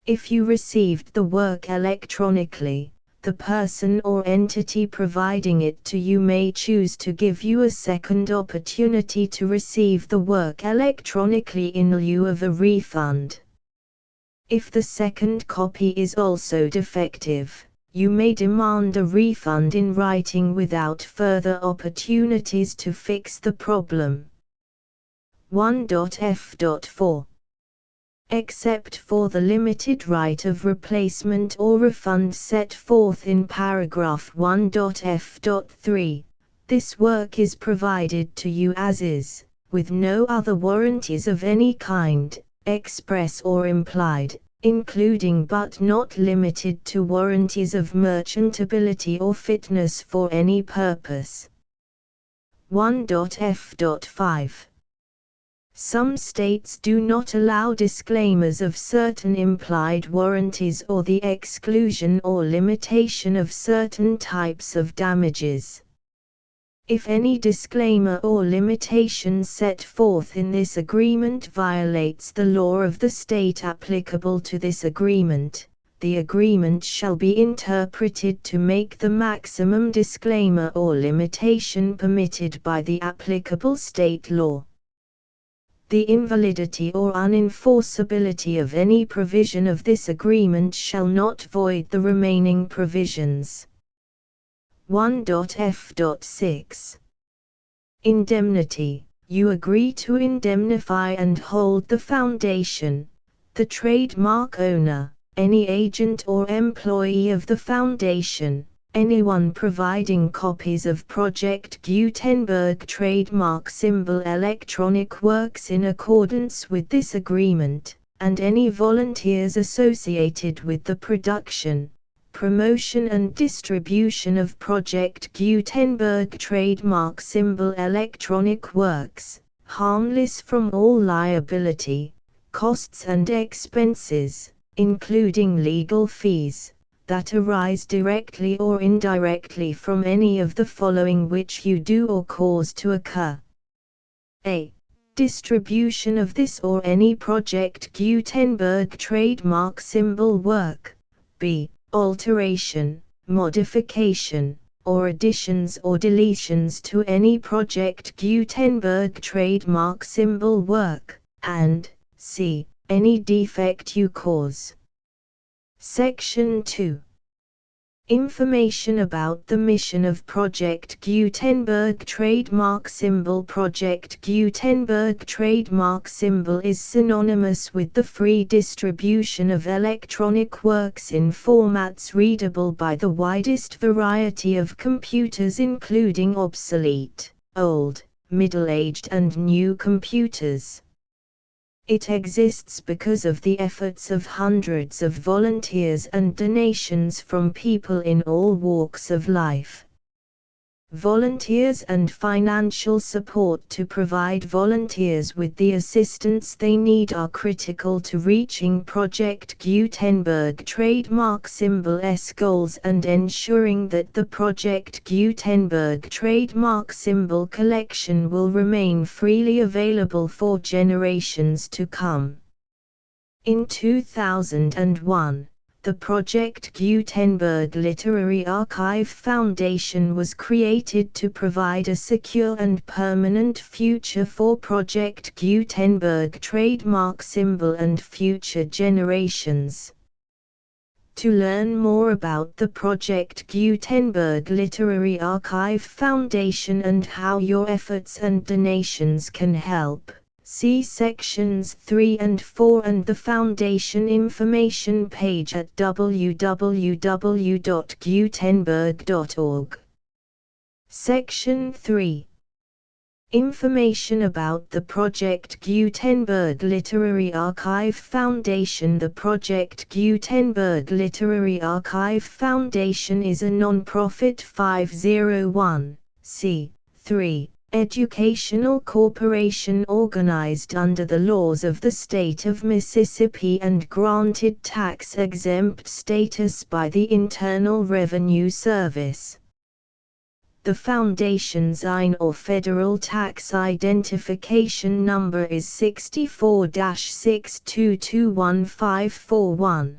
Speaker 1: If you received the work electronically, the person or entity providing it to you may choose to give you a second opportunity to receive the work electronically in lieu of a refund. If the second copy is also defective, you may demand a refund in writing without further opportunities to fix the problem. 1.f.4 Except for the limited right of replacement or refund set forth in paragraph 1.f.3, this work is provided to you as is, with no other warranties of any kind, express or implied, including but not limited to warranties of merchantability or fitness for any purpose. 1.f.5 Some states do not allow disclaimers of certain implied warranties or the exclusion or limitation of certain types of damages. If any disclaimer or limitation set forth in this agreement violates the law of the state applicable to this agreement, the agreement shall be interpreted to make the maximum disclaimer or limitation permitted by the applicable state law. The invalidity or unenforceability of any provision of this agreement shall not void the remaining provisions. 1.f.6 Indemnity. You agree to indemnify and hold the foundation, the trademark owner, any agent or employee of the foundation, anyone providing copies of Project Gutenberg trademark symbol electronic works in accordance with this agreement, and any volunteers associated with the production, promotion and distribution of Project Gutenberg trademark symbol electronic works, harmless from all liability, costs and expenses, including legal fees, that arise directly or indirectly from any of the following which you do or cause to occur. A. Distribution of this or any Project Gutenberg trademark symbol work. B. Alteration, modification, or additions or deletions to any Project Gutenberg trademark symbol work, and C. Any defect you cause. Section 2. Information about the mission of Project Gutenberg trademark symbol. Project Gutenberg trademark symbol is synonymous with the free distribution of electronic works in formats readable by the widest variety of computers, including obsolete, old, middle-aged and new computers. It exists because of the efforts of hundreds of volunteers and donations from people in all walks of life. Volunteers and financial support to provide volunteers with the assistance they need are critical to reaching Project Gutenberg trademark symbol's goals and ensuring that the Project Gutenberg trademark symbol collection will remain freely available for generations to come. In 2001, the Project Gutenberg Literary Archive Foundation was created to provide a secure and permanent future for Project Gutenberg trademark symbol and future generations. To learn more about the Project Gutenberg Literary Archive Foundation and how your efforts and donations can help, see sections 3 and 4 and the Foundation information page at www.gutenberg.org. Section 3. Information about the Project Gutenberg Literary Archive Foundation. The Project Gutenberg Literary Archive Foundation is a non-profit 501(c)(3) educational corporation organized under the laws of the state of Mississippi and granted tax-exempt status by the Internal Revenue Service. The Foundation's IN or Federal Tax Identification Number is 64-6221541.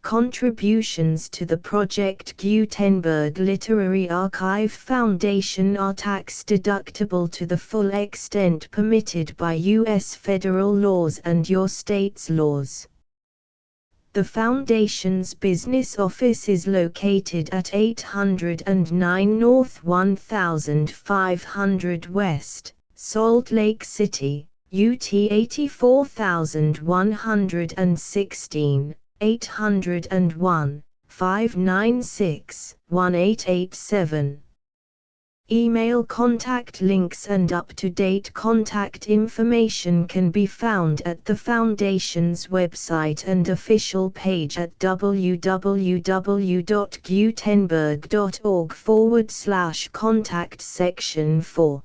Speaker 1: Contributions to the Project Gutenberg Literary Archive Foundation are tax-deductible to the full extent permitted by U.S. federal laws and your state's laws. The Foundation's business office is located at 809 North 1500 West, Salt Lake City, UT 84116, 801, 596, 1887. Email contact links and up-to-date contact information can be found at the Foundation's website and official page at www.gutenberg.org/contact section 4.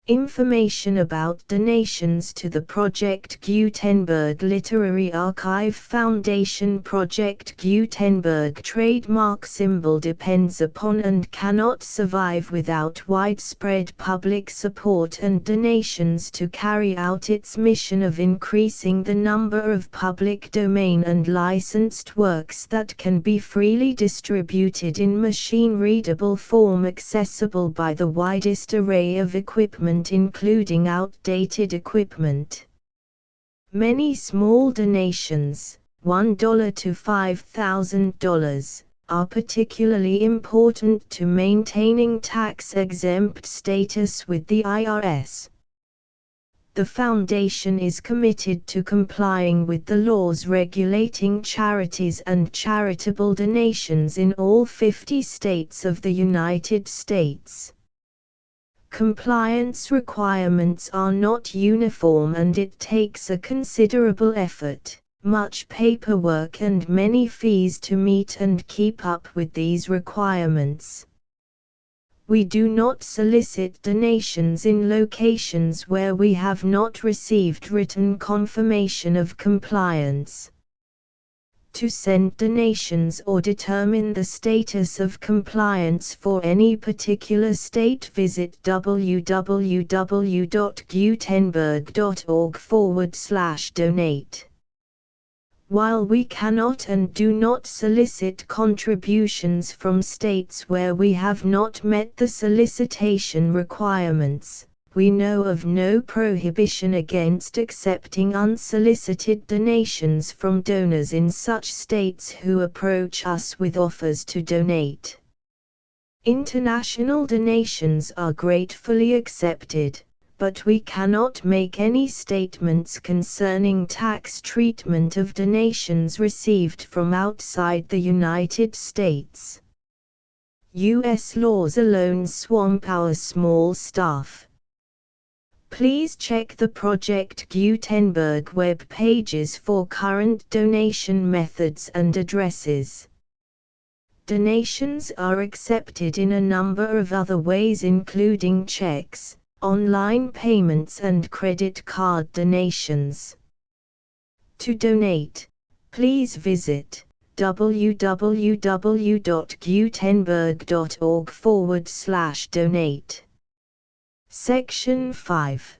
Speaker 1: Information about donations to the Project Gutenberg Literary Archive Foundation. Project Gutenberg trademark symbol depends upon and cannot survive without widespread public support and donations to carry out its mission of increasing the number of public domain and licensed works that can be freely distributed in machine-readable form accessible by the widest array of equipment including outdated equipment. Many small donations, $1 to $5,000, are particularly important to maintaining tax-exempt status with the IRS. The Foundation is committed to complying with the laws regulating charities and charitable donations in all 50 states of the United States. Compliance requirements are not uniform and it takes a considerable effort, much paperwork and many fees to meet and keep up with these requirements. We do not solicit donations in locations where we have not received written confirmation of compliance. To send donations or determine the status of compliance for any particular state, visit www.gutenberg.org/donate. While we cannot and do not solicit contributions from states where we have not met the solicitation requirements, we know of no prohibition against accepting unsolicited donations from donors in such states who approach us with offers to donate. International donations are gratefully accepted, but we cannot make any statements concerning tax treatment of donations received from outside the United States. U.S. laws alone swamp our small staff. Please check the Project Gutenberg web pages for current donation methods and addresses. Donations are accepted in a number of other ways including checks, online payments and credit card donations. To donate, please visit www.gutenberg.org/donate. Section 5.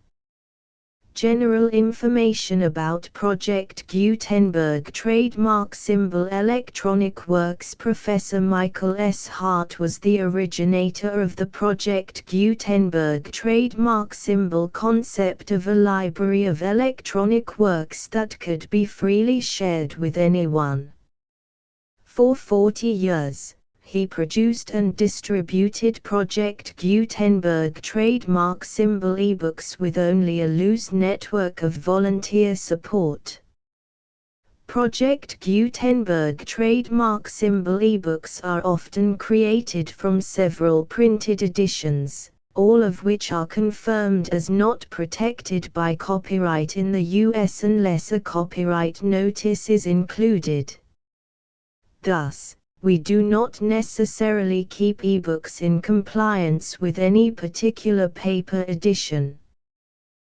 Speaker 1: General information about Project Gutenberg trademark symbol electronic works. Professor Michael S. Hart was the originator of the Project Gutenberg trademark symbol concept of a library of electronic works that could be freely shared with anyone. For 40 years, he produced and distributed Project Gutenberg trademark symbol ebooks with only a loose network of volunteer support. Project Gutenberg trademark symbol ebooks are often created from several printed editions, all of which are confirmed as not protected by copyright in the US unless a copyright notice is included. Thus, we do not necessarily keep ebooks in compliance with any particular paper edition.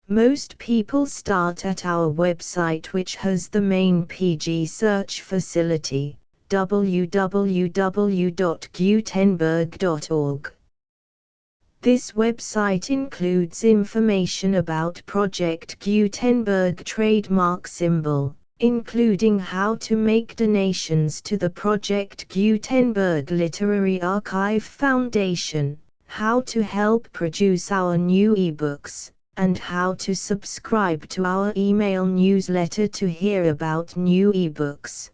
Speaker 1: Most people start at our website, which has the main PG search facility, www.gutenberg.org. This website includes information about Project Gutenberg trademark symbol, including how to make donations to the Project Gutenberg Literary Archive Foundation, how to help produce our new ebooks, and how to subscribe to our email newsletter to hear about new ebooks.